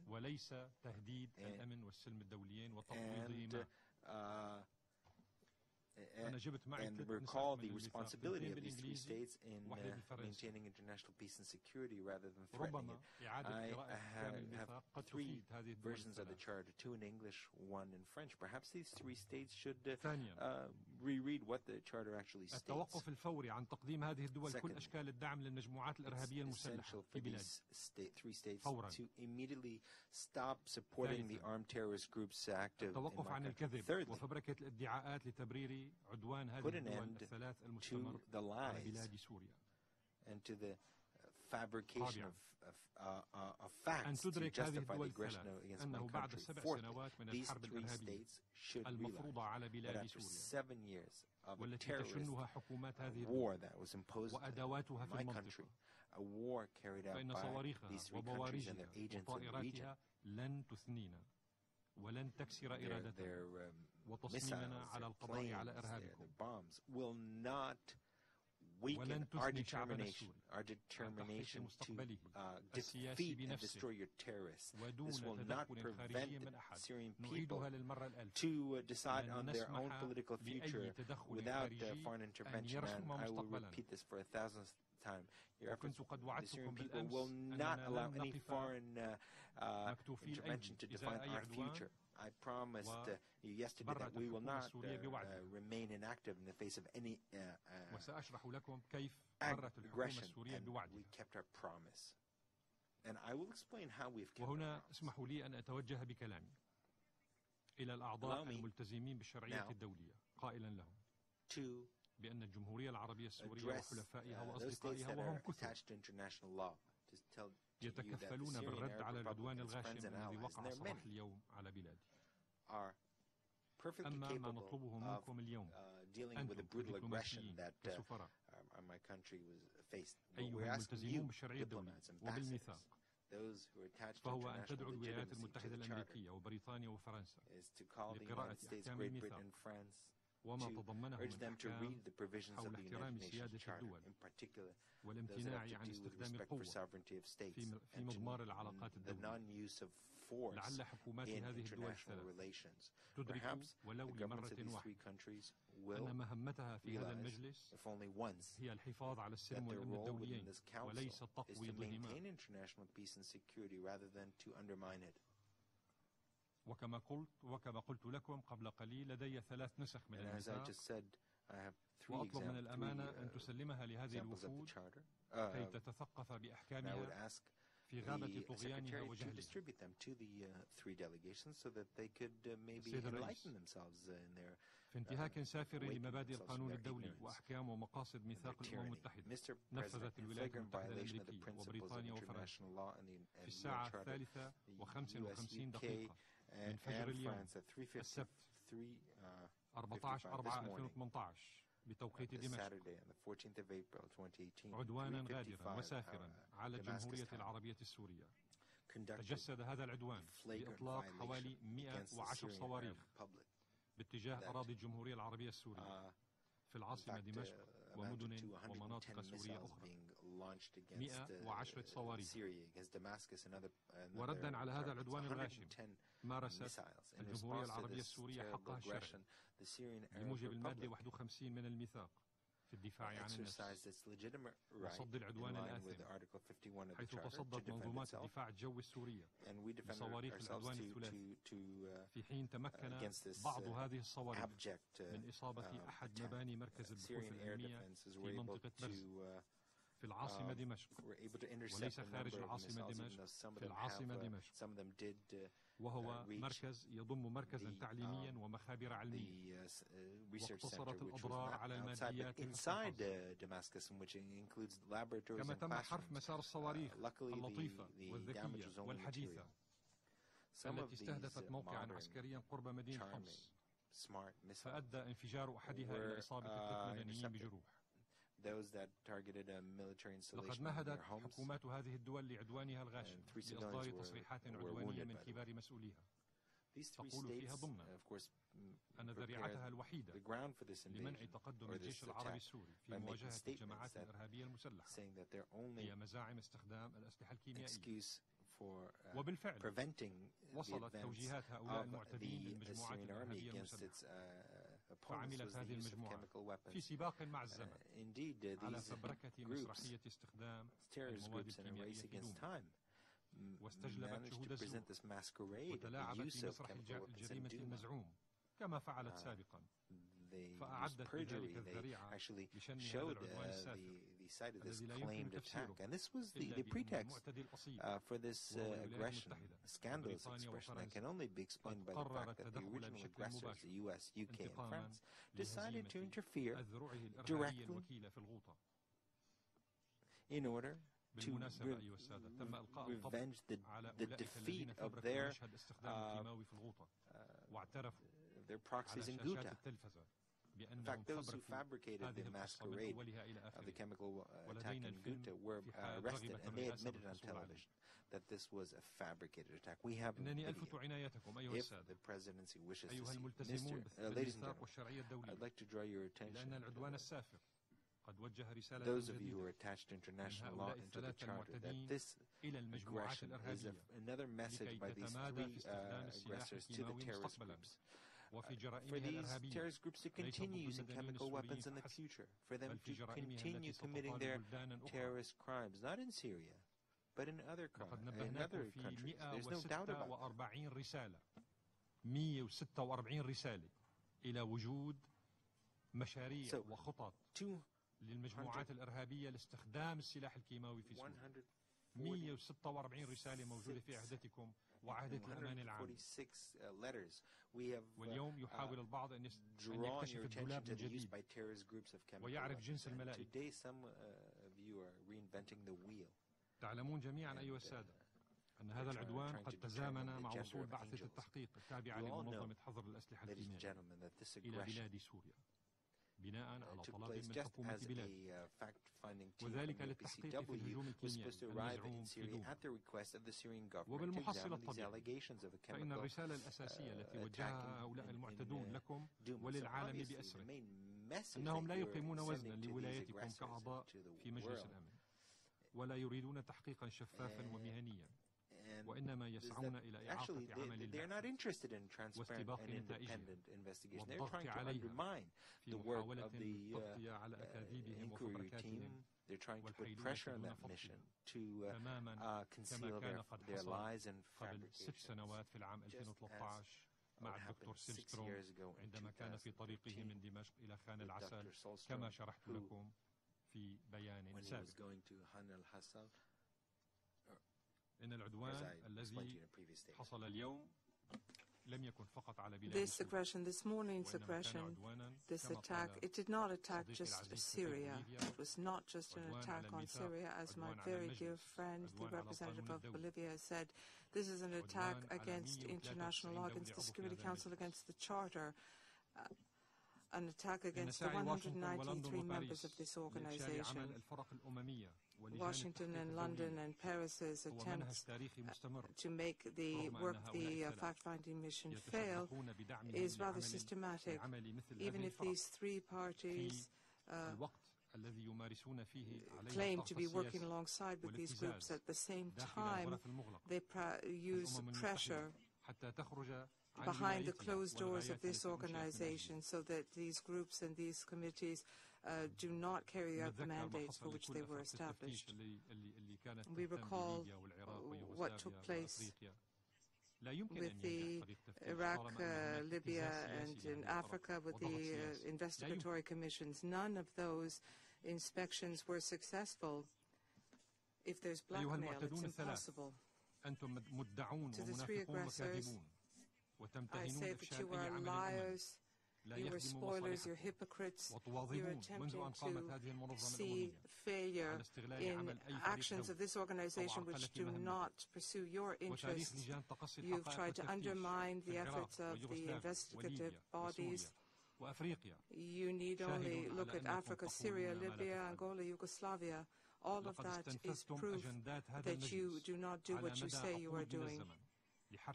and recall the responsibility of these three states in maintaining international peace and security rather than threatening it. I have three versions of the Charter, two in English, one in French. Perhaps these three states should reread what the Charter actually states. التوقف الفوري عن تقديم هذه الدول كل أشكال الدعم للمجموعات الإرهابية المسلحة في بلاد. Three states to immediately stop supporting the armed terrorist groups active in التوقف عن الكذب وفبركة الادعاءات لتبرير عدوان هذه الدول الثلاث المستمر على بلاد سوريا. And to the fabrication of facts to justify the aggression against my country. Fourth, these three states should realize that after 7 years of a terrorist war that was imposed on my country, a war carried out by these three countries and their agents in the region, ولن تكسر إرادتنا وتصميمنا على القضاء على إرهابكم. Their bombs will not weaken our determination to defeat and destroy your terrorists. This will not prevent the Syrian people to decide on their own political future without foreign intervention. And I will repeat this for 1,000th time. The Syrian people will not allow any foreign intervention to define our future. I promised you yesterday that we will not remain inactive in the face of any aggression, and we kept our promise. And I will explain how we've kept our وهنا promise. اسمحوا لي أن أتوجه بكلامي إلى الأعضاء الملتزمين بالشرعية الدولية قائلا لهم بأن الجمهورية العربية السورية وحلفائها وأصدقائها وهم كثر يتكفلون بالرد على العدوان الغاشم الذي وقع صباح اليوم على بلادي. أما ما نطلبه منكم اليوم أنتم كدبلوماسيين كسفراء أيها الملتزمون بالشرعية الدولية وبالميثاق، فهو أن تدعو الولايات المتحدة الأمريكية وبريطانيا وفرنسا لقراءة أحكام الميثاق وما تضمنه من أحكام حول احترام سيادة الدول والامتناع عن استخدام القوة في مضمار العلاقات الدولية. لعل حكومات هذه الدول الثلاث تدرك ولو لمرة واحدة أن مهمتها في هذا المجلس هي الحفاظ على السلم والأمن الدوليين وليس تقويض دماء. وكما قلت لكم قبل قليل لدي 3 نسخ من الميثاق، وأطلب من الأمانة أن تسلمها لهذه الوفود كي تتثقف بأحكامها في غابة طغيانها وجهلها. السيد الرئيس، في انتهاك سافر لمبادئ القانون الدولي وأحكام ومقاصد ميثاق الأمم المتحدة نفذت الولايات المتحدة الأمريكية وبريطانيا وفرنسا في الساعة 3:55 من فجر اليوم السبت 14/4/2018 بتوقيت دمشق عدوانا غادرا وسافرا على الجمهورية العربية السورية. تجسد هذا العدوان بإطلاق حوالي 110 صواريخ باتجاه أراضي الجمهورية العربية السورية في العاصمة دمشق ومدن ومناطق سورية أخرى. launched against Syria, against Damascus, and other وردًا على هذا العدوان الغاشم 110 مارست missiles. In الجمهورية response to العربية this السورية terrible حقها الشرعي aggression, the Syrian Arab بموجب المادة Republic 51 من الميثاق في الدفاع عن النفس exercised its legitimate right وصد in العدوان line with الآثم Article 51 of the حيث Charter to تصدت defend منظومات itself, الدفاع الجوي السورية and we defended بصواريخ ourselves العدوان الثلاثي في حين تمكن against this بعض هذه الصواريخ abject من إصابة أحد مباني مركز البحوث Syrian air العلمية defenses في were able منطقة برز to في العاصمة دمشق were able to intercept وليس a خارج number of العاصمة missiles, even دمشق though some of في them العاصمة have, دمشق some of them did وهو reach مركز يضم مركزا تعليميا ومخابر علمية research center, واقتصرت which was الأضرار not على outside, الماديات but inside Damascus, which includes laboratories كما and تم حرف classrooms. مسار الصواريخ Luckily, اللطيفة the damage والذكية was only والحديثة material. Some of التي استهدفت these موقعا modern, عسكريا قرب مدينة charming, حمص smart missiles فأدى انفجار أحدها إلى إصابة 3 مدنيين بجروح. those that targeted a military لقد installation in مهدت their homes. حكومات هذه الدول لعدوانها الغاشم And 3 civilians لإصدار were تصريحات عدوانية wounded من by كبار them. مسؤوليها These 3 تقول فيها states, ضمنا of course, أن prepared ذريعتها الوحيدة the ground for this لمنع invasion تقدم or الجيش this العربي attack السوري by في making مواجهة statements الجماعات that الإرهابية المسلحة saying that their only هي مزاعم استخدام الأسلحة الكيميائية. excuse for وبالفعل preventing the وصلت advance توجيهات هؤلاء of المعتدين the بالمجموعات Syrian army الإرهابية against المسلحة its opponents was فعملت the هذه use of المجموعات chemical weapons. في سباق مع الزمن Indeed, على these فبركة groups, مسرحية استخدام terrorist المواد groups in a الكيميائية race في against دوما time, واستجلبت managed شهود to الزور present this masquerade of وتلاعبت use في of مسرح chemical weapons in الجريمة Douma. المزعوم كما فعلت سابقا They used فأعدت perjury. بذلك They الذريعة actually لشن هذا showed العدوان السافر the site of this الذي لا يمكن claimed attack. تفسيره And this was إلا the بأن pretext المعتدي الأصيل for this وهو الولايات aggression, المتحدة scandalous وبريطانيا expression that وفرنسا can only be explained by the قررت fact that the التدخل original بشكل aggressors, the مباشر US, UK, and انتقاما France, decided to لهزيمة interfere الذروع الإرهابية directly الوكيلة في الغوطة. in order to بالمناسبة أيها السادة تم إلقاء القبض revenge على the أولئك الذين defeat of فبركوا their مشهد استخدام الكيماوي في الغوطة واعترفوا proxies على in شاشات Ghouta. التلفزة In بأنهم fact, those who فبركوا fabricated هذه the القصة من masquerade أولها إلى of the آخرها. chemical attack ولدينا in الفيلم Ghouta were في حال arrested, رغبت and they الرئاسة admitted on بالحصول عليه. television that this was a fabricated attack. We have إنني video. ألفت عنايتكم أيها If السادة the presidency wishes to أيها see. الملتزمون Ladies and بالميثاق gentlemen, والشرعية I'd الدولية like to draw your attention لأن العدوان to السافر قد وجه رسالة those of you who are جديدة attached to من international law هؤلاء and to the الثلاثة Charter that المعتدين this إلى المجموعات aggression is الإرهابية another message لكي by these تتمادى 3 في استخدام السلاح aggressors to the الكيماوي terrorist مستقبلا groups. وفي For جرائمها these الإرهابية terrorist groups to ليس continue ضد using المدنيين chemical weapons السوريين in the فحسب future, for them بل to في جرائمها continue التي committing ستطال their بلدانا أخرى. terrorist crimes, not in Syria, but in other وقد in نبهناكم other في countries. There's no doubt about that. 146 رسالة 146 رسالة إلى وجود مشاريع وخطط للمجموعات الإرهابية لاستخدام السلاح الكيماوي في سوريا. 146 رسالة موجودة في عهدتكم وعهدة الأمان العام. واليوم يحاول البعض أن يكتشف الدولاب من جديد ويعرف جنس الملائكة. تعلمون جميعا أيها السادة أن هذا العدوان قد تزامن مع وصول بعثة التحقيق التابعة لمنظمة حظر الأسلحة الكيميائية إلى بلاد سوريا بناء على طلب من حكومة بلاد وذلك للتحقيق في الهجوم الكيميائي المزعوم في دوما. وبالمحصلة الطبيعية فإن الرسالة الأساسية التي وجهها هؤلاء المعتدون لكم وللعالم بأسره أنهم لا يقيمون وزنا لولايتكم كأعضاء في مجلس الأمن ولا يريدون تحقيقا شفافا ومهنيا وإنما يسعون إلى إعاقة عمل البحث واستباق نتائجه والضغط عليها في محاولة للتغطية على أكاذيبهم وفبركاتهم والحيلولة دون فصل تماما كما كان قد حصل قبل 6 سنوات في العام 2013 مع الدكتور سيلستروم عندما كان في طريقه من دمشق إلى خان العسل كما شرحت لكم في بيان سابق. إن العدوان الذي حصل اليوم لم يكن فقط على بلاد This aggression, this morning's aggression, this attack, it did not attack just Syria. It was not just an attack on Syria, as my very dear friend, the representative of Bolivia, said. This is an attack against international law, against the Security Council, against the Charter, an attack against the 193 members of this organization. Washington and London and Paris's attempts to make the work the fact-finding mission fail is rather systematic. Even if these 3 parties claim to be working alongside with these groups. At the same time, they use pressure behind the closed doors of this organization so that these groups and these committees do not carry out the mandates for which they were established. We recall what took place with the Iraq, Libya, and in Africa with the investigatory commissions. None of those inspections were successful. If there's blackmail, it's impossible. To the three aggressors, I say that you are liars, you are spoilers, you're hypocrites, you're attempting to see failure in actions of this organization which do not pursue your interests. You've tried to undermine the efforts of the investigative bodies. You need only look at Africa, Syria, Libya, Angola, Yugoslavia. All of that is proof that you do not do what you say you are doing.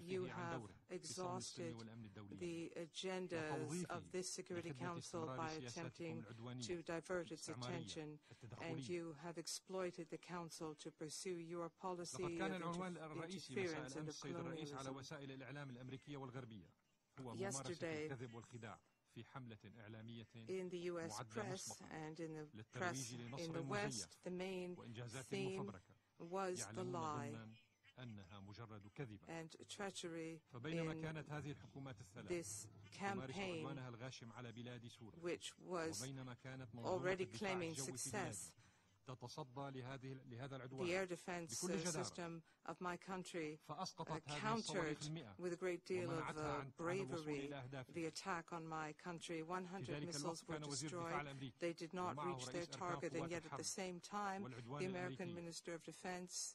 You have exhausted the agendas of this Security Council by attempting to divert its attention, and you have exploited the Council to pursue your policy of interference and of colonialism. Yesterday, in the U.S. press and in the press in the West, the main theme was the lie and treachery in this campaign, which was already claiming success. The air defense system of my country countered with a great deal of bravery the attack on my country. 100 missiles were destroyed. They did not reach their target, and yet at the same time, the American Minister of Defense,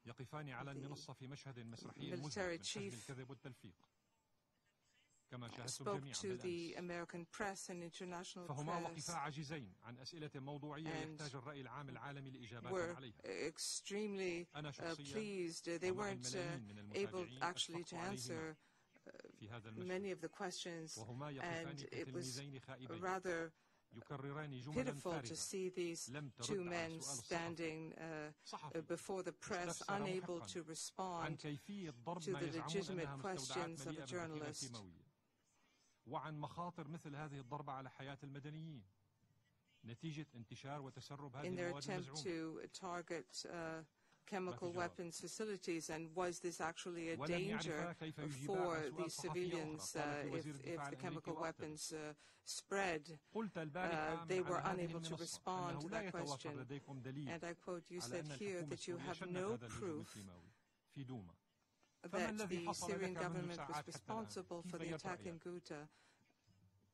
the military chief, spoke to the American press and international press and were extremely pleased. They weren't able actually to answer many of the questions, and it was rather pitiful to see these two men standing before the press, unable to respond to the legitimate questions of a journalist. وعن مخاطر مثل هذه الضربة على حياة المدنيين نتيجة انتشار وتسرب هذه in their attempt to target chemical weapons facilities, and was this actually a danger for the civilians if the chemical weapons spread? They were unable to respond to that question. And I quote, you said here that you have no proof that the Syrian government was responsible for the attack in Ghouta.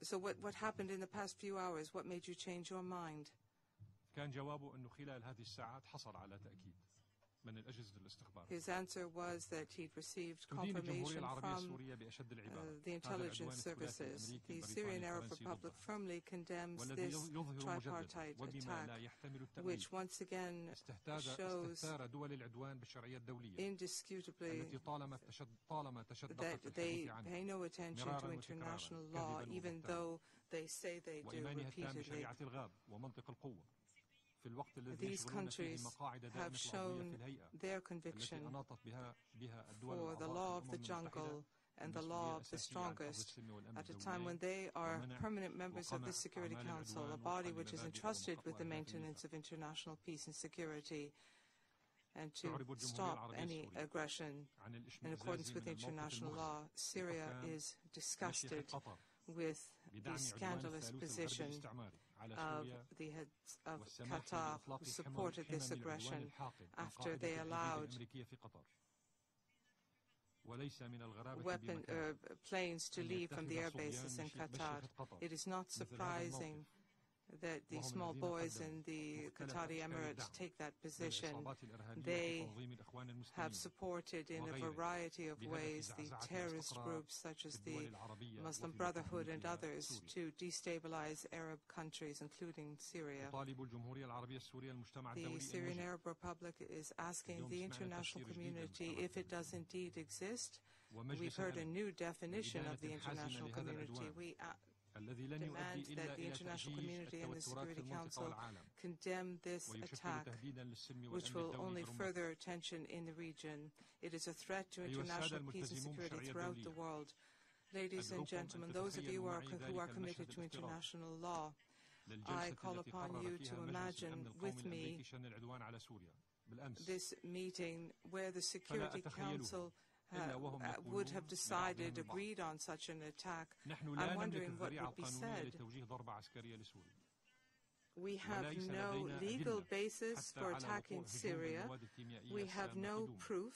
So what happened in the past few hours? What made you change your mind? كان جوابه إنه خلال هذه الساعات حصل على تأكيد من الأجهزة الاستخبار. His answer was that he'd received confirmation from the intelligence services. The Syrian Arab Republic firmly condemns this tripartite attack, which once again shows indisputably that they pay no attention to international law, even though they say they do repeatedly. These countries have shown their conviction for the law of the jungle and the law of the strongest at a time when they are permanent members of the Security Council, a body which is entrusted with the maintenance of international peace and security, and to stop any aggression in accordance with international law. Syria is disgusted with the scandalous position of the heads of Qatar, who supported this aggression after they allowed planes to leave from the air bases in Qatar. It is not surprising that the small boys in the Qatari Emirates take that position. They have supported in a variety of ways the terrorist groups such as the Muslim Brotherhood and others to destabilize Arab countries, including Syria. The Syrian Arab Republic is asking the international community, if it does indeed exist, we've heard a new definition of the international community. demand that the international community and the Security Council condemn this attack, which will only further tension in the region. It is a threat to international peace and security throughout the world. Ladies and gentlemen, those of you who are committed to international law, I call upon you to imagine with me this meeting where the Security Council would have decided, agreed on such an attack. I'm wondering what would be said. We have no legal basis for attacking Syria. We have no proof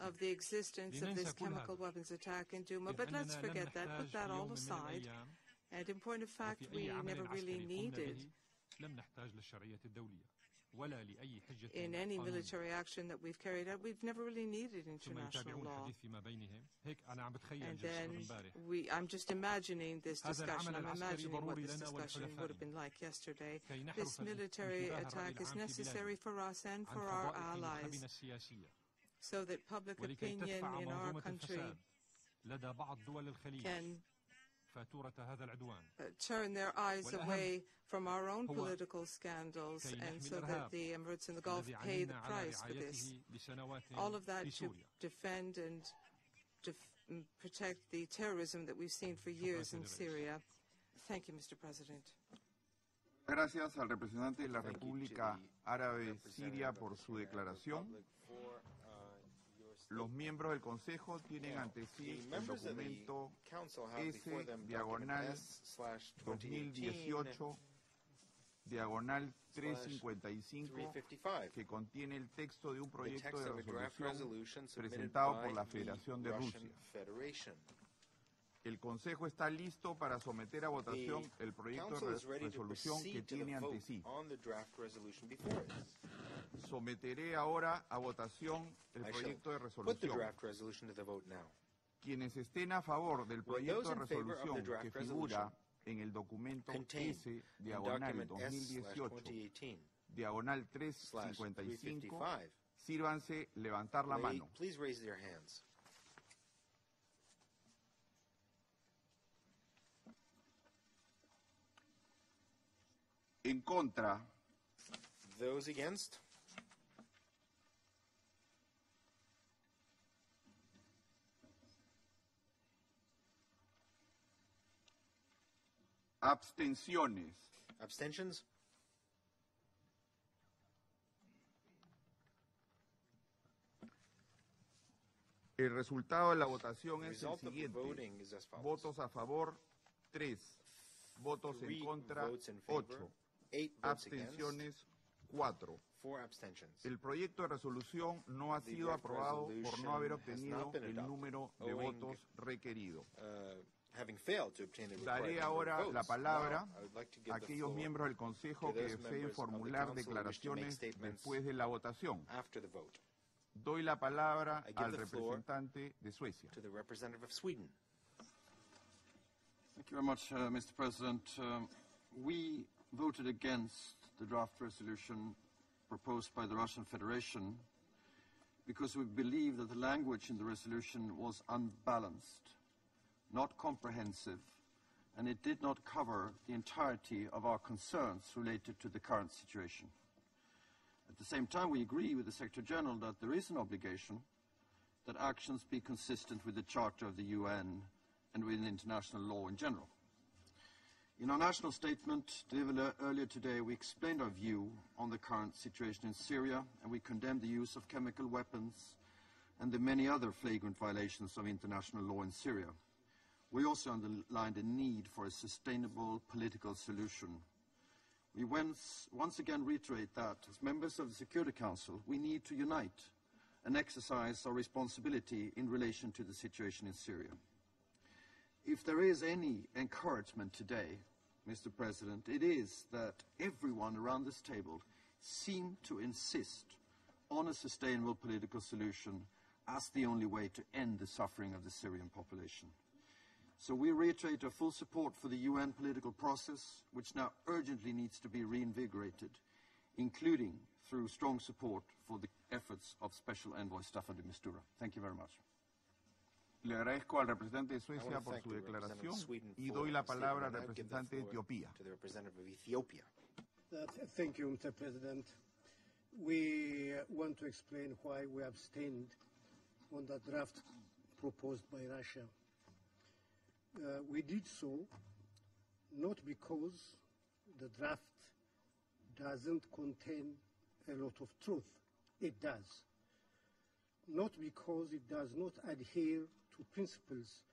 of the existence of this chemical weapons attack in Douma. But let's forget that, put that all aside. And in point of fact, we never really needed, in any military action that we've carried out, we've never really needed international law. And then I'm just imagining this discussion. I'm imagining what this discussion would have been like yesterday. This military attack is necessary for us and for our allies, so that public opinion in our country can turn their eyes away from our own political scandals, and so that the Emirates in the Gulf pay the price for this. All of that to defend and protect the terrorism that we've seen for years in Syria. Thank you, Mr. President. Gracias al representante de la República Árabe Siria por su declaración. Los miembros del Consejo tienen ante sí el documento S/2018/355, que contiene el texto de un proyecto de resolución presentado por la Federación de Rusia. El Consejo está listo para someter a votación el proyecto de resolución que tiene ante sí. Someteré ahora a votación el proyecto de resolución. Quienes estén a favor del proyecto de resolución que figura en el documento S/2018/355, sírvanse levantar la mano. En contra. Those against? Abstenciones. Abstentions? El resultado de la votación es el siguiente. Votos a favor, 3. Votos en contra, 8. Abstenciones, 4. El proyecto de resolución no ha sido aprobado por no haber obtenido el número de votos requerido. Daré ahora la palabra a aquellos miembros del Consejo que deseen formular declaraciones después de la votación. Doy la palabra al representante de Suecia. Thank you very much, Mr. President. We voted against the draft resolution proposed by the Russian Federation because we believe that the language in the resolution was unbalanced, not comprehensive, and it did not cover the entirety of our concerns related to the current situation. At the same time, we agree with the Secretary General that there is an obligation that actions be consistent with the Charter of the UN and with international law in general. In our national statement delivered earlier today, we explained our view on the current situation in Syria, and we condemned the use of chemical weapons and the many other flagrant violations of international law in Syria. We also underlined a need for a sustainable political solution. We once again reiterate that, as members of the Security Council, we need to unite and exercise our responsibility in relation to the situation in Syria. If there is any encouragement today, Mr. President, it is that everyone around this table seemed to insist on a sustainable political solution as the only way to end the suffering of the Syrian population. So we reiterate our full support for the UN political process, which now urgently needs to be reinvigorated, including through strong support for the efforts of Special Envoy Staffan de Mistura. Thank you very much. Le agradezco al representante de Suecia por su declaración y doy la palabra al representante de Etiopía. Thank you, Mr. President. We want to explain why we abstained on the draft proposed by Russia. We did so not because the draft doesn't contain a lot of truth. It does. Not because it does not adhere to principles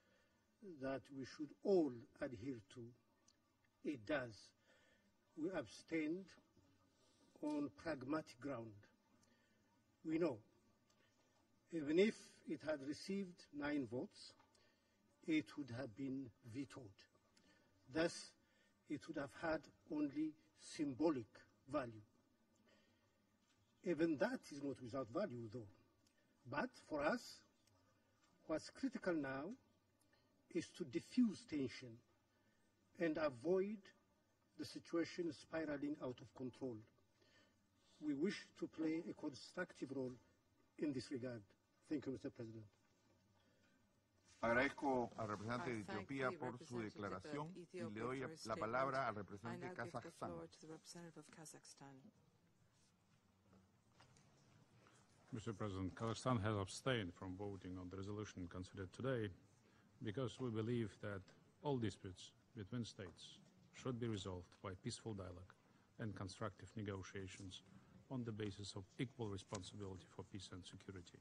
that we should all adhere to. It does. We abstained on pragmatic ground. We know, even if it had received 9 votes, it would have been vetoed. Thus, it would have had only symbolic value. Even that is not without value, though. But for us, what's critical now is to diffuse tension and avoid the situation spiraling out of control. We wish to play a constructive role in this regard. Thank you, Mr. President. Agradezco al representante de Etiopía por su declaración y le doy la palabra al representante de Kazajstán. Mr. President, Kazakhstan has abstained from voting on the resolution considered today because we believe that all disputes between states should be resolved by peaceful dialogue and constructive negotiations on the basis of equal responsibility for peace and security.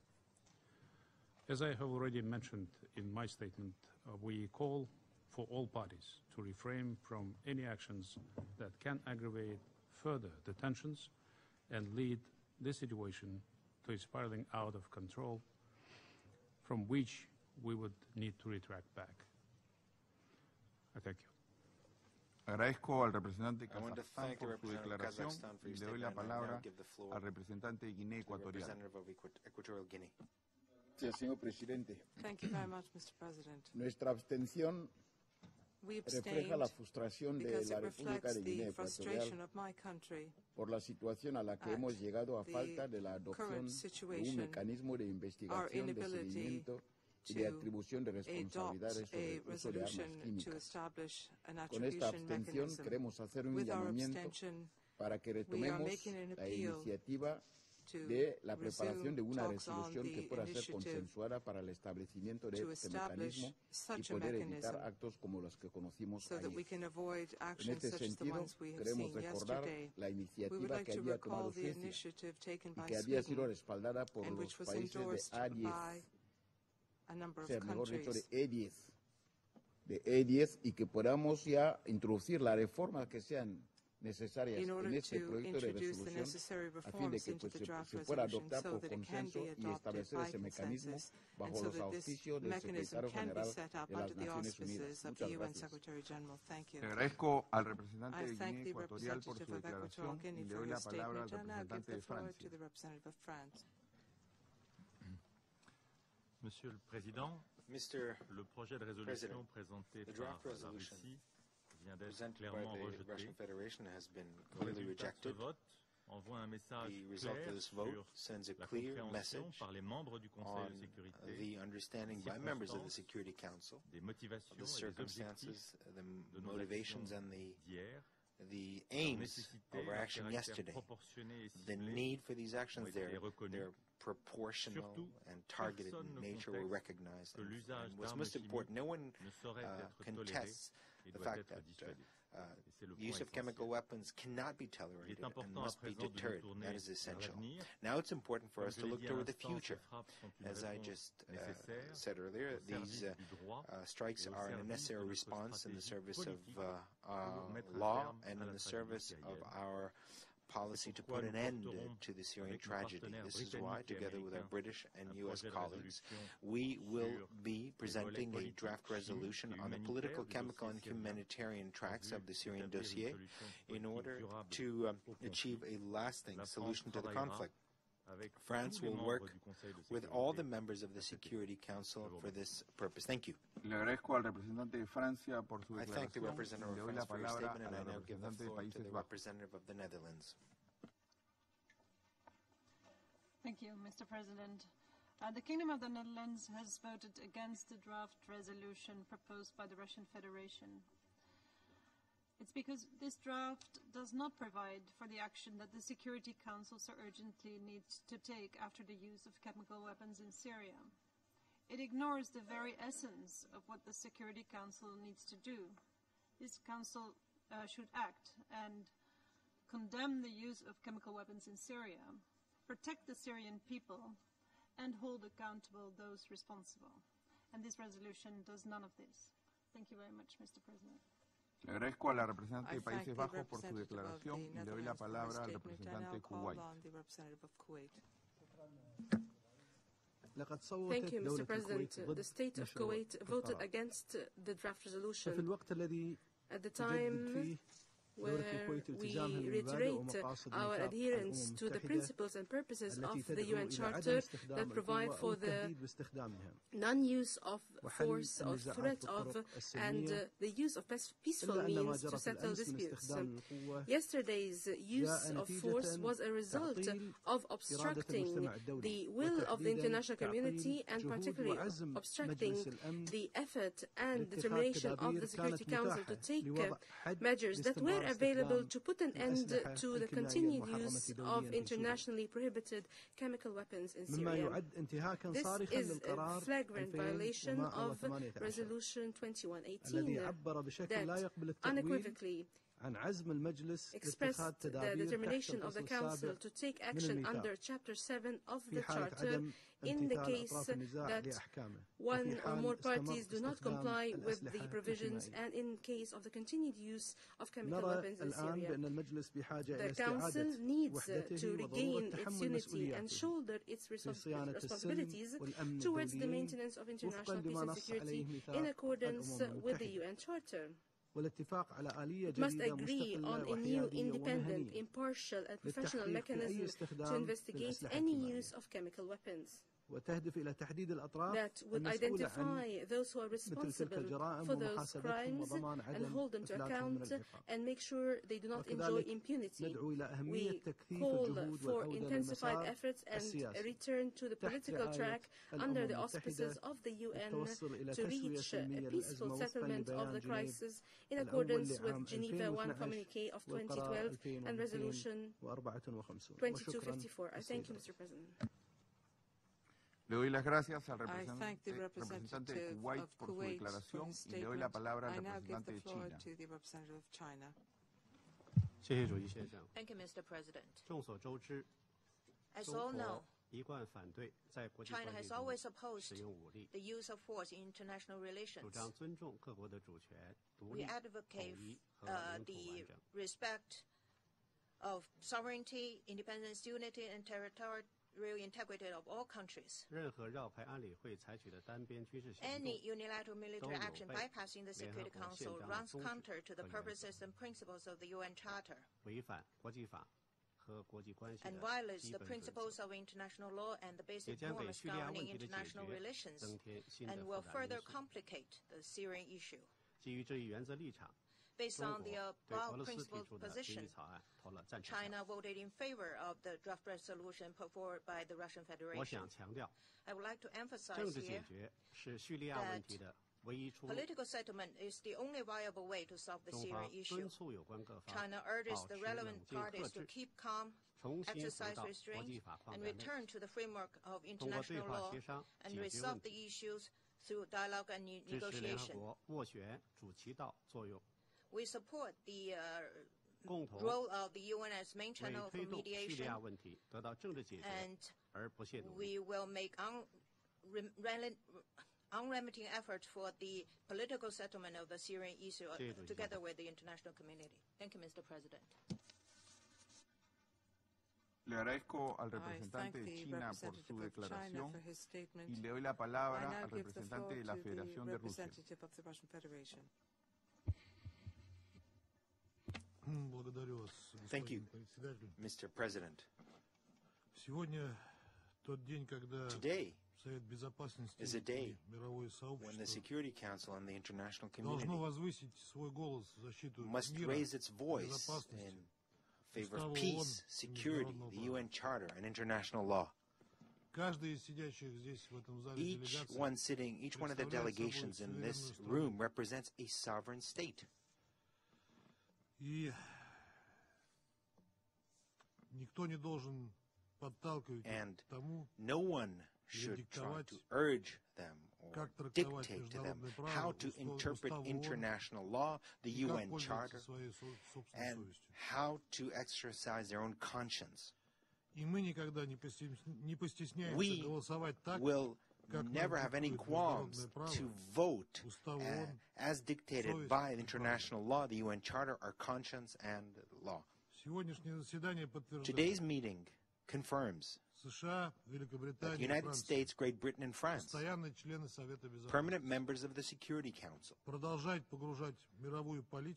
As I have already mentioned in my statement, we call for all parties to refrain from any actions that can aggravate further the tensions and lead the situation to a spiraling out of control from which we would need to retract back. I thank you. Agradezco al representante de Kazajstán por su declaración y le doy la palabra al representante de Guinea Ecuatorial. Gracias, señor presidente. Thank you very much, Mr. President. Nuestra abstención refleja la frustración de la República de Guinea Ecuatorial por la situación a la que hemos llegado a falta de la adopción de un mecanismo de investigación, de seguimiento y de atribución de responsabilidades sobre el uso de armas químicas. Con esta abstención queremos hacer un llamamiento para que retomemos la iniciativa de la preparación de una resolución que pueda ser consensuada para el establecimiento de este mecanismo y poder evitar actos como los que conocimos ayer. En este sentido, queremos recordar la iniciativa que había tomado Suecia y que había sido respaldada por los países de A10, o sea, mejor dicho, de E10, y que podamos ya introducir las reformas que sean necesarias en este proyecto de resolución a fin de que se pueda adoptar por consenso y establecer ese mecanismo bajo los auspicios del secretario general de las Naciones Unidas. Muchas gracias. Le agradezco al representante de Guinea Ecuatorial por su declaración y le doy la palabra al representante de Francia. Monsieur le Président, le projet de résolution présenté par la Russie vient d'être clairement rejeté. Ce vote envoie un message clair sur la compréhension par les membres du Conseil de sécurité des motivations et des objectifs de nos actions d'hier, the aims of our action yesterday, the need for these actions, their proportional and targeted nature were recognized. And what's most important, no one contests the fact that use of chemical weapons cannot be tolerated and must be deterred. That is essential. Now it's important for us to look toward the future. As I just said earlier, these strikes are a necessary response in the service of law and in the service of our policy to put an end to the Syrian tragedy. This is why, together with our British and U.S. colleagues, we will be presenting a draft resolution on the political, chemical, and humanitarian tracks of the Syrian dossier in order to achieve a lasting solution to the conflict. France will work with all the members of the Security Council for this purpose. Thank you. I thank the representative of France for your statement, and I now give the floor to the representative of the Netherlands. Thank you, Mr. President. The Kingdom of the Netherlands has voted against the draft resolution proposed by the Russian Federation. It's because this draft does not provide for the action that the Security Council so urgently needs to take after the use of chemical weapons in Syria. It ignores the very essence of what the Security Council needs to do. This Council should act and condemn the use of chemical weapons in Syria, protect the Syrian people, and hold accountable those responsible. And this resolution does none of this. Thank you very much, Mr. President. Le agradezco a la representante de Países Bajos por su declaración y le doy la palabra al representante de Kuwait. Thank you, Mr. President. The state of Kuwait voted against the draft resolution. At the time where we reiterate our adherence to the principles and purposes of the UN Charter that provide for the non-use of force or threat of and the use of peaceful means to settle disputes. Yesterday's use of force was a result of obstructing the will of the international community and particularly obstructing the effort and determination of the Security Council to take measures that were available to put an end to the continued use of internationally prohibited chemical weapons in Syria. This is a flagrant violation of Resolution 2118 that unequivocally expressed the determination of the Council to take action under Chapter 7 of the Charter in the case that one or more parties do not comply with the provisions and in case of the continued use of chemical weapons in Syria. The Council needs to regain its unity and shoulder its responsibilities towards the maintenance of international peace and security in accordance with the UN Charter. It must agree on a new, independent, impartial and professional mechanism to investigate any use of chemical weapons that would identify those who are responsible for those crimes and hold them to account and make sure they do not enjoy impunity. We call for intensified efforts and a return to the political track under the auspices of the UN to reach a peaceful settlement of the crisis in accordance with Geneva I Communique of 2012 and Resolution 2254. I thank you, Mr. President. Le doy las gracias al representante de Kuwait por su declaración y le doy la palabra al representante de China. Thank you, Mr. President. As all know, China has always opposed the use of force in international relations. We advocate the respect of sovereignty, independence, unity, and territorial integrity of all countries. Any unilateral military action bypassing the Security Council runs counter to the purposes and principles of the UN Charter and violates the principles of international law and the basic norms governing international relations and will further complicate the Syrian issue. Based on the above principled position, China voted in favor of the draft resolution put forward by the Russian Federation. I would like to emphasize here that political settlement is the only viable way to solve the Syrian issue. China urges the relevant parties to keep calm, exercise restraint, and return to the framework of international law and resolve the issues through dialogue and negotiation. We support the role of the UN as main channel for mediation, and we will make unremitting efforts for the political settlement of the Syrian issue together with the international community. Thank you, Mr. President. Le agradezco al representante de China por su declaración y le doy la palabra al representante de la Federación de Rusia. Thank you, Mr. President. Today is a day when the Security Council and the international community must raise its voice in favor of peace, security, the UN Charter, and international law. Each one of the delegations in this room represents a sovereign state. And no one should try to urge them or dictate to them how to interpret international law, the UN Charter, and how to exercise their own conscience. We will never have any qualms to vote as dictated by international law, the UN Charter, our conscience, and law. Today's meeting confirms that the United States, Great Britain, and France, permanent members of the Security Council,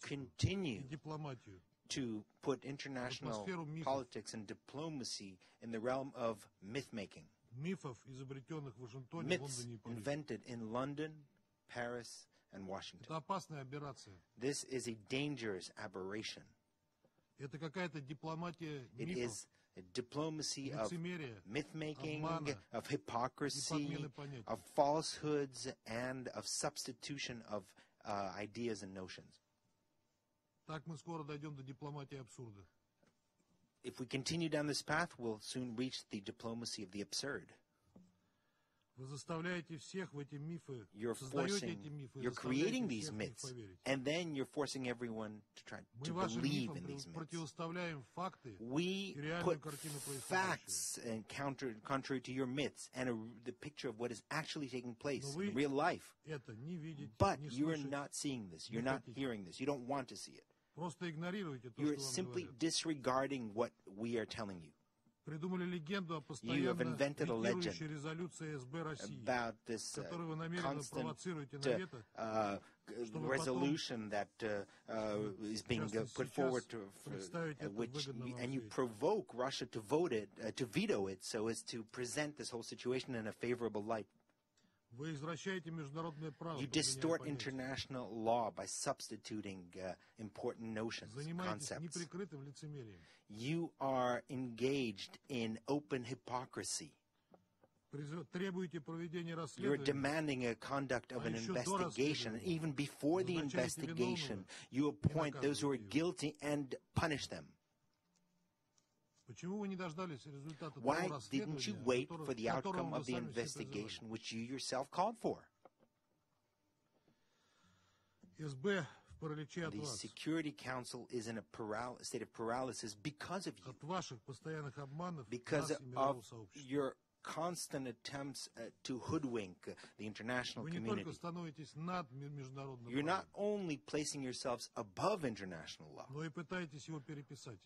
continue to put international politics and diplomacy in the realm of myth-making. Myths invented in London, Paris, and Washington. This is a dangerous aberration. It is a diplomacy of myth-making, of hypocrisy, of falsehoods, and of substitution of ideas and notions. If we continue down this path, we'll soon reach the diplomacy of the absurd. You're creating these myths, and then you're forcing everyone to try to believe in these myths. We put facts and contrary to your myths and the picture of what is actually taking place in real life. But you are not seeing this. You're not hearing this. You don't want to see it. You're simply disregarding what we are telling you. You have invented a legend about this constant resolution that is being put forward and you provoke Russia to veto it so as to present this whole situation in a favorable light. You distort international law by substituting important notions, concepts. You are engaged in open hypocrisy. You're demanding a conduct of an investigation, and even before the investigation, you appoint those who are guilty and punish them. Why didn't you wait for the outcome of the investigation which you yourself called for? The Security Council is in a state of paralysis because of you, because of your constant attempts to hoodwink the international community. You're not only placing yourselves above international law,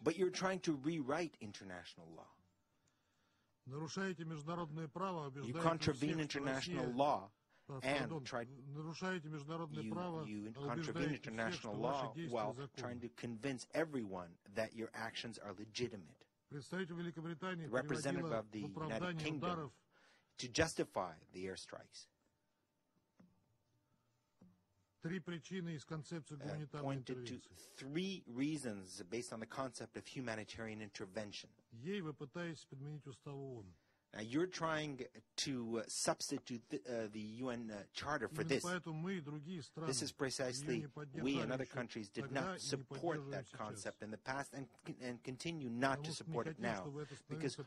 but you're trying to rewrite international law. You contravene international law and you contravene international law while trying to convince everyone that your actions are legitimate. The representative of the United Kingdom to justify the airstrikes pointed to 3 reasons based on the concept of humanitarian intervention. Now, you're trying to substitute the UN Charter for this. This is precisely, we and other countries did not support that concept in the past and continue not to support it now, because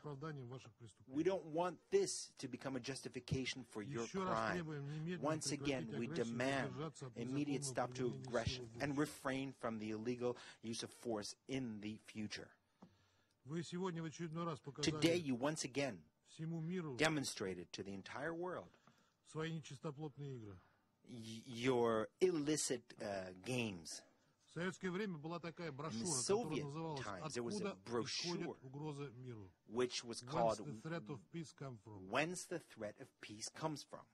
we don't want this to become a justification for your crime. Once again, we demand immediate stop to aggression and refrain from the illegal use of force in the future. Today, you once again demonstrated to the entire world your illicit games. In the Soviet times, there was a brochure which was called Whence the Threat of Peace Comes From.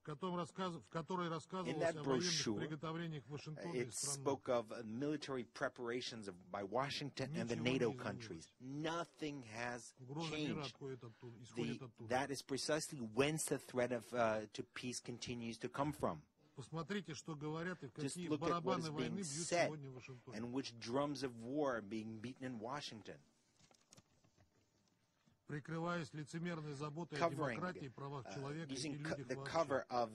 In that brochure, it spoke of military preparations by Washington and the NATO countries. Nothing has changed. That is precisely whence the threat to peace continues to come from. Just look at what is being said and which drums of war are being beaten in Washington. using the cover of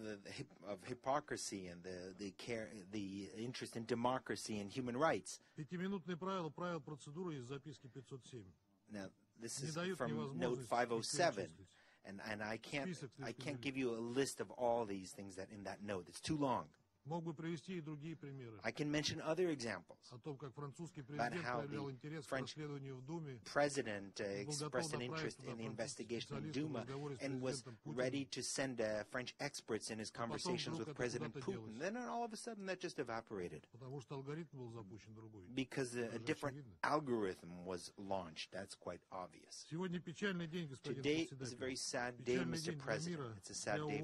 hypocrisy and the interest in democracy and human rights. Now, this is from note 507, and I can't give you a list of all these things that in that note. It's too long. I can mention other examples about how the French president expressed an interest in the investigation in Duma and was ready to send French experts in his conversations with President Putin. Then all of a sudden that just evaporated because a different algorithm was launched. That's quite obvious. Today is a very sad day, Mr. President. It's a sad day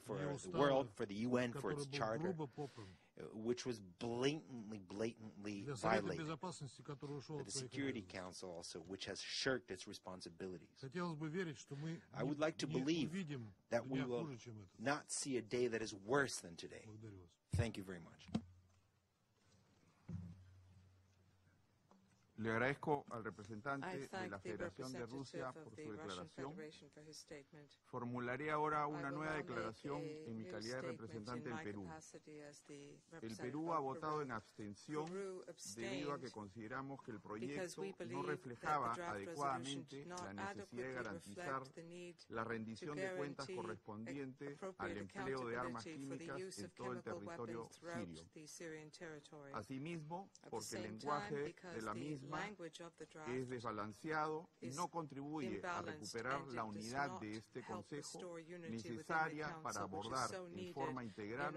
for the world, for the UN, for its charter, which was blatantly violated. For the Security Council also, which has shirked its responsibilities. I would like to believe that we will not see a day that is worse than today. Thank you very much. Le agradezco al representante de la Federación de Rusia por su declaración. Formularé ahora una nueva declaración en mi calidad de representante del Perú. El Perú ha votado en abstención debido a que consideramos que el proyecto no reflejaba adecuadamente la necesidad de garantizar la rendición de cuentas correspondiente al empleo de armas químicas en todo el territorio sirio. Asimismo, porque el lenguaje de la misma es desbalanceado y no contribuye a recuperar la unidad de este Consejo necesaria para abordar en forma integral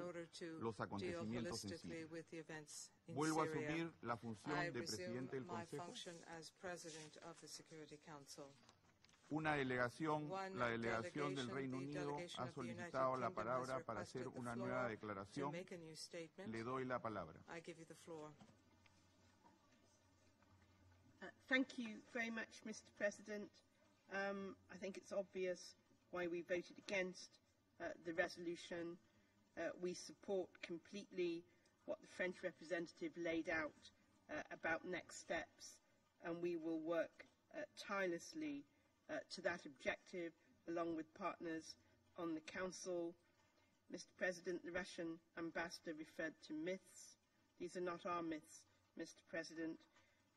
los acontecimientos en Siria. Vuelvo a asumir la función de presidente del Consejo. La delegación del Reino Unido ha solicitado la palabra para hacer una nueva declaración. Le doy la palabra. Thank you very much, Mr. President. I think it's obvious why we voted against the resolution. We support completely what the French representative laid out about next steps, and we will work tirelessly to that objective along with partners on the Council. Mr. President, the Russian ambassador referred to myths. These are not our myths, Mr. President.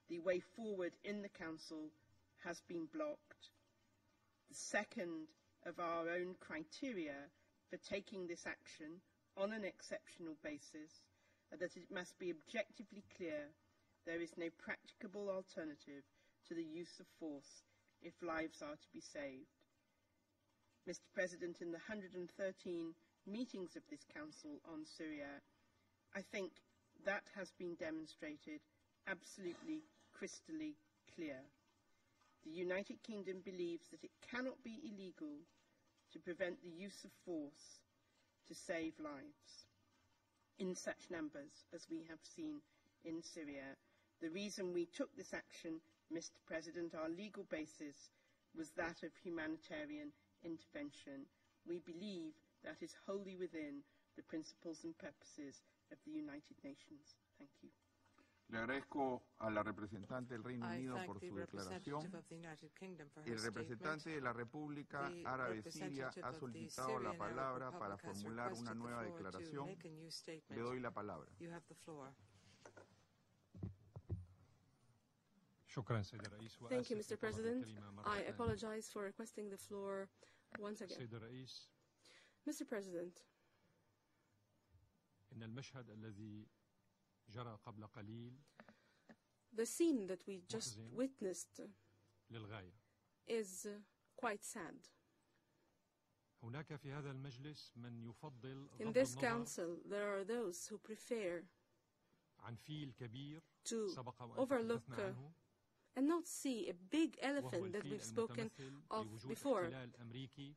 The way forward in the Council has been blocked. The second of our own criteria for taking this action on an exceptional basis are that it must be objectively clear there is no practicable alternative to the use of force if lives are to be saved. Mr. President, in the 113 meetings of this Council on Syria, I think that has been demonstrated absolutely crystally clear. The United Kingdom believes that it cannot be illegal to prevent the use of force to save lives in such numbers as we have seen in Syria. The reason we took this action, Mr. President, our legal basis was that of humanitarian intervention. We believe that is wholly within the principles and purposes of the United Nations. Thank you. Le agradezco a la representante del Reino Unido por su declaración. El representante de la República Árabe Siria ha solicitado la palabra para formular una nueva declaración. Le doy la palabra. Thank you, Mr. President. I apologize for requesting the floor once again. Mr. President, the scene that we just witnessed is quite sad. In this council, there are those who prefer to overlook and not see a big elephant that we've spoken of before.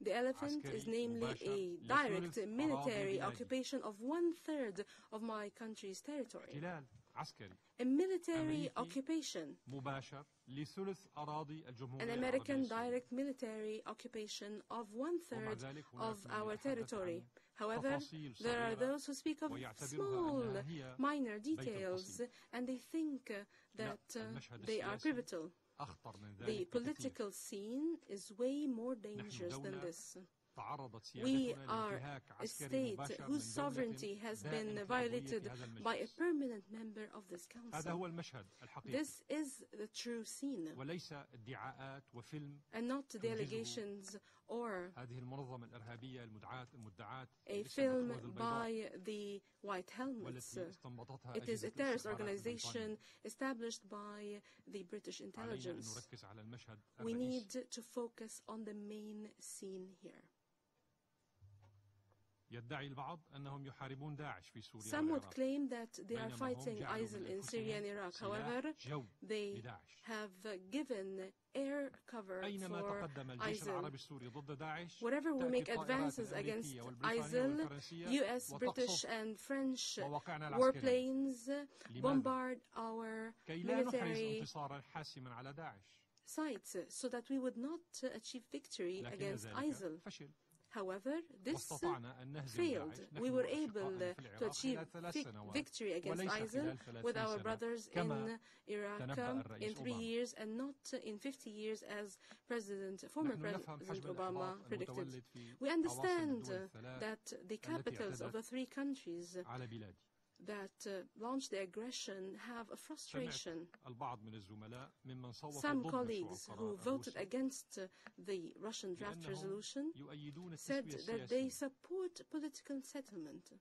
The elephant is namely a direct military occupation of 1/3 of my country's territory. A military occupation, an American direct military occupation of 1/3 of our territory. However, there are those who speak of small, minor details, and they think that they are pivotal. The political scene is way more dangerous than this. We are a state whose sovereignty has been violated by a permanent member of this council. This is the true scene, and not the allegations or a film by the White Helmets. It is a terrorist organization established by the British intelligence. We need to focus on the main scene here. Some would claim that they are fighting ISIL in Syria and Iraq. However, they have given air cover for ISIL. Wherever we make advances against ISIL, US, British, and French warplanes bombard our military sites so that we would not achieve victory against ISIL. However, this failed. We were able to achieve victory against ISIL with our brothers in Iraq in 3 years and not in 50 years as former President Obama predicted. We understand that the capitals of the 3 countries that launched the aggression have a frustration. Some colleagues who voted against the Russian draft resolution said that they support political settlement.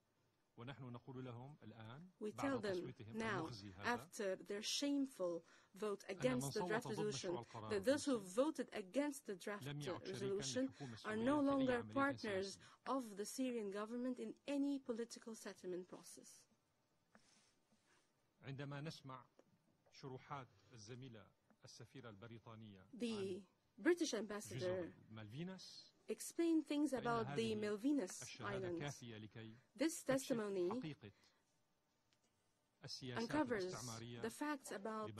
We tell them now, after their shameful vote against the draft resolution, that those who voted against the draft resolution are no longer partners of the Syrian government in any political settlement process. The British ambassador explained things about the Malvinas Islands. This testimony uncovers the facts about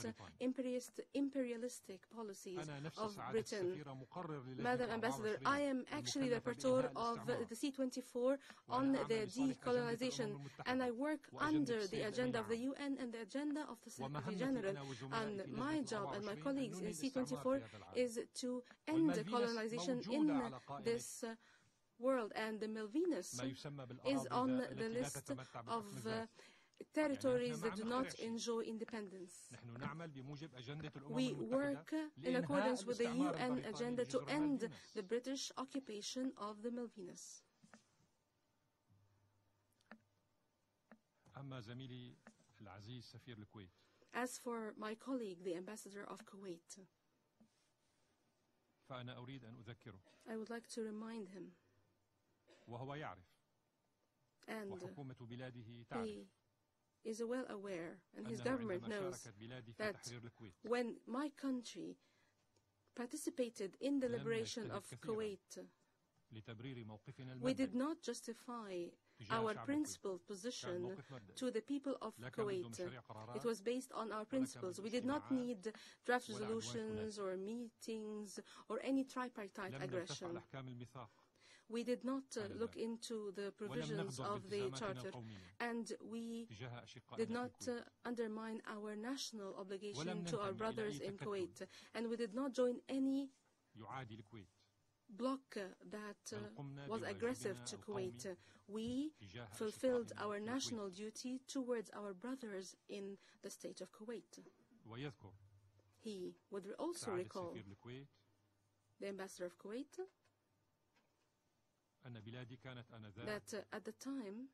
imperialistic policies of Britain. Madam Ambassador, I am actually the rapporteur of the C24 on the decolonization, and I work under the agenda of the UN and the agenda of the Secretary General. And my job and my colleagues in C24 is to end colonization in this world, and the Malvinas is on the list of territories that do not enjoy independence. We work in accordance with the UN agenda to end the British occupation of the Malvinas. As for my colleague, the ambassador of Kuwait, I would like to remind him, and he is well aware, and his government knows, that when my country participated in the liberation of Kuwait, we did not justify our principled position to the people of Kuwait. It was based on our principles. We did not need draft resolutions or meetings or any tripartite aggression. We did not look into the provisions of the Charter, and we did not undermine our national obligation to our brothers in Kuwait, and we did not join any bloc that was aggressive to Kuwait. We fulfilled our national duty towards our brothers in the state of Kuwait. He would also recall, the ambassador of Kuwait, that at the time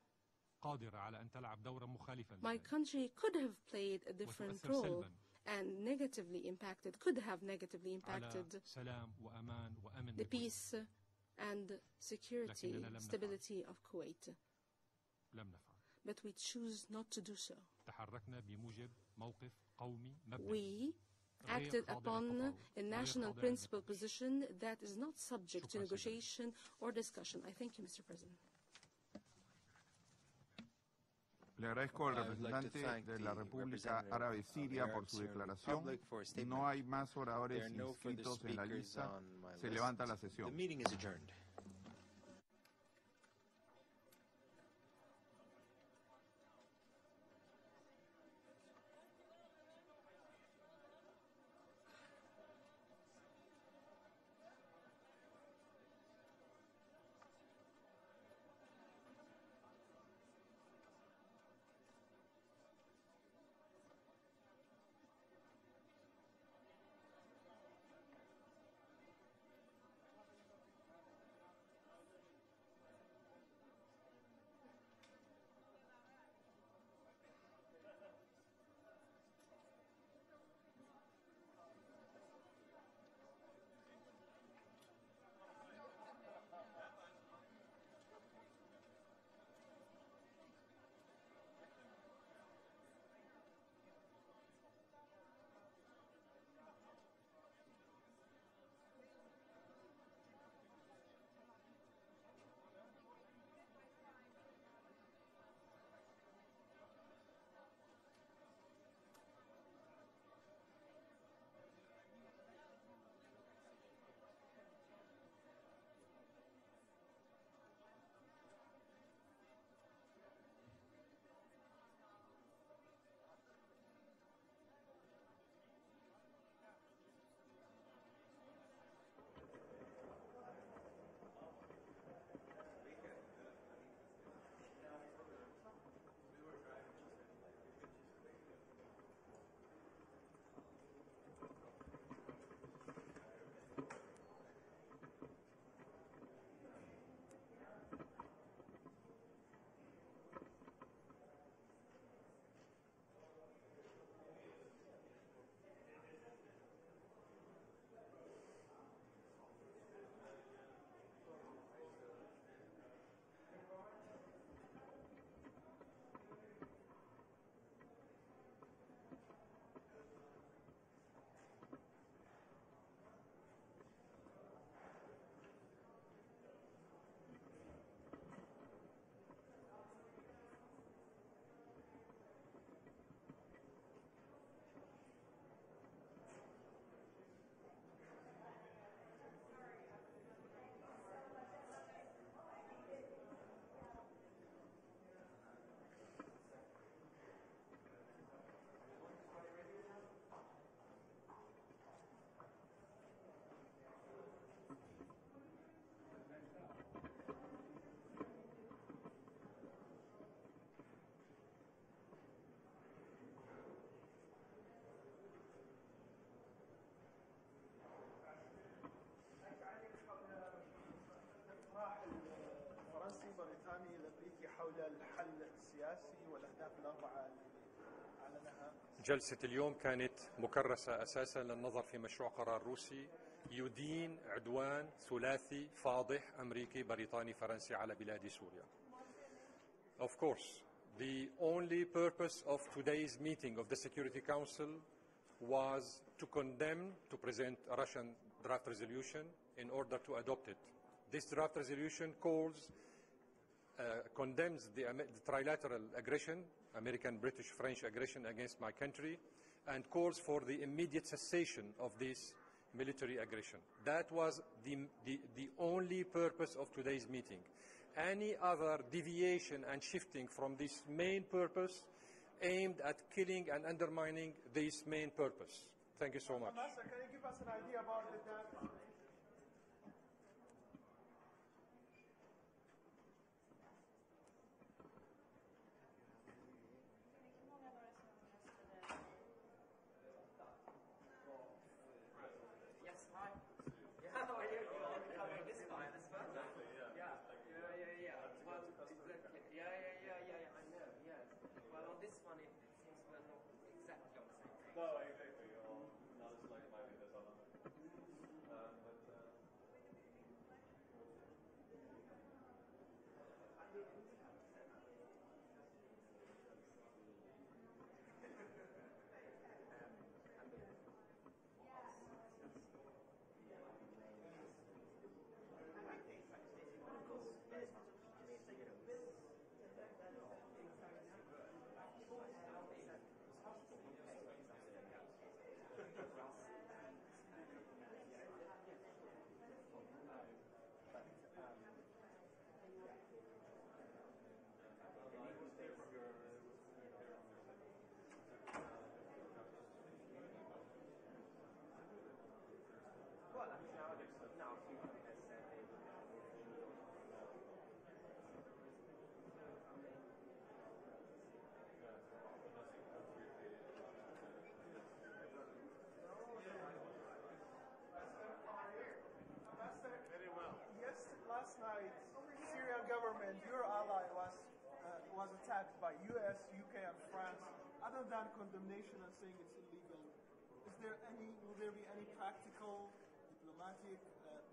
my country could have played a different role and could have negatively impacted the peace and security, stability of Kuwait. But we choose not to do so. We acted upon a national principle position that is not subject to negotiation or discussion. I thank you, Mr. President. Le agradezco al representante de la República Árabe Siria por su declaración. No hay más oradores inscritos en la lista. Se levanta la sesión. جلسة اليوم كانت مكرسة أساسا للنظر في مشروع قرار روسي يدين عدوان ثلاثي فاضح أمريكي بريطاني فرنسي على بلاد سوريا. Of course, the only purpose of today's meeting of the Security Council was to condemn, to present a Russian draft resolution in order to adopt it. This draft resolution condemns the trilateral aggression, American, British, French aggression against my country, and calls for the immediate cessation of this military aggression. That was the only purpose of today's meeting. Any other deviation and shifting from this main purpose aimed at killing and undermining this main purpose. Thank you so much. Master, can you give us an idea about the depth? Government, your ally, was attacked by U.S., UK, and France. Other than condemnation and saying it's illegal, will there be any practical, diplomatic,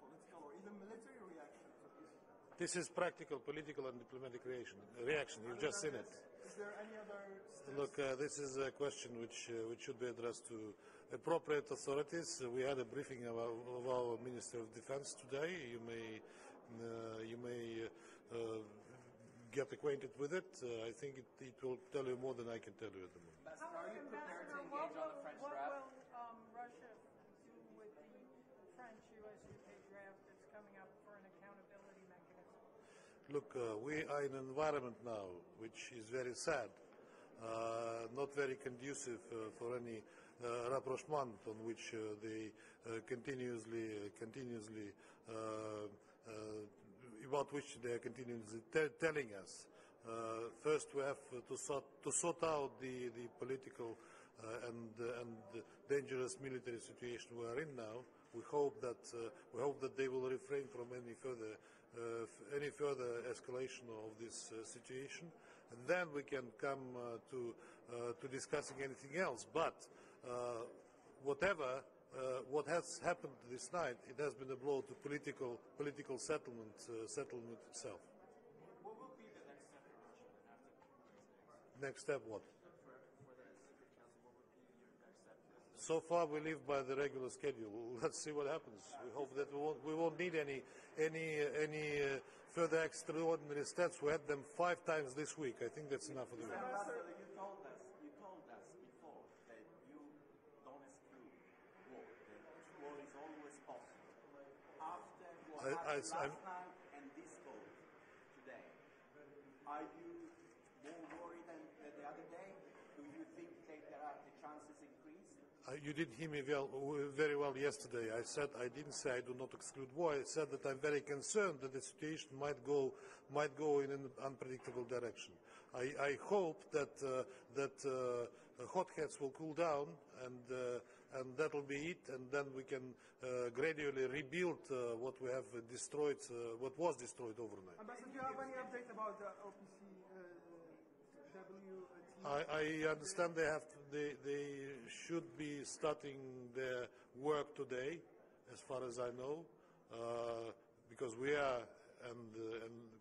political, or even military reaction to this? This is practical, political, and diplomatic reaction. You've just seen it. Is there any other steps? Look, this is a question which should be addressed to appropriate authorities. We had a briefing of our Minister of Defense today. You may get acquainted with it. I think it will tell you more than I can tell you at the moment. Are you prepared to engage on the French draft? What will Russia do with the French US-UK draft that's coming up for an accountability mechanism? Look, we are in an environment now which is very sad, not very conducive for any rapprochement on which they continuously about which they are continuously telling us. First, we have to sort out the political and dangerous military situation we are in now. We hope that they will refrain from any further escalation of this situation, and then we can come to discussing anything else. But what has happened this night, it has been a blow to political settlement itself. What will be the next step for Russia after? Next step what? So far, we live by the regular schedule. Let's see what happens. We hope that we won't need any further extraordinary steps. We had them 5 times this week. I think that's enough for the week. You told us before that you don't exclude war. That war is always possible. After what happened last night and this vote today, are you more worried than the other day? Do you think that the chances increase? You didn't hear me very well yesterday. I didn't say I do not exclude war. I said that I'm very concerned that the situation might go in an unpredictable direction. I hope that hot heads will cool down and that will be it, and then we can gradually rebuild what we have destroyed, what was destroyed overnight. Ambassador, do you have any update about the OPC I understand they should be starting their work today, as far as I know, because we are, and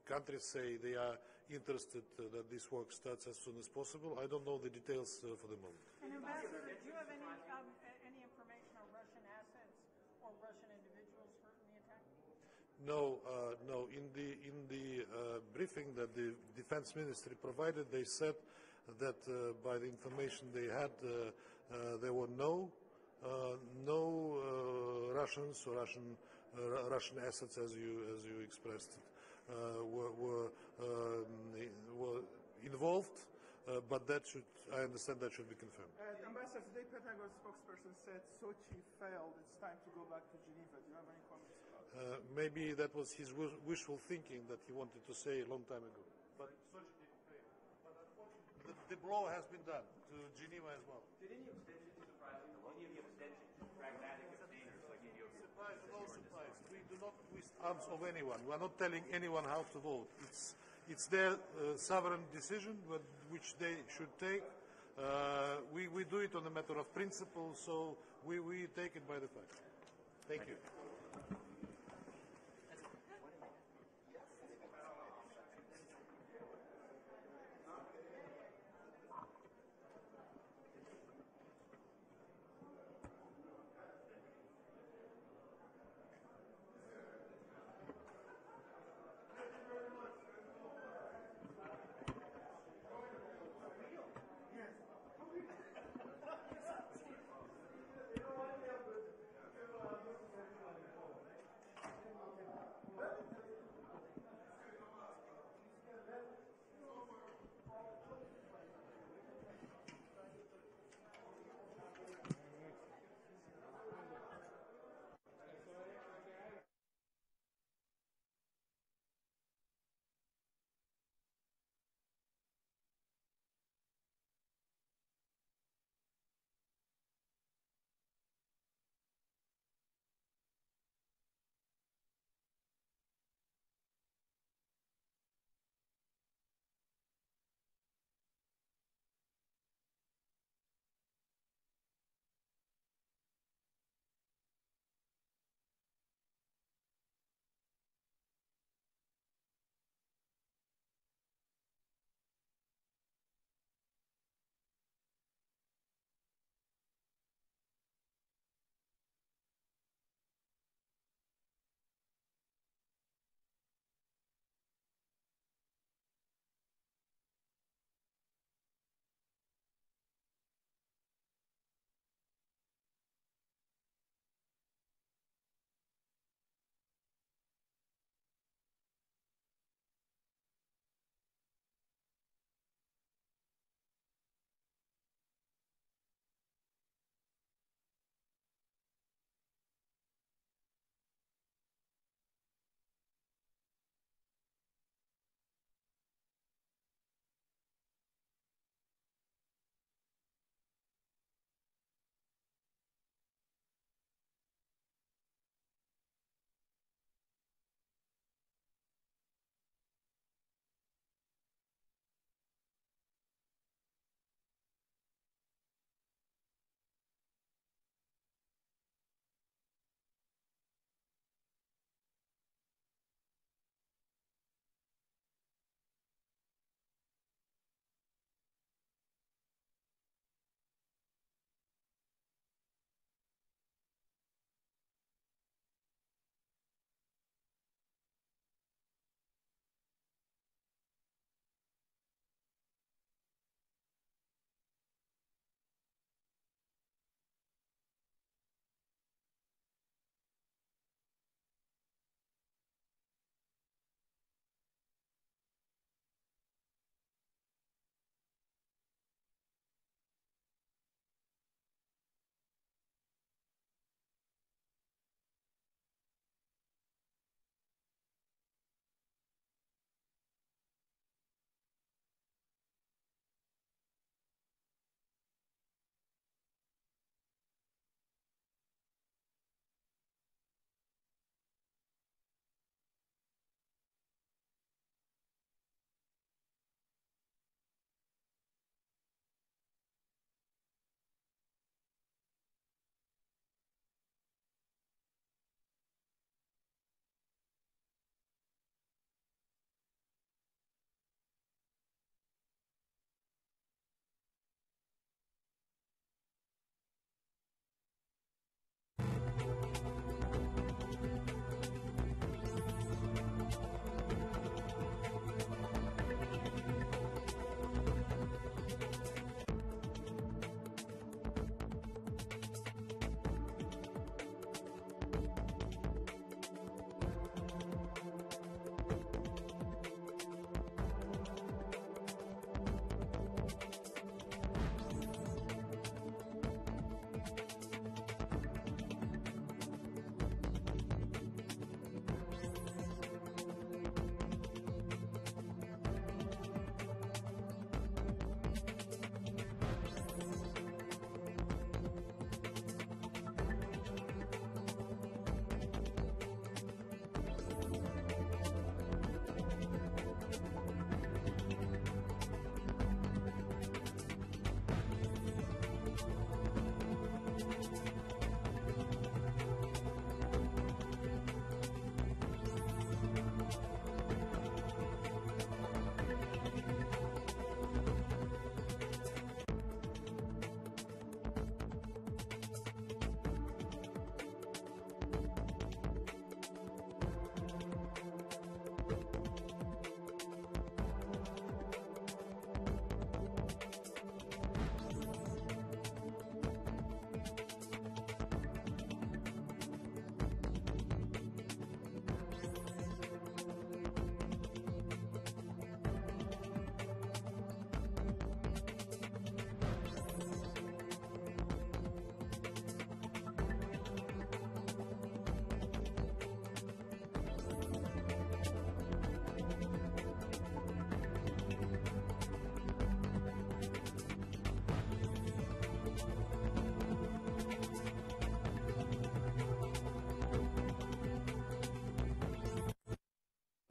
countries say they are interested that this work starts as soon as possible. I don't know the details for the moment. And Ambassador, do you have any information on Russian assets or Russian individuals hurt in the attack? No, no. In the briefing that the Defense Ministry provided, they said that by the information they had, there were no Russians or Russian assets, as you expressed it, were involved. But that should, I understand, that should be confirmed. Ambassador, today Pentagon spokesperson said Sochi failed. It's time to go back to Geneva. Do you have any comments about that? Maybe that was his wishful thinking that he wanted to say a long time ago. But Sochi didn't fail. But unfortunately, the blow has been done to Geneva as well. Did any abstentions surprise you? Any of the abstentions pragmatic abstainers like any of your surprise? No surprise. We do not twist arms of anyone. We are not telling anyone how to vote. It's their sovereign decision which they should take. We do it on a matter of principle, so we take it by the fact. Thank you.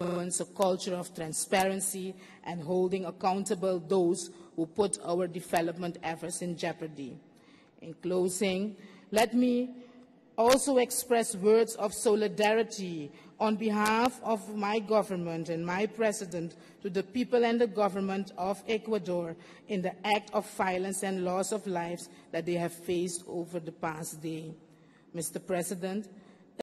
a culture of transparency and holding accountable those who put our development efforts in jeopardy. In closing, let me also express words of solidarity on behalf of my government and my president to the people and the government of Ecuador in the act of violence and loss of lives that they have faced over the past day. Mr. President,